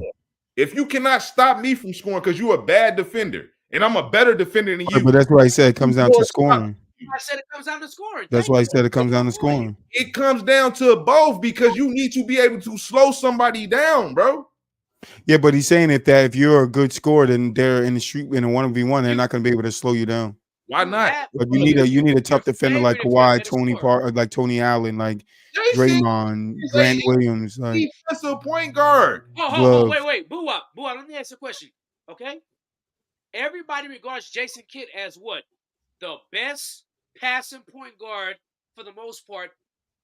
if you cannot stop me from scoring because you're a bad defender and I'm a better defender than you, But that's why I said it comes down to scoring. I said it comes down to scoring. That's why I said it comes down to scoring. it comes down to both because you need to be able to slow somebody down, bro. Yeah, but he's saying if you're a good scorer, then they're in the street in a 1v1, they're not going to be able to slow you down. Why not? But you need a tough defender like Kawhi, Tony Parker, like Tony Allen, like Draymond, Grant Williams, like Defensive point guard. Oh, wait. Boo up. Let me ask you a question. Okay? Everybody regards Jason Kidd as what? The best passing point guard for the most part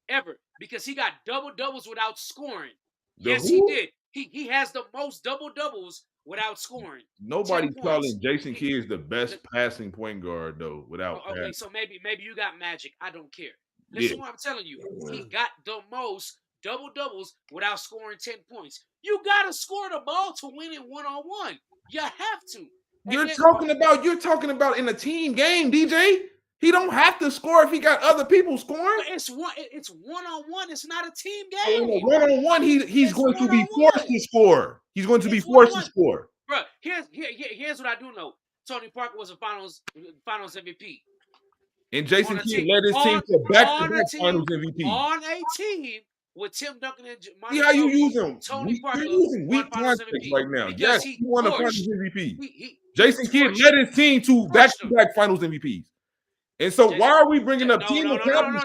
ever. Because he got double-doubles without scoring. Yes, he did. He has the most double-doubles without scoring. Nobody's 10 calling points. Jason Kidd the best passing point guard though. Without Okay, passing. so maybe you got magic. I don't care. Listen what I'm telling you. He got the most double-doubles without scoring 10 points. You got to score the ball to win it one-on-one. You have to. You're talking about in a team game, DJ. He don't have to score if he got other people scoring. It's one-on-one. It's not a team In game. a one-on-one, he's going to be forced to score. He's going to be forced to score. Bro, here's what I do know. Tony Parker was a finals MVP. And Jason On a Kidd team- led his team on- to on back-to-back a team- Finals MVP. On a team with Tim Duncan and See how you use him. Tony Parker You're using won weak Finals context MVP right now. because Yes, he he won a pushed. Finals MVP. He Jason Kidd pushed. led his team to back-to-back Finals MVPs. And so why are we bringing up team accomplishments?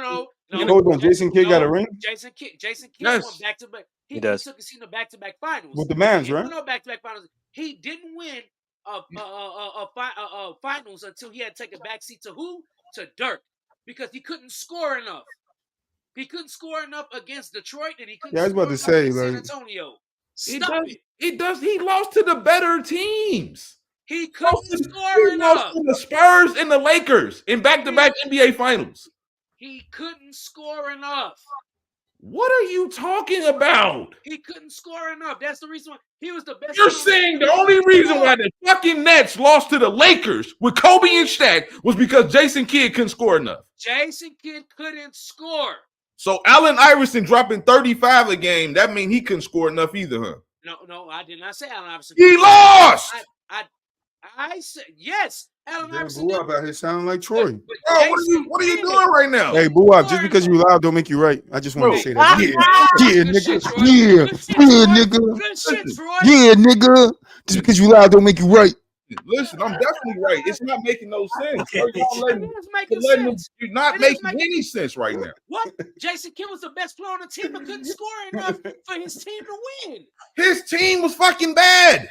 Hold on, Jason Kidd got a ring Jason Kidd Yes. won back-to-back. He does. took his team to back-to-back finals. with the Mavs, He right? won no back-to-back finals. He didn't win finals until he had to take a backseat to who? To Dirk, because he couldn't score enough. He couldn't score enough against Detroit, and he couldn't. Yeah, I was about to score enough say, against San like- Antonio. It Stop does. it. It does. He lost to the better teams. He couldn't He score lost enough. to the Spurs and the Lakers in back-to-back NBA Finals. He couldn't score enough. What are you talking about? He couldn't score enough. That's the reason why he was the best. You're saying the only reason why the fucking Nets lost to the Lakers with Kobe and Shaq was because Jason Kidd couldn't score enough. Jason Kidd couldn't score. So Allen Iverson dropping 35 a game, that means he couldn't score enough either, huh? No, I did not say Allen Iverson. He lost. I said yes. Allen Damn, Iverson. Boo Up out here sounding like Troy. But Bro, what are you doing right now? Hey, Boo Up, just because you loud don't make you right. I just want to say that. Yeah, Good shit, nigga. Troy. Yeah, Good shit, yeah, Troy. nigga. Good shit, Troy. Yeah, nigga. Just because you loud don't make you right. Listen, I'm definitely right. It's not making no sense. Bro. It is making sense. You're not It is making any sense right now. What? Jason Kidd was the best player on the team, but couldn't score enough for his team to win. His team was fucking bad.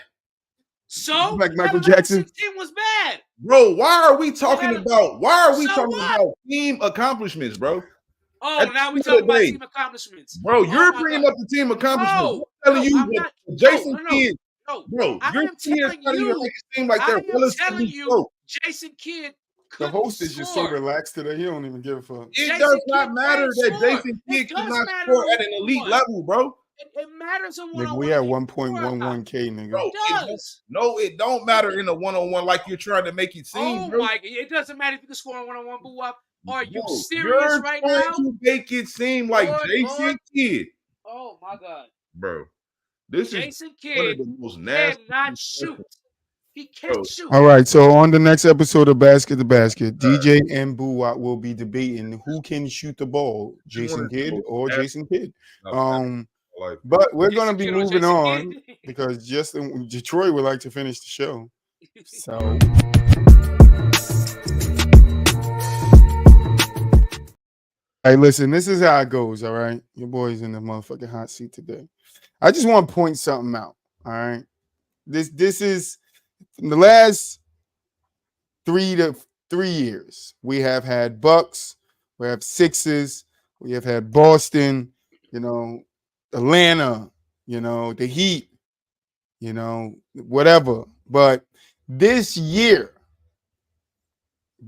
So Like Michael Allen Jackson. Iverson's team was bad. Bro, why are we talking about So what? about team accomplishments, bro? Oh, now we talking about team accomplishments. Bro, you're my bringing God. up the team accomplishments. No, I'm telling you I'm what not. Jason No. Kidd. No, Bro, I your am team is telling trying to you. make it seem like I they're am relatively telling you, broke. Jason Kidd The couldn't host is just so score. relaxed today. He don't even give a fuck. It Jason does not Kidd matter can't that score. Jason Kidd It does cannot matter score who at an elite won. level, bro. It matters in Nigga, one-on-one. we at if you score or not. 1.11K, nigga. Bro, It does. no, it don't matter in a one-on-one like you're trying to make it seem, Oh bro. my! It doesn't matter if you can score on one-on-one. Boo Wop. Are you Bro, serious you're right trying now? to make it seem like Jason Kidd, Oh my God! bro. This Jason is one of Kidd the most nasty. cannot shoot. He can't shoot. All right, so on the next episode of Basket to Basket, DJ and Boo Wop will be debating who can shoot the ball, Jason Kidd or Jason Kidd. But we're gonna be moving on because Justin Detroit would like to finish the show. So hey, listen, this is how it goes, all right? Your boy's in the motherfucking hot seat today. I just want to point something out, all right? This is in the last 3 years. We have had Bucks, we have Sixers, we have had Boston, Atlanta, the Heat, whatever. But this year,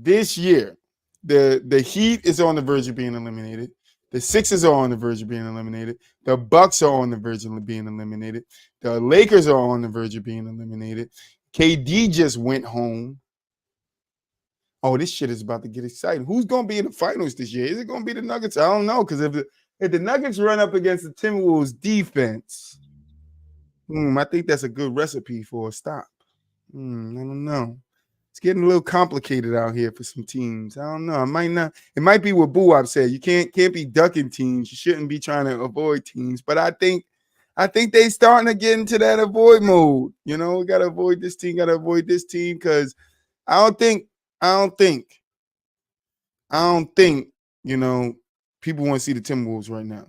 the Heat is on the verge of being eliminated. The Sixers are on the verge of being eliminated. The Bucks are on the verge of being eliminated. The Lakers are on the verge of being eliminated. KD just went home. Oh, this shit is about to get exciting. Who's going to be in the finals this year? Is it going to be the Nuggets? I don't know, because if the Nuggets run up against the Timberwolves defense, I think that's a good recipe for a stop. I don't know. It's getting a little complicated out here for some teams. I don't know. It might be what Boo Wop said. You can't be ducking teams. You shouldn't be trying to avoid teams. But I think they starting to get into that avoid mode. We gotta avoid this team, because I don't think people want to see the Timberwolves right now.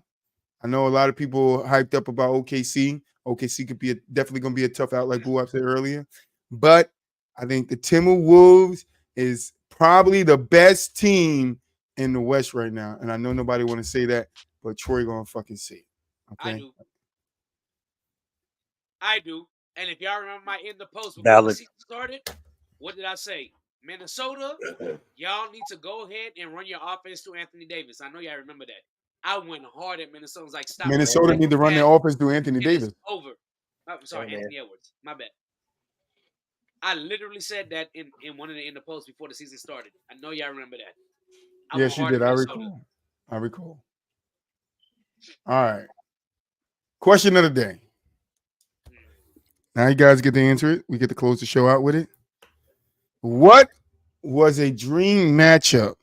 I know a lot of people hyped up about OKC. OKC could be definitely gonna be a tough out, like Boo Wop said earlier. But I think the Timberwolves is probably the best team in the West right now. And I know nobody want to say that, but Troy gonna fucking say it. Okay? I do. And if y'all remember my in the post before Valid. the season started, what did I say? Minnesota, y'all need to go ahead and run your offense to Anthony Davis. I know y'all remember that. I went hard at Minnesota. I was like, stop. Minnesota need to run their offense through Anthony Davis. Over. I'm sorry, Anthony Edwards. My bad. I literally said that in one of the in the posts before the season started. I know y'all remember that. Yes, you did. I recall. All right. Question of the day. Now you guys get to answer it. We get to close the show out with it. What was a dream matchup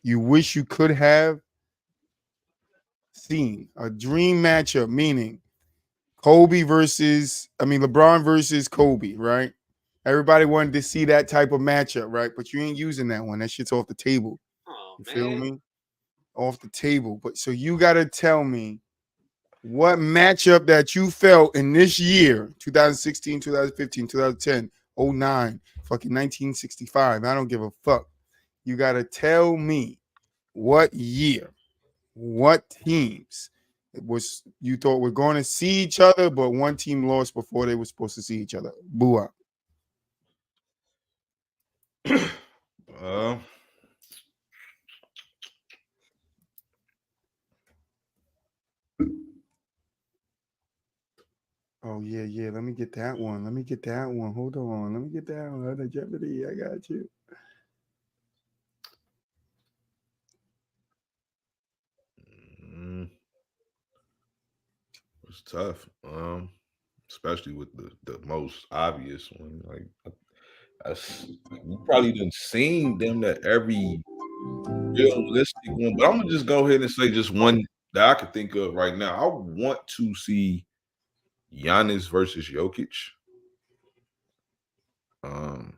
you wish you could have seen? A dream matchup, meaning LeBron versus Kobe, right? Everybody wanted to see that type of matchup, right? But you ain't using that one. That shit's off the table. You feel me? Off the table. But so you got to tell me what matchup that you felt in this year, 2016, 2015, 2010, 09, fucking 1965. I don't give a fuck. You got to tell me what year, what teams it was you thought were going to see each other, but one team lost before they were supposed to see each other. Boo Wop. Oh, yeah. Let me get that one. Hold on. Let me get that one. The Jeopardy. I got you. It's tough. Especially with the most obvious one. Like we probably done seen them at every realistic one, but I'm gonna just go ahead and say just one that I could think of right now. I want to see Giannis versus Jokic. I'm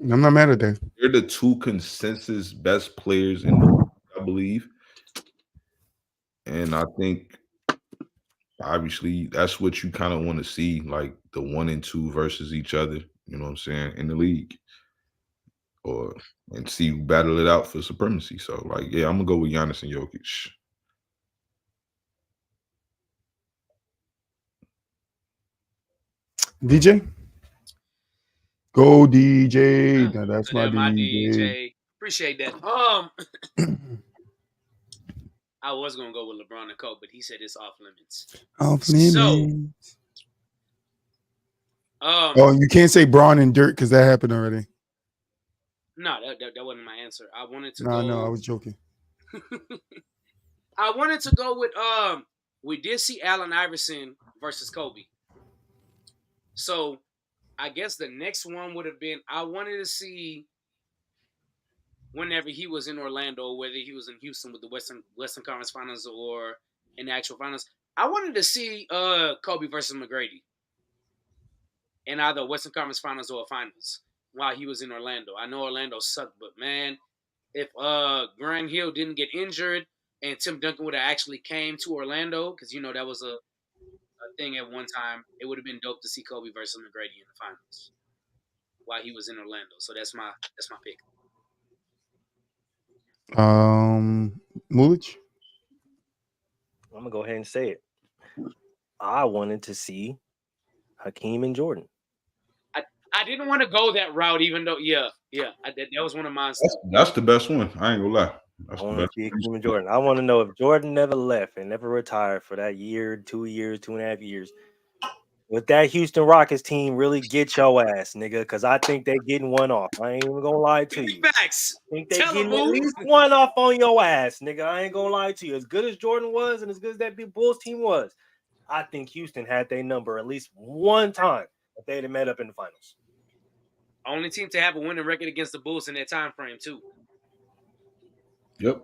not mad at that. They're the two consensus best players in the world, I believe. And I think obviously that's what you kind of want to see, like the 1 and 2 versus each other, you know what I'm saying, in the league. And see who battle it out for supremacy. So, like, yeah, I'm gonna go with Giannis and Jokic. DJ? Go DJ. Now, that's my my DJ. DJ. Appreciate that. I was gonna go with LeBron and Kobe, but he said it's off limits. Off limits. So, oh, you can't say Braun and Dirk because that happened already. No, that wasn't my answer. I wanted to No, go. no, I was joking. I wanted to go with we did see Allen Iverson versus Kobe. So I guess the next one would have been I wanted to see whenever he was in Orlando, whether he was in Houston with the Western Conference Finals or in the actual finals. I wanted to see Kobe versus McGrady in either Western Conference Finals or finals while he was in Orlando. I know Orlando sucked, but man, if Grant Hill didn't get injured and Tim Duncan would have actually came to Orlando, because you know that was a thing at one time, it would have been dope to see Kobe versus McGrady in the finals while he was in Orlando. So that's my pick. Mulich? I'm gonna go ahead and say it. I wanted to see Hakeem and Jordan. I didn't want to go that route, even though, that was one of mine. That's the best one. I ain't gonna lie. That's I the want to best see Hakeem and Jordan. I want to know if Jordan never left and never retired for that year, 2 years, 2.5 years. Would that Houston Rockets team really get your ass, nigga? Because I think they're getting one off. I ain't even gonna lie to you. Facts. I think they're getting at least one off on your ass, nigga. I ain't gonna lie to you. As good as Jordan was and as good as that big Bulls team was, I think Houston had their number at least one time if they'd have met up in the finals. Only team to have a winning record against the Bulls in that time frame, too. Yep.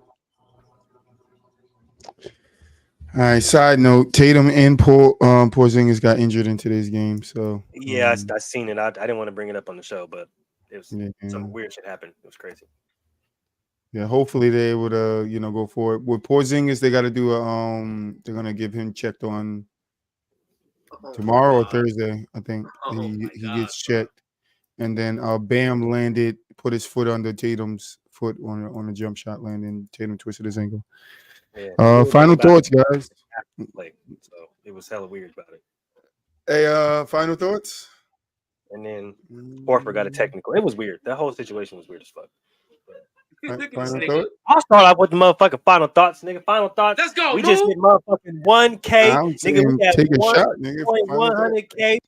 All right. Side note: Tatum and Porzingis got injured in today's game. So yeah, I seen it. I didn't want to bring it up on the show, but it was some weird shit happened. It was crazy. Yeah, hopefully they would go for it. With Porzingis, they got to do they're gonna give him checked on tomorrow or Thursday. I think he gets checked, and then Bam put his foot under Tatum's foot on a jump shot landing. Tatum twisted his ankle. Yeah, final thoughts, guys. So it was hella weird about it. Hey, final thoughts. And then Horford got a technical. It was weird. That whole situation was weird as fuck. Final thought? I'll start off with the motherfucking final thoughts, nigga. Final thoughts. Let's go. We just hit motherfucking 1K. Nigga, we got take a shot, nigga. 100K.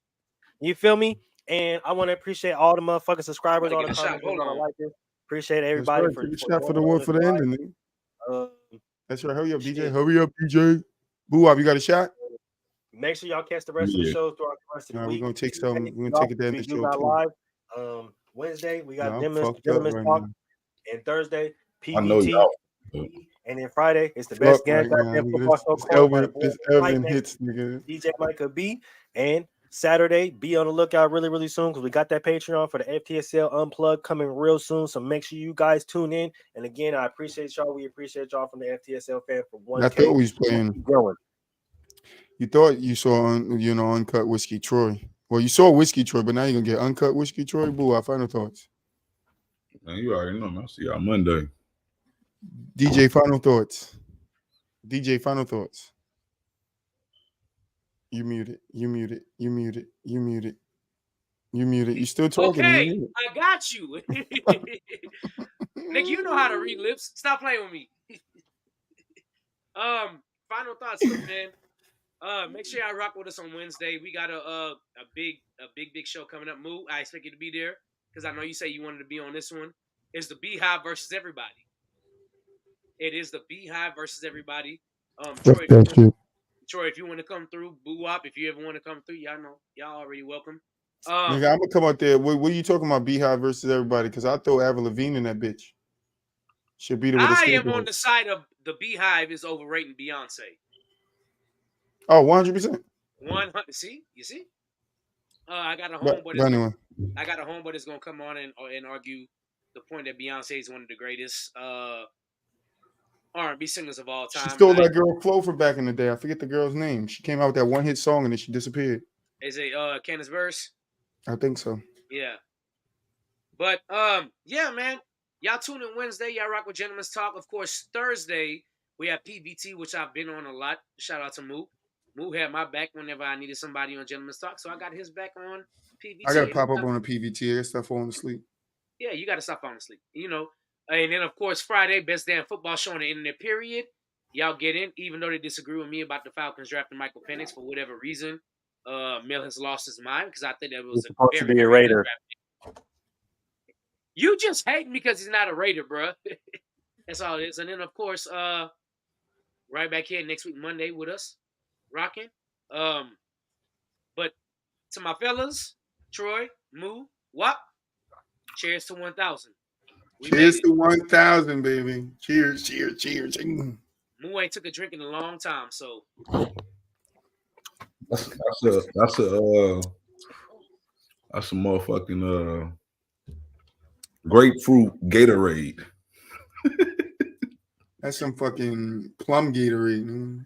You feel me? And I want to appreciate all the motherfucking subscribers, all the comments. Like this. Appreciate everybody for the ending, nigga. That's right. Hurry up, DJ. Hurry up, DJ. Boo up. You got a shot? Make sure y'all catch the rest of the shows throughout the rest of the week. We're gonna take some. We're gonna take it down the show live. Wednesday we got Gentleman's Talk, and Thursday PBT. I know y'all. And then Friday it's the best game. Elvin hits, nigga. DJ Micah B. And Saturday, be on the lookout really, really soon because we got that Patreon for the FTSL Unplugged coming real soon. So make sure you guys tune in. And again, I appreciate y'all. We appreciate y'all from the FTSL fan for 1K. I thought we was playing. You thought you saw, Uncut Whiskey Troy. Well, you saw Whiskey Troy, but now you're gonna get Uncut Whiskey Troy. Boo, our final thoughts. Man, you already know, man. I'll see y'all Monday. DJ, final thoughts. You muted. You still talking? Okay, I got you. Nick, you know how to read lips. Stop playing with me. Final thoughts, man. Make sure y'all rock with us on Wednesday. We got a big show coming up. Moo, I expect you to be there because I know you say you wanted to be on this one. It's the Beehive versus everybody. It is the Beehive versus everybody. Troy, Troy, if you want to come through, Boo Wop, if you ever want to come through, y'all know, y'all already welcome. Nigga, I'm gonna come out there. What are you talking about, Beehive versus everybody? Because I throw Avril Lavigne in that bitch. She'll beat her with a I am skateboard. on the side of the Beehive is overrating Beyonce. Oh, 100%. 100. See, you see. I got a But homeboy. anyway, I got a homeboy that's gonna come on and argue the point that Beyonce is one of the greatest R&B singers of all time. she stole that girl Flo from back in the day. I forget the girl's name. She came out with that one hit song and then she disappeared. Is it Candace Verse? I think so. Yeah. But yeah, man. Y'all tune in Wednesday. Y'all rock with Gentleman's Talk. Of course, Thursday we have PBT, which I've been on a lot. Shout out to Moo. Moo had my back whenever I needed somebody on Gentleman's Talk, so I got his back on PBT. I gotta pop up on a PVT. I gotta stop falling asleep. Yeah, you gotta stop falling asleep. You know. And then of course Friday, best damn football show on the internet, period. Y'all get in, even though they disagree with me about the Falcons drafting Michael Penix for whatever reason. Mel has lost his mind because I think that was supposed to be a Raider. You just hate me because he's not a Raider, bro. That's all it is. And then of course, right back here next week Monday with us, rocking. But to my fellas, Troy, Moo, Wop, cheers to 1,000. Cheers to 1,000, baby. Cheers, cheers, cheers. Moo ain't took a drink in a long time, so That's a motherfucking grapefruit Gatorade. That's some fucking plum Gatorade.